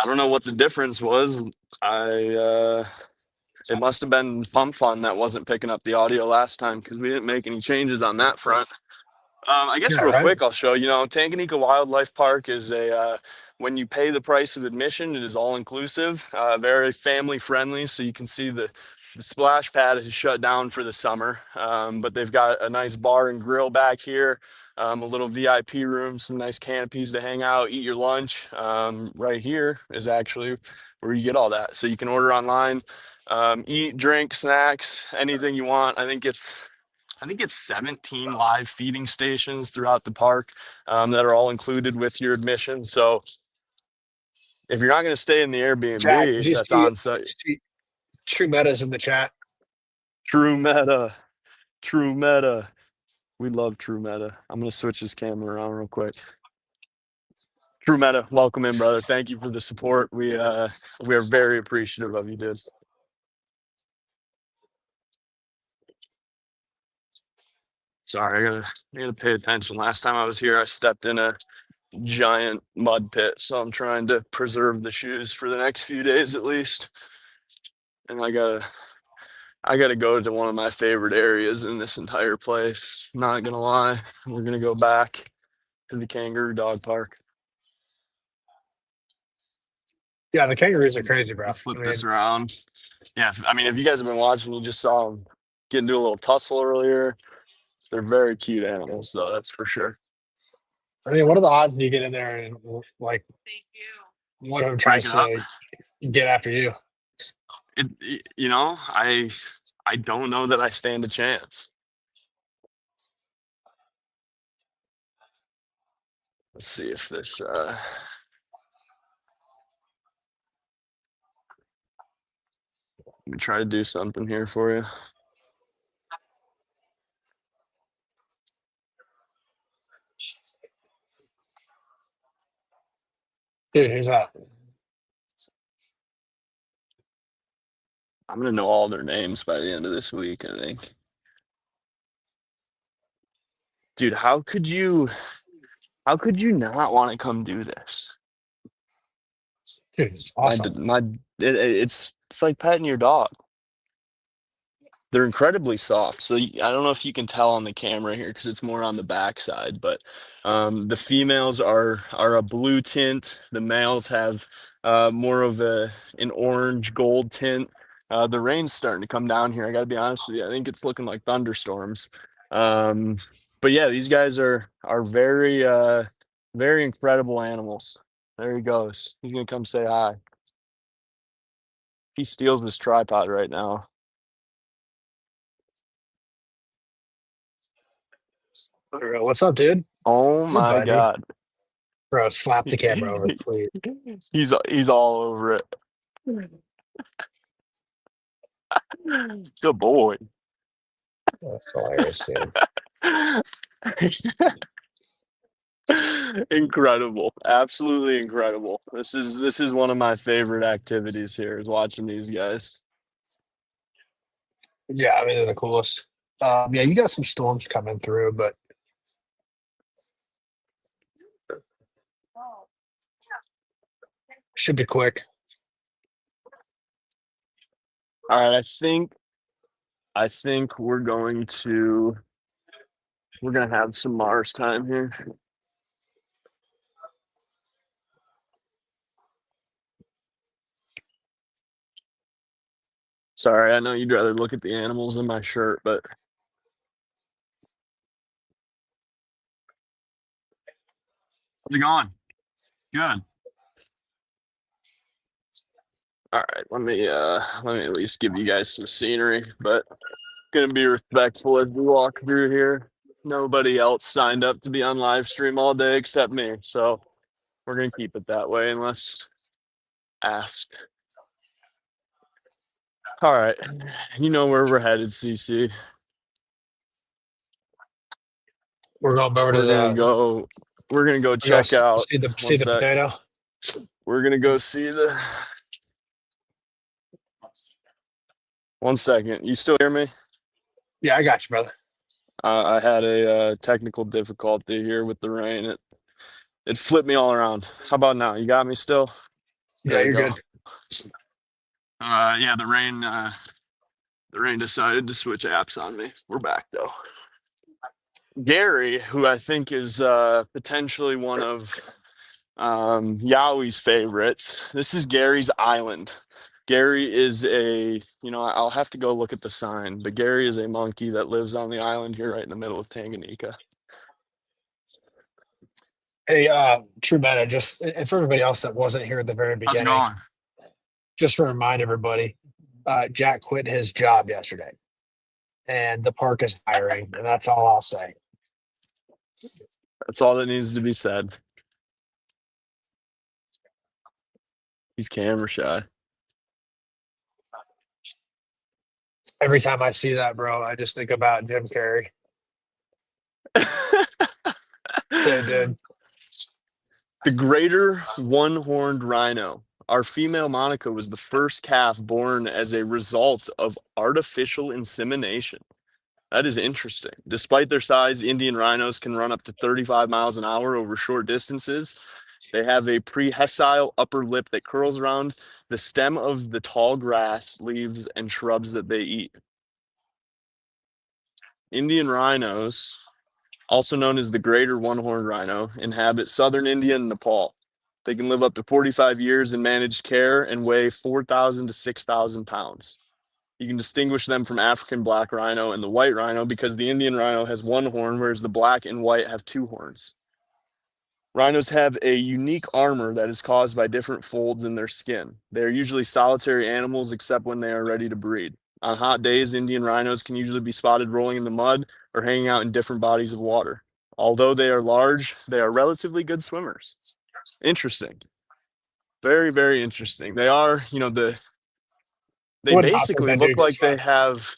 don't know what the difference was. It must have been Pump Fun that wasn't picking up the audio last time because we didn't make any changes on that front. I guess Yeah, real right. quick, I'll show you. Tanganyika Wildlife Park is when you pay the price of admission, it is all inclusive, very family friendly. So you can see the splash pad is shut down for the summer, but they've got a nice bar and grill back here, a little VIP room, some nice canopies to hang out, eat your lunch. Right here is actually where you get all that. So you can order online, eat, drink, snacks, anything you want. I think it's 17 live feeding stations throughout the park that are all included with your admission. So if you're not going to stay in the Jack, did Airbnb you that's see, on site, True Metas in the chat? True Meta, True Meta. We love True Meta. I'm going to switch this camera around real quick. True Meta, welcome in, brother. Thank you for the support. We are very appreciative of you, dude. Sorry, I gotta pay attention. Last time I was here, I stepped in a giant mud pit, so I'm trying to preserve the shoes for the next few days at least. And I gotta go to one of my favorite areas in this entire place. Not gonna lie, we're gonna go back to the kangaroo dog park. Yeah, the kangaroos are crazy, bro. Flip this around. Yeah, if you guys have been watching, you just saw them get into a little tussle earlier. They're very cute animals, though. That's for sure. I mean, what are the odds you get in there and like one of them tries to get after you? I don't know that I stand a chance. Let's see if this let me try to do something here for you. Dude, who's that? I'm gonna know all their names by the end of this week, I think. Dude, how could you not want to come do this? Dude, it's awesome. It's like petting your dog. They're incredibly soft. So I don't know if you can tell on the camera here because it's more on the backside, but the females are a blue tint. The males have more of an orange gold tint. The rain's starting to come down here. I got to be honest with you. I think it's looking like thunderstorms. But yeah, these guys are very very incredible animals. There he goes. He's gonna come say hi. He steals this tripod right now. Bro, what's up, dude? Oh Hey, my buddy. God. Bro, slap the camera over, please. He's all over it. Good boy. That's hilarious, dude. Incredible. Absolutely incredible. This is one of my favorite activities here is watching these guys. Yeah, I mean, they're the coolest. Yeah, you got some storms coming through, but should be quick. All right, I think we're gonna have some Mars time here. Sorry, I know you'd rather look at the animals in my shirt, but how's it going? Good. All right, let me at least give you guys some scenery, but gonna be respectful as we walk through here. Nobody else signed up to be on live stream all day except me, so we're gonna keep it that way unless asked. All right, you know where we're headed, CC. We're going over to We're gonna the go. We're gonna go check out. see the One sec. potato. We're gonna go see the. One second. You still hear me? Yeah, I got you, brother. I had a technical difficulty here with the rain. It flipped me all around. How about now? You got me still? Yeah, There you you're go. good. Yeah, the rain decided to switch apps on me. We're back though. Gary, who I think is potentially one of Yowie's favorites. This is Gary's Island. Gary is I'll have to go look at the sign, but Gary is a monkey that lives on the island here right in the middle of Tanganyika. Hey, True Meta, and for everybody else that wasn't here at the very How's it beginning, going? just to remind everybody, Jack quit his job yesterday, and the park is hiring, and that's all I'll say. That's all that needs to be said. He's camera shy. Every time I see that, bro, I just think about Jim Carrey. Dude. The greater one-horned rhino. Our female Monica was the first calf born as a result of artificial insemination. That is interesting. Despite their size, Indian rhinos can run up to 35 miles an hour over short distances. They have a prehensile upper lip that curls around the stem of the tall grass, leaves, and shrubs that they eat. Indian rhinos, also known as the greater one-horned rhino, inhabit southern India and Nepal. They can live up to 45 years in managed care and weigh 4,000 to 6,000 pounds. You can distinguish them from African black rhino and the white rhino because the Indian rhino has one horn, whereas the black and white have two horns. Rhinos have a unique armor that is caused by different folds in their skin. They are usually solitary animals except when they are ready to breed. On hot days, Indian rhinos can usually be spotted rolling in the mud or hanging out in different bodies of water. Although they are large, they are relatively good swimmers. Interesting. Very, very interesting. They are, they basically look like they have,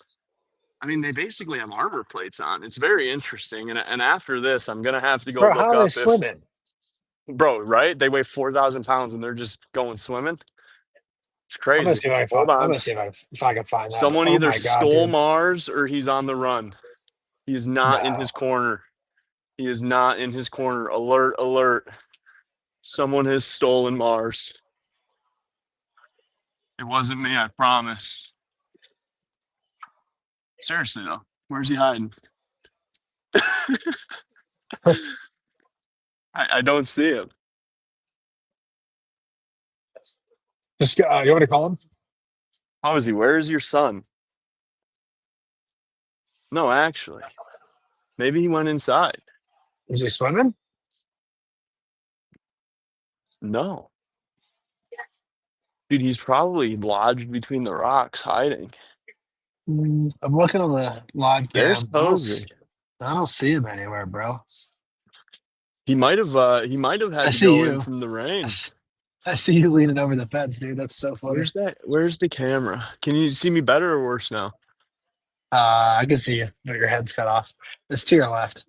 they basically have armor plates on. It's very interesting. And after this, I'm going to have to go Bro, look how are they up if swimming? Bro, right? They weigh 4,000 pounds and they're just going swimming. It's I'm gonna crazy. see if I can Hold find. I'm on. gonna see if I can find that. But Someone oh either my god, stole dude! Mars or he's on the run. He is not in No, his corner. He is not in his corner. Alert, alert. Someone has stolen Mars. It wasn't me, I promise. Seriously, though. Where's he hiding? I don't see him. just you want me to call him? How is he? Where is your son? No, actually. Maybe he went inside. Is he swimming? No. Dude, he's probably lodged between the rocks hiding. I'm looking on the live There's cam. Posey. I don't see him anywhere, bro. He might have had I to see go in you. from the rain. I see you leaning over the fence, dude. That's so funny. Where's the camera? Can you see me better or worse now? I can see you, but your head's cut off. It's to your left.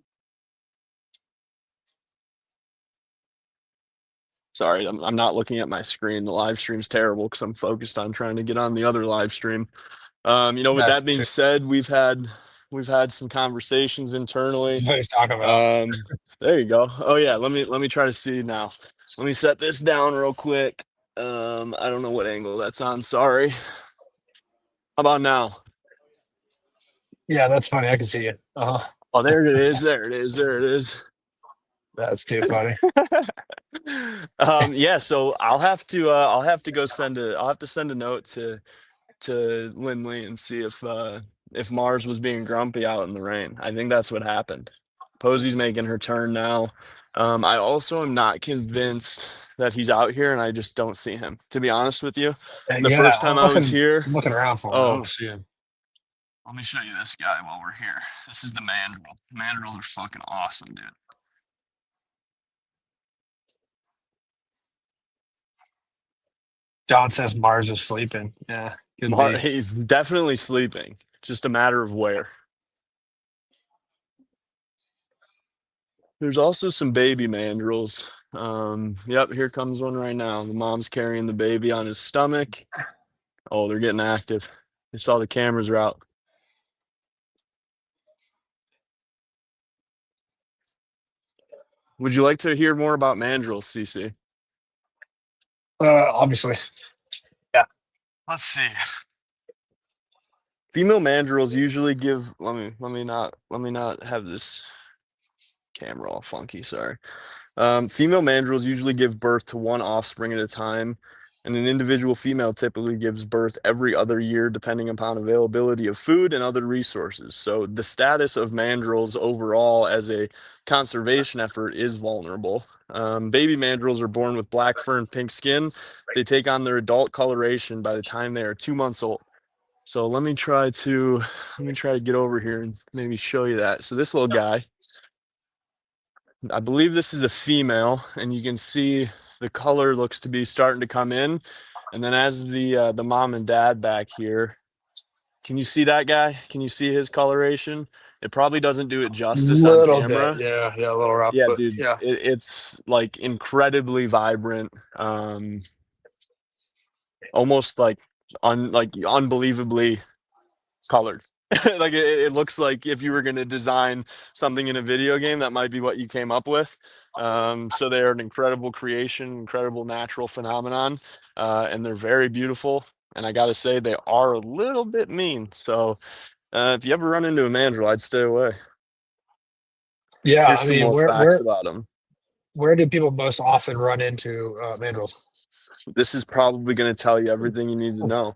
Sorry, I'm not looking at my screen. The live stream's terrible because I'm focused on trying to get on the other live stream. With That's that being said, we've had some conversations internally. what he's talking about. There you go. Oh yeah, let me try to see now. Let me set this down real quick. I don't know what angle that's on. Sorry. How about now? Yeah, that's funny. I can see you. Oh, there it is. There it is. There it is. That's too funny. Yeah, so I'll have to go send a note to Lindley and see if Mars was being grumpy out in the rain. I think that's what happened. Posey's making her turn now. I also am not convinced that he's out here, and I just don't see him. To be honest with you, the Yeah, first time I was here, I'm looking around for him. I don't see him. let me show you this guy while we're here. This is the mandrill. Mandrills are fucking awesome, dude. John says Mars is sleeping. Yeah, could be. He's definitely sleeping. Just a matter of where. There's also some baby mandrills. Yep, here comes one right now. The mom's carrying the baby on his stomach. Oh, they're getting active. They saw the cameras are out. Would you like to hear more about mandrills, CC? Obviously. Yeah. Let's see. Female mandrills usually give. Let me not have this camera all funky. Sorry. Female mandrills usually give birth to one offspring at a time, and an individual female typically gives birth every other year, depending upon availability of food and other resources. So the status of mandrills overall as a conservation effort is vulnerable. Baby mandrills are born with black fur and pink skin. They take on their adult coloration by the time they are 2 months old. So let me try to get over here and maybe show you that. So this little guy, I believe this is a female, and you can see the color looks to be starting to come in. And then as the mom and dad back here, can you see that guy? Can you see his coloration? It probably doesn't do it justice on Little camera. bit. Yeah, a little rough. Yeah, but dude, yeah. it's like incredibly vibrant, almost like unbelievably colored. Like it looks like if you were going to design something in a video game, that might be what you came up with. So they're an incredible creation, incredible natural phenomenon, and they're very beautiful. And I got to say, they are a little bit mean. So if you ever run into a mandrill, I'd stay away. Yeah, Here's I some mean, more facts about them. where do people most often run into mandrills? This is probably going to tell you everything you need to know.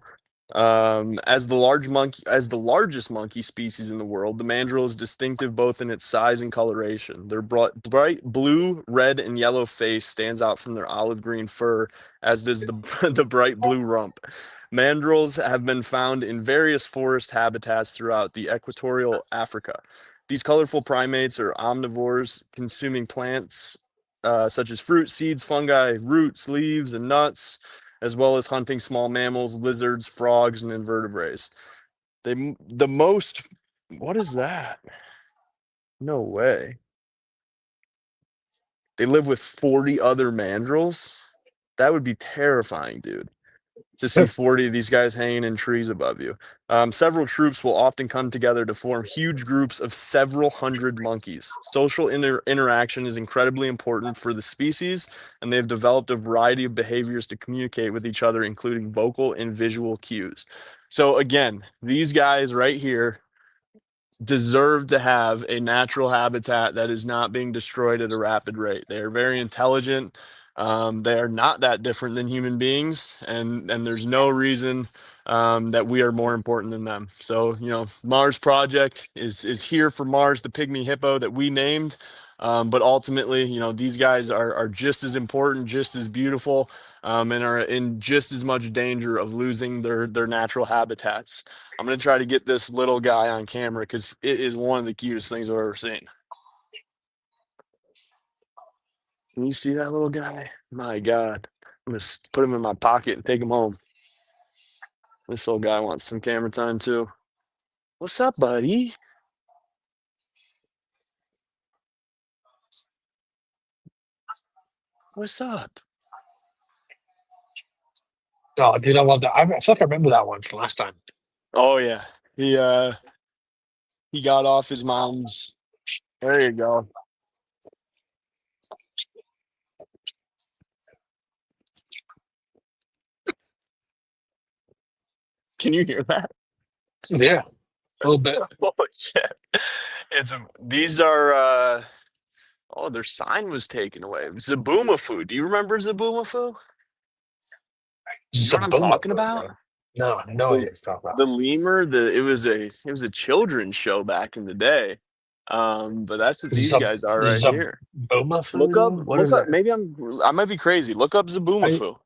As the largest monkey species in the world, the mandrill is distinctive both in its size and coloration. Their bright blue, red, and yellow face stands out from their olive green fur, as does the the bright blue rump. Mandrills have been found in various forest habitats throughout the equatorial Africa. These colorful primates are omnivores, consuming plants such as fruit, seeds, fungi, roots, leaves, and nuts, as well as hunting small mammals, lizards, frogs, and invertebrates. What is that? No way. They live with 40 other mandrills. That would be terrifying, dude, to see 40 of these guys hanging in trees above you. Several troops will often come together to form huge groups of several hundred monkeys. Social interaction is incredibly important for the species, and they've developed a variety of behaviors to communicate with each other, including vocal and visual cues. So again, these guys right here deserve to have a natural habitat that is not being destroyed at a rapid rate. They are very intelligent. They are not that different than human beings, and there's no reason that we are more important than them. So, you know, Mars Project is here for Mars, the pygmy hippo that we named. But ultimately, you know, these guys are just as important, just as beautiful, and are in just as much danger of losing their natural habitats. I'm going to try to get this little guy on camera because it is one of the cutest things I've ever seen. Can you see that little guy? My God. I'm going to put him in my pocket and take him home. This little guy wants some camera time too. What's up, buddy? What's up? Oh, dude, I love that. I feel like I remember that one from last time. Oh yeah. He got off his mom's. There you go. Can you hear that? Yeah, a little bit. Holy shit. These are oh, their sign was taken away. Zaboomafoo. Do you remember Zaboomafoo? You know what I'm talking about? Bro. No, no idea what you're talking The about. lemur, it was a children's show back in the day. But that's what these guys are right here. Boma food? What is Look up, that? maybe I might be crazy. Look up Zaboomafoo.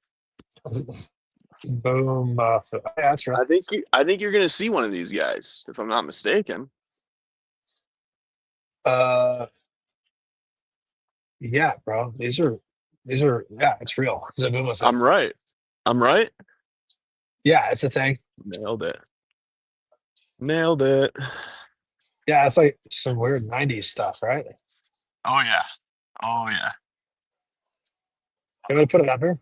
Boom. Yeah, that's right. I think you're gonna see one of these guys, if I'm not mistaken. Yeah, bro. These are yeah, it's real. Zabooma food. I'm right. Yeah, it's a thing. Nailed it. Yeah, it's like some weird 90s stuff, right? Oh yeah. You want to put it up here?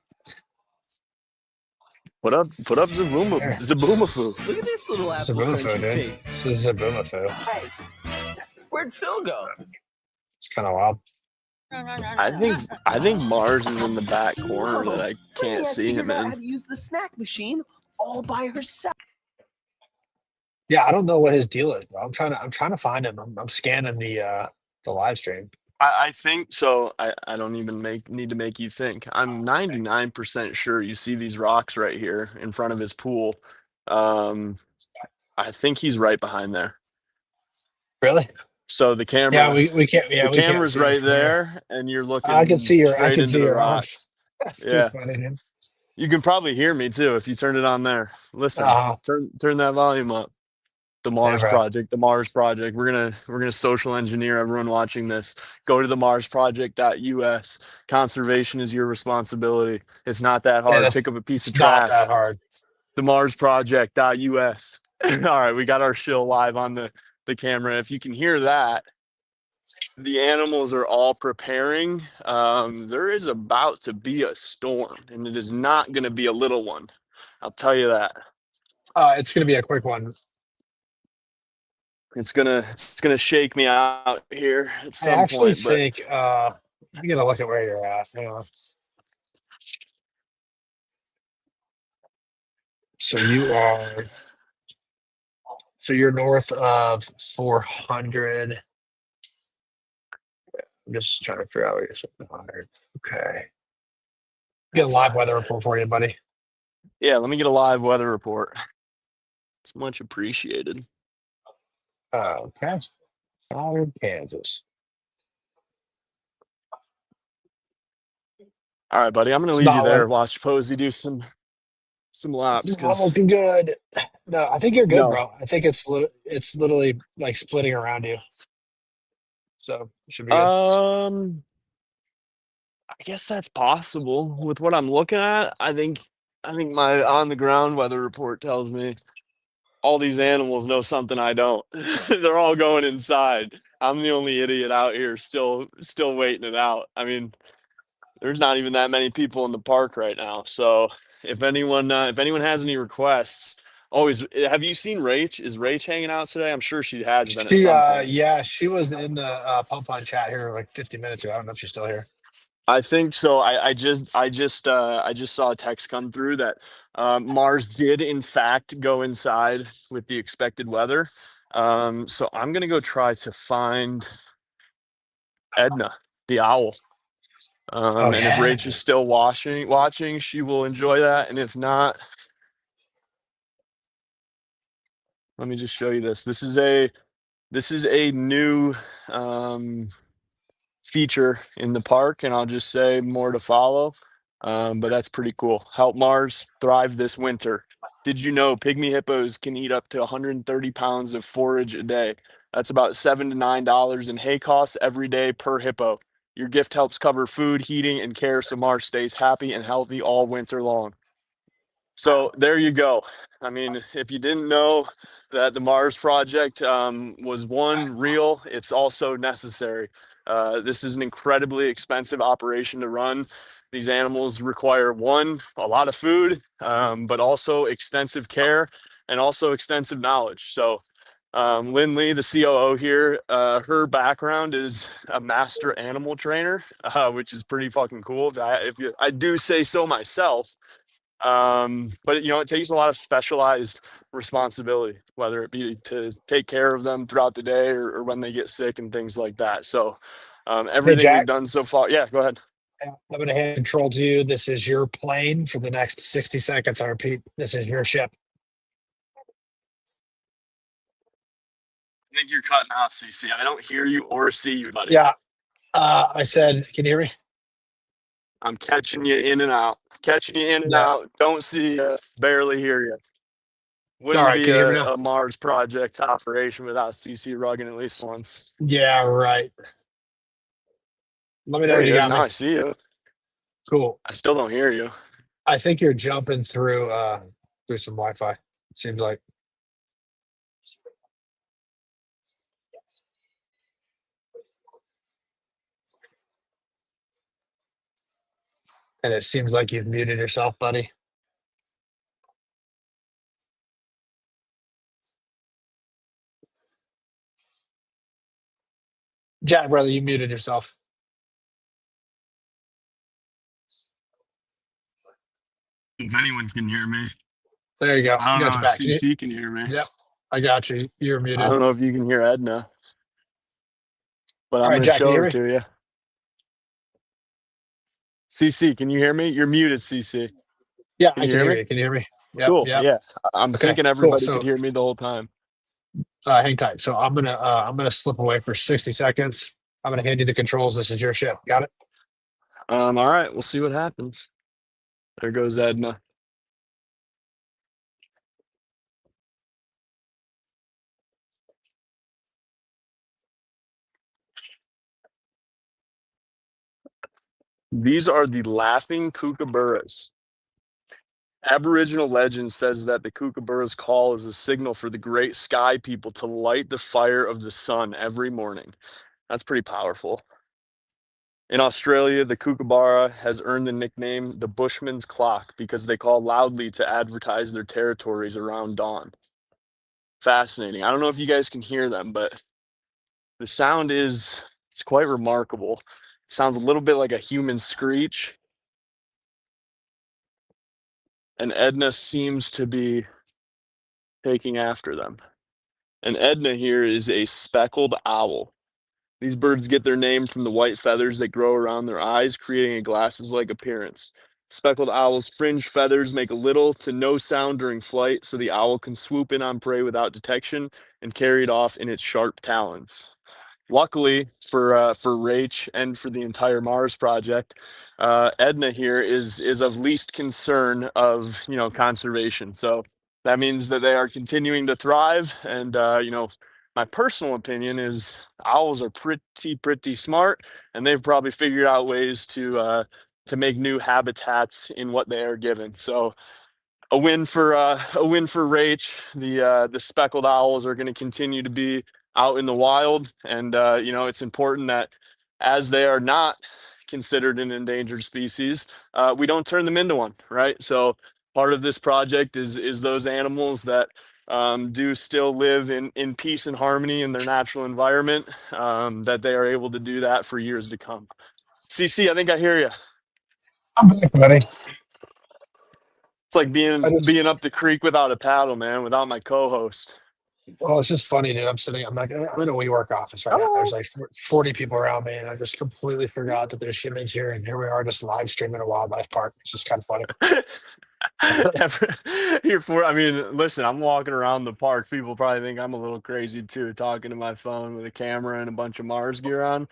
Put up Zaboomafoo. Look at this little apple Zabooma food, crunchy dude. face. This is Zabooma food. Hey, where'd Phil go? It's kind of wild. I think Mars is in the back corner that I can't see him How to in. use the snack machine all by herself. Yeah, I don't know what his deal is, bro. I'm trying to find him. I'm scanning the live stream. I think so. I don't even need to make you think. I'm 99% sure you see these rocks right here in front of his pool. I think he's right behind there. Really? So the camera, Yeah, we can't. Yeah, the we can't camera's see it right from here. there, and you're looking I can see her. I straight can into see the her. rocks. That's Yeah. too funny, dude. You can probably hear me too if you turn it on there. Listen, Uh-huh. turn that volume up. The Mars bro. Project. We're gonna social engineer everyone watching this. Go to the marsproject.us. Conservation is your responsibility. It's not that hard. Pick up a piece of It's not trash. that hard. The marsproject.us. All right, we got our shill live on the camera. If you can hear that, the animals are all preparing. There is about to be a storm, and it is not going to be a little one. I'll tell you that. It's gonna be a quick one. It's gonna shake me out here at some I actually point. But think you gotta look at where you're at. Hang on. So you're north of 400. I'm just trying to figure out where you're sitting. 100. Okay. Get a live weather report for you, buddy. yeah, let me get a live weather report. It's much appreciated. Okay. Collard, Kansas. All right, buddy. I'm gonna It's leave you not there. like- Watch Posey do some laps. It's not looking good. No, I think you're good, No. bro. I think it's literally like splitting around you. So it should be good. I guess that's possible with what I'm looking at. I think my on the ground weather report tells me all these animals know something I don't. They're all going inside. I'm the only idiot out here still waiting it out. I mean, there's not even that many people in the park right now. So if anyone has any requests, always have you seen Rach? Is Rach hanging out today? I'm sure she has been at She, some point. yeah, she was in the pump on chat here like 50 minutes ago. I don't know if she's still here. I think so. I just saw a text come through that Mars did in fact go inside with the expected weather. So I'm gonna go try to find Edna, the owl. Oh And if yeah. Rach is still watching, she will enjoy that. And if not, let me just show you this. This is a new feature in the park, and I'll just say more to follow. But that's pretty cool. Help Mars thrive this winter. Did you know pygmy hippos can eat up to 130 pounds of forage a day? That's about $7 to $9 in hay costs every day per hippo. Your gift helps cover food, heating, and care so Mars stays happy and healthy all winter long. So there you go. I mean, if you didn't know that the Mars project was one real, it's also necessary. This is an incredibly expensive operation to run. These animals require a lot of food, but also extensive care and also extensive knowledge. So Lynn Lee, the COO here, her background is a master animal trainer, which is pretty fucking cool. I do say so myself. But it takes a lot of specialized responsibility, whether it be to take care of them throughout the day or when they get sick and things like that. So Hey everything we've Jack, done so far, yeah, go ahead. I'm gonna hand control to you. This is your plane for the next 60 seconds. I repeat, this is your ship. I think you're cutting out, CC. I don't hear you or see you, buddy. Yeah. I said, can you hear me? I'm catching you in and out. Catching you in and Yeah. out. Don't see you, barely hear you. All Wouldn't right, be can you hear me now? a Mars project operation without CC rugging at least once. Yeah, right. Let me know There when he you is. got Now me. I see you. Cool. I still don't hear you. I think you're jumping through some Wi-Fi. Seems like. And it seems like you've muted yourself, buddy. Jack, brother, you muted yourself. If anyone can hear me. There you go. I You don't got know your if back. CC can hear me. Yep. I got you. You're I muted. don't know if you can hear Edna, but All I'm right, going to Jack, can you show hear her me? to you. CC, can you hear me? You're muted, CC. Yeah, Can I you can hear hear me? you. Can you hear me? Yep, Cool. yep. Yeah. I'm Okay, thinking cool. everybody could So hear me the whole time. hang tight. So I'm gonna slip away for 60 seconds. I'm gonna hand you the controls. This is your ship. Got it? All right. We'll see what happens. There goes Edna. These are the laughing kookaburras. Aboriginal legend says that the kookaburra's call is a signal for the great sky people to light the fire of the sun every morning. That's pretty powerful. In Australia, the kookaburra has earned the nickname the Bushman's Clock because they call loudly to advertise their territories around dawn. Fascinating. I don't know if you guys can hear them, but the sound it's quite remarkable. It sounds a little bit like a human screech. And Edna seems to be taking after them. And Edna here is a speckled owl. These birds get their name from the white feathers that grow around their eyes, creating a glasses-like appearance. Speckled owls' fringed feathers make a little to no sound during flight, so the owl can swoop in on prey without detection and carry it off in its sharp talons. Luckily for Rach and for the entire Mars project, Edna here is of least concern of conservation. So that means that they are continuing to thrive. And my personal opinion is owls are pretty smart, and they've probably figured out ways to make new habitats in what they are given. So a win for Rach. The speckled owls are going to continue to be out in the wild, and you know, it's important that as they are not considered an endangered species, we don't turn them into one, right? So part of this project is those animals that do still live in peace and harmony in their natural environment, that they are able to do that for years to come. CC, I think I hear you. I'm back, buddy. It's like being I just, being up the creek without a paddle, man, without my co-host. well, it's just funny, dude. I'm in a WeWork office right now. There's like 40 people around me, and I just completely forgot that there's humans here, and here we are just live streaming a wildlife park. It's just kind of funny. I mean, listen, I'm walking around the park. People probably think I'm a little crazy too, talking to my phone with a camera and a bunch of Mars gear on.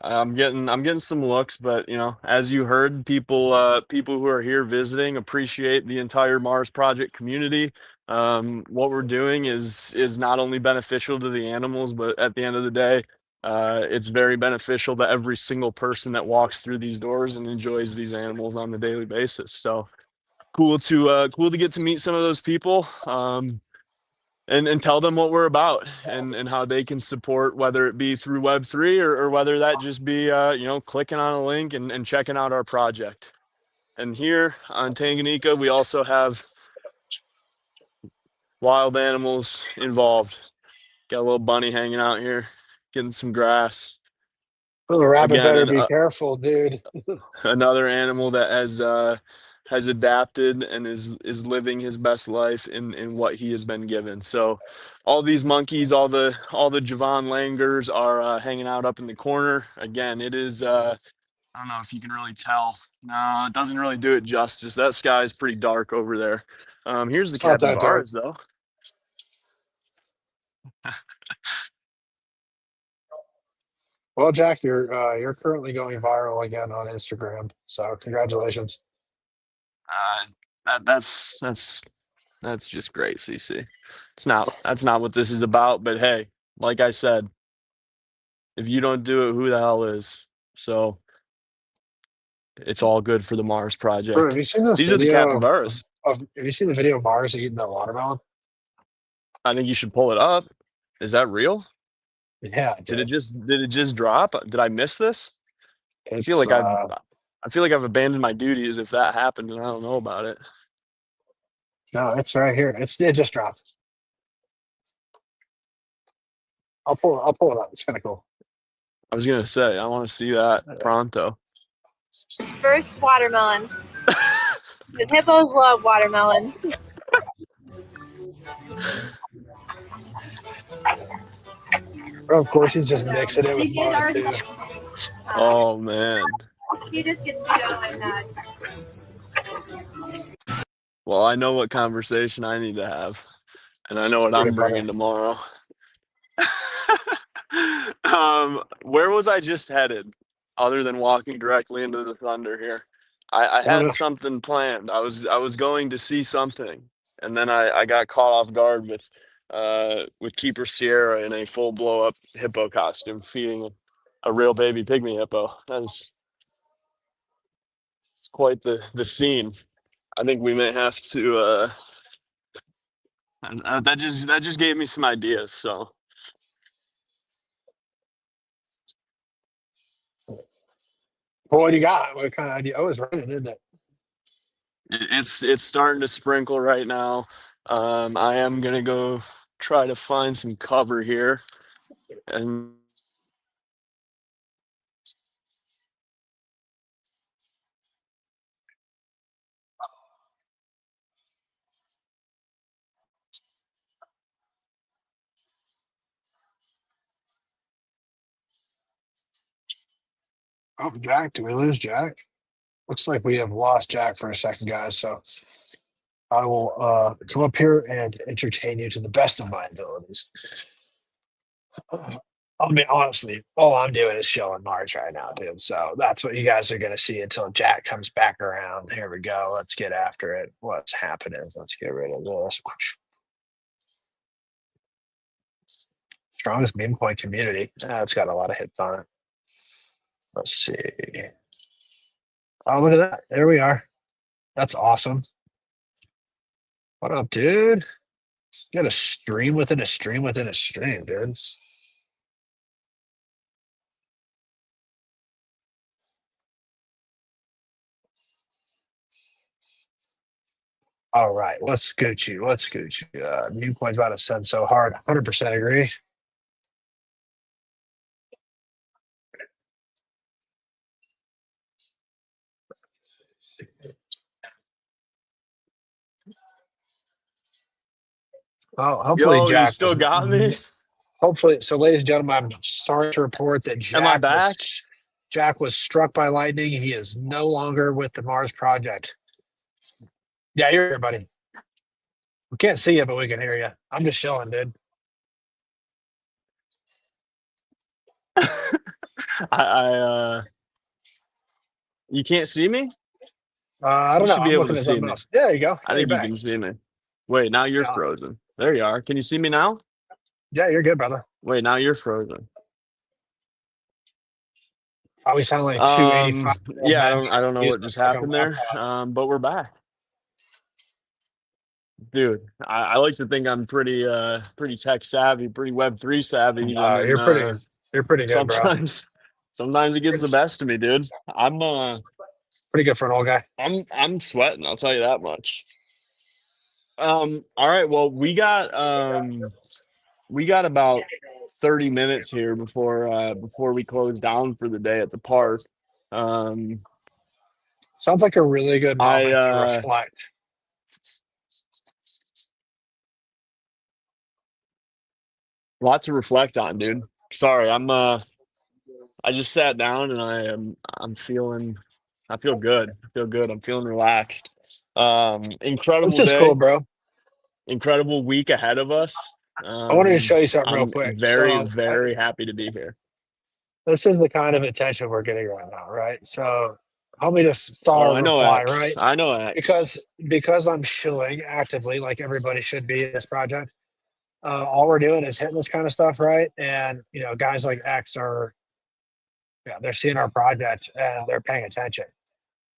I'm getting some looks, but you know, as you heard, people who are here visiting appreciate the entire Mars Project community. What we're doing is not only beneficial to the animals, but at the end of the day, it's very beneficial to every single person that walks through these doors and enjoys these animals on a daily basis. So cool to get to meet some of those people. And tell them what we're about and how they can support, whether it be through Web3 or whether that just be, you know, clicking on a link and checking out our project. And here on Tanganyika, we also have wild animals involved. Got a little bunny hanging out here, getting some grass. Oh, the rabbit Again, better be careful, dude. another animal that has adapted and is living his best life in what he has been given. So all these monkeys, all the Javon Langers are hanging out up in the corner. Again, it is I don't know if you can really tell. No, it doesn't really do it justice. That sky is pretty dark over there. Here's the It's not that dark. capybaras though. Well, Jack, you're currently going viral again on Instagram. So congratulations. That's just great, CC. That's not what this is about, but hey, like I said, if you don't do it, who the hell is? So it's all good for the Mars Bro, have project. you seen this These are the video capybaras. have you seen the video of Mars eating the watermelon? I think you should pull it up. Is that real? Yeah, Did dude. it just drop? Did I miss this? I feel It's like I've abandoned my duties if that happened and I don't know about it. no, it's right here. It just dropped. I'll pull it up. It's kind of cool. I was gonna say I want to see that pronto. First watermelon. The hippos love watermelon. Bro, of course he's just mixing it with These guys mud, are dude. Oh man. He just gets to go and Well, I know what conversation I need to have, and I know what pretty I'm funny. bringing tomorrow. Where was I just headed, other than walking directly into the thunder here? I had something planned. I was going to see something, and then I got caught off guard with Keeper Sierra in a full blow up hippo costume, feeding a real baby pygmy hippo. It's quite the scene. I think we may have to. That just gave me some ideas. So Well, what do you got? What kind of idea? Oh, it's raining, isn't it? it's starting to sprinkle right now. I am gonna go try to find some cover here, and Oh, Jack, did we lose Jack? Looks like we have lost Jack for a second, guys. So I will come up here and entertain you to the best of my abilities. I mean, honestly, all I'm doing is showing Mars right now, dude. So that's what you guys are going to see until Jack comes back around. Here we go. Let's get after it. What's happening? Let's get rid of this. Strongest meme point community. It's got a lot of hits on it. Let's see. Oh, look at that. There we are. That's awesome. What up, dude? Got a stream within a stream within a stream, dude. All right, what's Gucci? What's Gucci? New points about to send so hard. 100% agree. Oh, hopefully Yo, you Jack still got me? Hopefully, so ladies and gentlemen, I'm sorry to report that Am I back? Jack was struck by lightning. He is no longer with the Mars Project. Yeah, you're here, buddy. We can't see you, but we can hear you. I'm just chilling, dude. You can't see me? I don't You know. should be I'm able looking to at see something me. else. There you go. I Now you're think you back. can see me. Wait, now you're Yeah. frozen. There you are. Can you see me now? Yeah, you're good, brother. Wait, now you're frozen. Oh, we sound like two 85-year-old Yeah, men I don't know use what a just fucking happened there. laptop. But we're back. Dude, I like to think I'm pretty tech savvy, pretty Web3 savvy, and then You're pretty good, bro. sometimes it gets the best of me, dude. I'm Pretty good for an old guy. I'm sweating, I'll tell you that much. All right, well, we got about 30 minutes here before we close down for the day at the park. Sounds like a really good moment to reflect. Lot to reflect on, dude. Sorry, I just sat down and I feel good. I feel good. I'm feeling relaxed. Incredible This is day. cool, bro. Incredible week ahead of us. I wanted to show you something real I'm quick. very, So, very happy to be here. this is the kind of attention we're getting right now, right? So help me just Oh, star I know reply, X. right? I know X. Because I'm shilling actively, like everybody should be in this project. All we're doing is hitting this kind of stuff, right? And guys like X are, they're seeing our project and they're paying attention,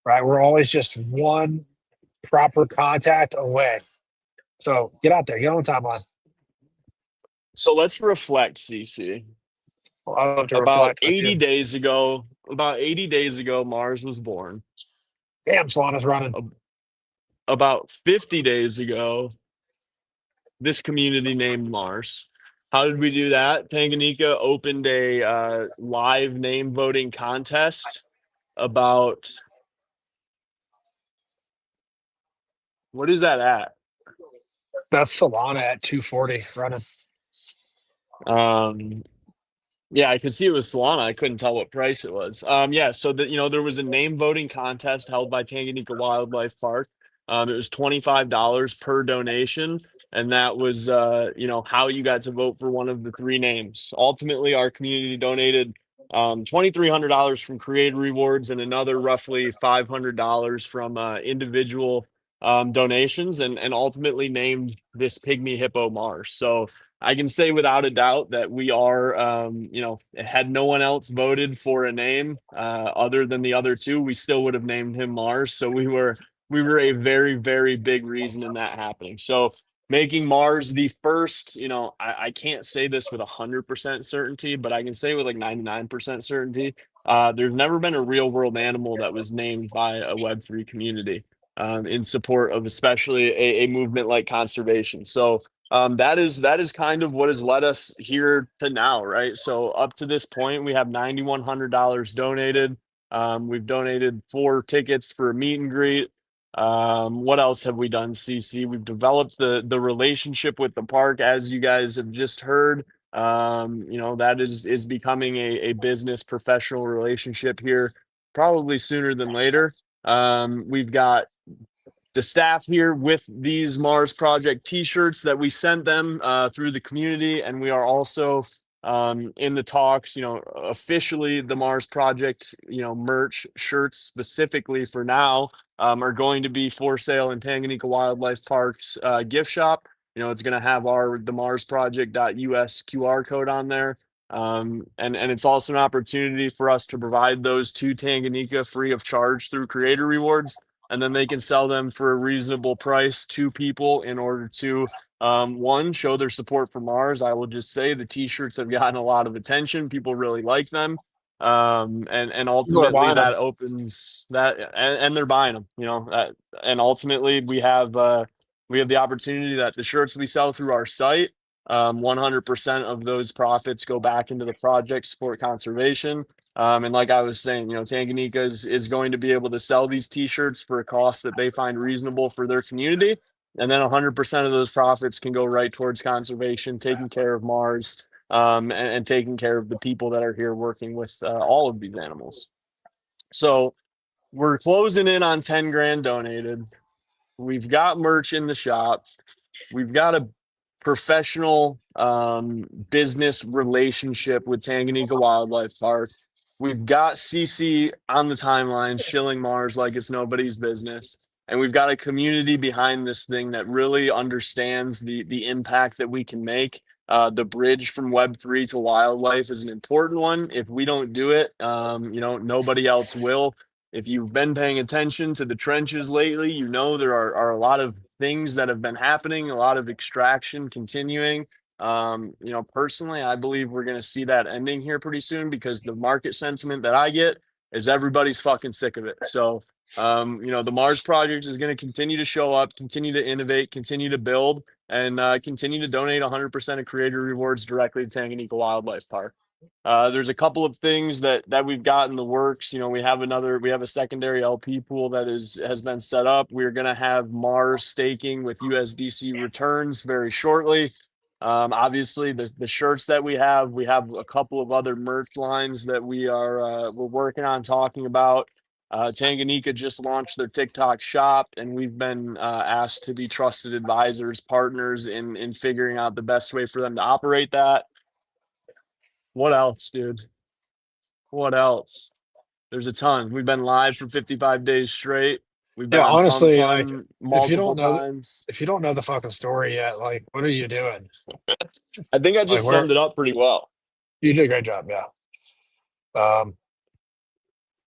right? We're always just one proper contact away. So get out there, get on the timeline. So let's reflect, CC. I'll have to About reflect with 80 you. days ago, Mars was born. Damn, Solana's running. About 50 days ago, this community named Mars. How did we do that? Tanganyika opened a live name voting contest about what is that at? That's Solana at 240 running. Yeah, I could see it was Solana. I couldn't tell what price it was. Yeah, so there was a name voting contest held by Tanganyika Wildlife Park. It was $25 per donation, and that was how you got to vote for one of the three names. Ultimately, our community donated $2,300 from creator rewards and another roughly $500 from individual donations, and ultimately named this pygmy hippo Mars. So I can say without a doubt that we are, had no one else voted for a name other than the other two, we still would have named him Mars. So we were a very, very big reason in that happening. So making Mars the first, I can't say this with 100% certainty, but I can say with like 99% certainty, there's never been a real world animal that was named by a Web3 community in support of especially a movement like conservation. So that is kind of what has led us here to now, right? So up to this point, we have $9,100 donated. We've donated 4 tickets for a meet and greet. What else have we done, CC? We've developed the relationship with the park, as you guys have just heard. That is becoming a business professional relationship here, probably sooner than later. We've got the staff here with these Mars Project t-shirts that we sent them through the community, and we are also in the talks, officially the Mars Project, merch shirts specifically for now are going to be for sale in Tanganyika Wildlife Park's gift shop. It's going to have the Mars Project.us QR code on there. And it's also an opportunity for us to provide those to Tanganyika free of charge through creator rewards. and then they can sell them for a reasonable price to people in order to one, show their support for Mars. I will just say the t-shirts have gotten a lot of attention. People really like them. And People are ultimately buying them. that opens that, and they're buying them, you know, and ultimately we have the opportunity that the shirts we sell through our site, 100% of those profits go back into the project, support conservation. And like I was saying, you know, Tanganyika is going to be able to sell these t-shirts for a cost that they find reasonable for their community. And then 100% of those profits can go right towards conservation, taking care of Mars, and taking care of the people that are here working with all of these animals. So we're closing in on 10 grand donated. We've got merch in the shop. We've got a professional business relationship with Tanganyika Wildlife Park. We've got CC on the timeline, shilling Mars like it's nobody's business. And we've got a community behind this thing that really understands the impact that we can make. The bridge from Web3 to wildlife is an important one. If we don't do it, you know, nobody else will. If you've been paying attention to the trenches lately, you know there are a lot of things that have been happening, a lot of extraction continuing. You know, personally, I believe we're going to see that ending here pretty soon because the market sentiment that I get is everybody's fucking sick of it. So, you know, the Mars project is going to continue to show up, continue to innovate, continue to build, and continue to donate 100% of creator rewards directly to Tanganyika Wildlife Park. There's a couple of things that we've got in the works. You know, we have a secondary LP pool that has been set up. We're going to have Mars staking with USDC returns very shortly. Obviously the shirts that we have a couple of other merch lines that we're working on talking about. Tanganyika just launched their TikTok shop, and we've been asked to be trusted advisors, partners in figuring out the best way for them to operate that. What else, dude? What else? There's a ton. We've been live for 55 days straight. We've been Yeah, on Pump honestly, like Fun if you multiple don't know times. if you don't know the fucking story yet, like what are you doing? I think I Like just summed it up pretty well. you did a great job, yeah.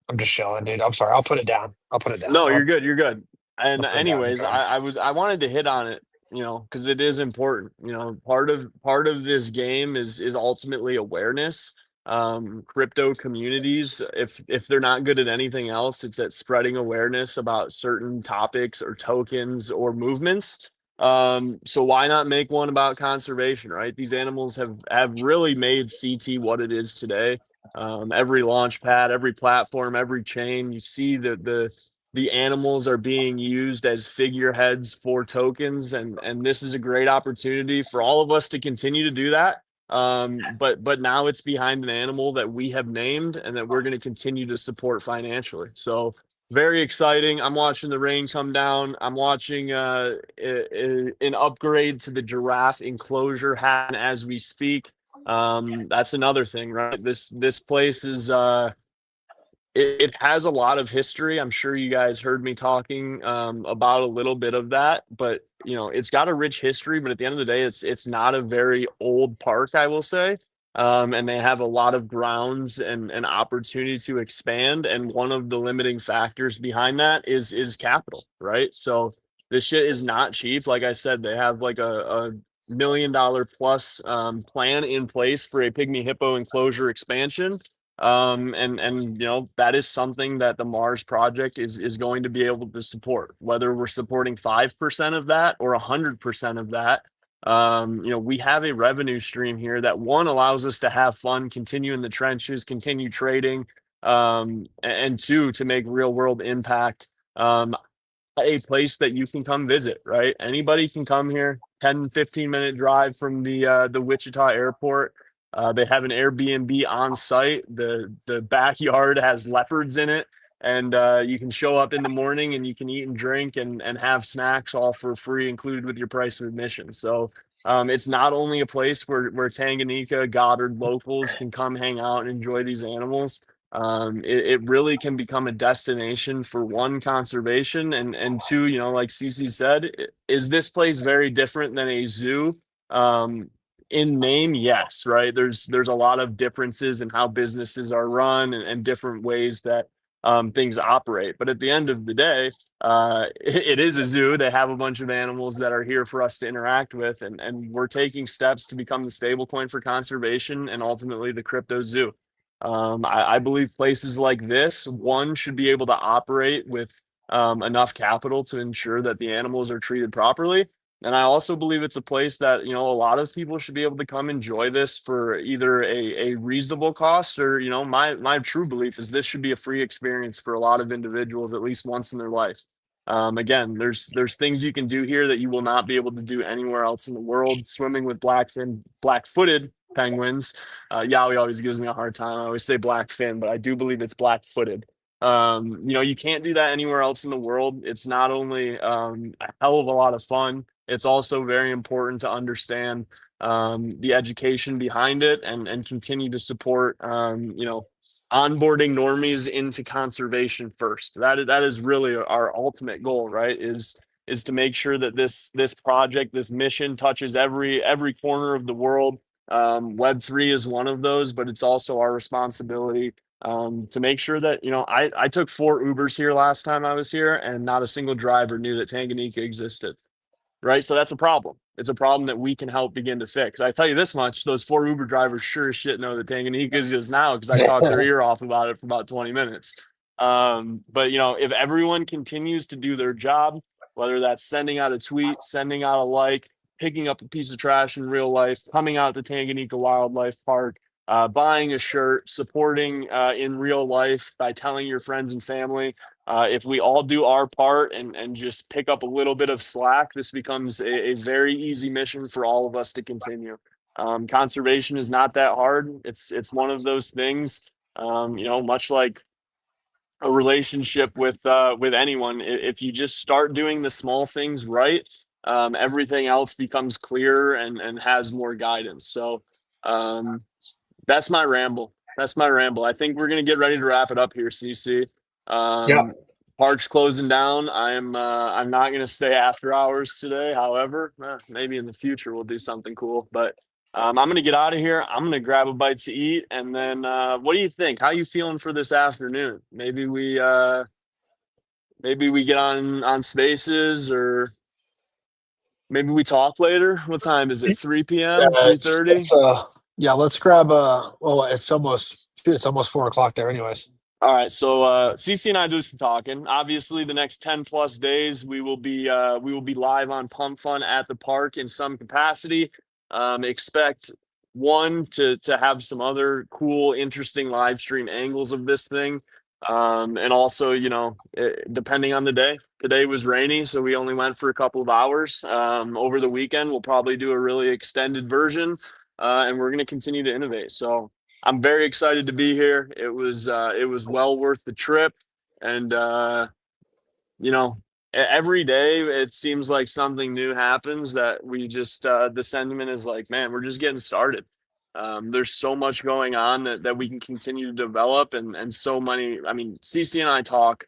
I'm just chilling, dude. I'm sorry. I'll put it down. I'll put it down. No, I'll, you're good. You're good. I'll And put it down. anyways, I wanted to hit on it, you know, because it is important. You know, part of this game is ultimately awareness. Crypto communities, if they're not good at anything else, it's at spreading awareness about certain topics or tokens or movements. So why not make one about conservation, right? These animals have really made CT what it is today. Every launch pad, every platform, every chain, you see the animals are being used as figureheads for tokens, and this is a great opportunity for all of us to continue to do that. But now it's behind an animal that we have named and that we're going to continue to support financially. So very exciting. I'm watching the rain come down. I'm watching an upgrade to the giraffe enclosure happen as we speak. That's another thing, right? This place is it has a lot of history. I'm sure you guys heard me talking about a little bit of that, but you know, it's got a rich history, but at the end of the day, it's not a very old park, I will say. And they have a lot of grounds and an opportunity to expand. And one of the limiting factors behind that is capital, right? So this shit is not cheap. Like I said, they have like a $1 million plus plan in place for a pygmy hippo enclosure expansion. And you know, that is something that the Mars project is going to be able to support, whether we're supporting 5% of that or 100% of that. You know, we have a revenue stream here that one allows us to have fun, continue in the trenches, continue trading, and two, to make real world impact. A place that you can come visit, right? Anybody can come here, 10-15 minute drive from the Wichita airport. They have an Airbnb on site. The backyard has leopards in it, and you can show up in the morning and you can eat and drink and have snacks all for free, included with your price of admission. So it's not only a place where Tanganyika, Goddard locals can come hang out and enjoy these animals. It really can become a destination for one, conservation, and two, you know, like Cece said, is this place very different than a zoo? In name, yes, right. There's a lot of differences in how businesses are run and different ways that things operate. But at the end of the day, it is a zoo. They have a bunch of animals that are here for us to interact with, and we're taking steps to become the stable coin for conservation and ultimately the crypto zoo. I believe places like this, one, should be able to operate with enough capital to ensure that the animals are treated properly. And I also believe it's a place that, a lot of people should be able to come enjoy this for either a reasonable cost or, my true belief is this should be a free experience for a lot of individuals at least once in their life. Again, there's things you can do here that you will not be able to do anywhere else in the world. Swimming with black-footed penguins. Yowie always gives me a hard time. I always say blackfin, but I do believe it's black-footed. You can't do that anywhere else in the world. It's not only a hell of a lot of fun, it's also very important to understand the education behind it and continue to support onboarding normies into conservation first. That is really our ultimate goal, right? Is to make sure that this project, this mission touches every corner of the world. Web3 is one of those, but it's also our responsibility to make sure that, I took 4 Ubers here last time I was here and not a single driver knew that Tanganyika existed. Right. So that's a problem. It's a problem that we can help begin to fix. I tell you this much, those 4 Uber drivers sure as shit know that Tanganyika is just now because I talked their ear off about it for about 20 minutes. But, if everyone continues to do their job, whether that's sending out a tweet, sending out a like, picking up a piece of trash in real life, coming out to Tanganyika Wildlife Park, buying a shirt, supporting in real life by telling your friends and family. If we all do our part and just pick up a little bit of slack, this becomes a very easy mission for all of us to continue. Conservation is not that hard. It's one of those things, much like a relationship with anyone. If you just start doing the small things right, everything else becomes clearer and has more guidance. So that's my ramble. I think we're going to get ready to wrap it up here, CC. Park's closing down. I'm not going to stay after hours today. However, maybe in the future we'll do something cool. But I'm going to get out of here. I'm going to grab a bite to eat, and then what do you think? How you feeling for this afternoon? Maybe we get on Spaces, or maybe we talk later. What time is it? 3 p.m. 3:30. Let's grab it's almost 4 o'clock there anyways. All right, so CC and I do some talking. Obviously, the next 10 plus days we will be live on Pump Fun at the park in some capacity. Expect to have some other cool, interesting live stream angles of this thing, and also, depending on the day. Today was rainy, so we only went for a couple of hours. Over the weekend, we'll probably do a really extended version, and we're going to continue to innovate. So I'm very excited to be here. It was well worth the trip. And, every day it seems like something new happens that we just, the sentiment is like, man, we're just getting started. There's so much going on that we can continue to develop and so many, CC and I talk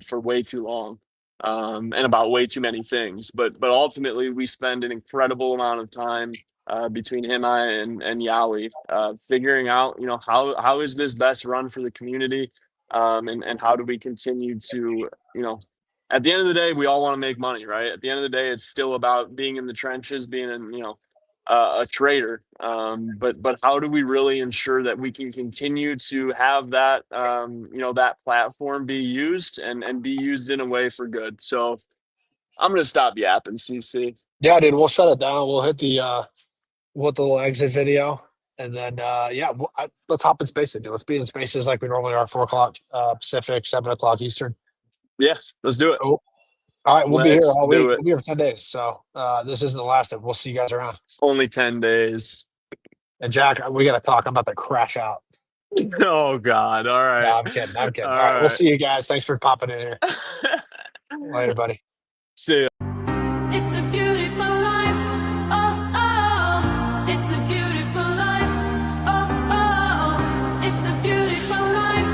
for way too long, and about way too many things, but ultimately we spend an incredible amount of time between him and Yowie, figuring out, how is this best run for the community, and how do we continue to, at the end of the day, we all want to make money, right? At the end of the day, it's still about being in the trenches, being a trader. But how do we really ensure that we can continue to have that, that platform be used and be used in a way for good? So I'm going to stop yapping, CC. Yeah, dude, we'll shut it down. We'll hit the little exit video, and then let's hop in Spaces. Let's be in Spaces like we normally are, 4 o'clock Pacific, 7 o'clock Eastern. Yeah, let's do it. Cool. All right, we'll be here all week. do it. We'll be here for 10 days. So this isn't the last of it. We'll see you guys around. Only 10 days. And Jack, we got to talk. I'm about to crash out. Oh God! All right. No, I'm kidding. All right, we'll see you guys. Thanks for popping in here. Later, buddy. See ya. It's a beautiful life. Oh, oh. It's a beautiful life. Oh, oh. It's a beautiful life.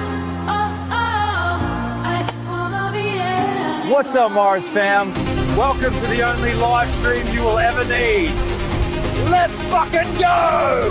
Oh, oh. I just wanna be in. What's up, Mars fam? Welcome to the only live stream you will ever need. Let's fucking go!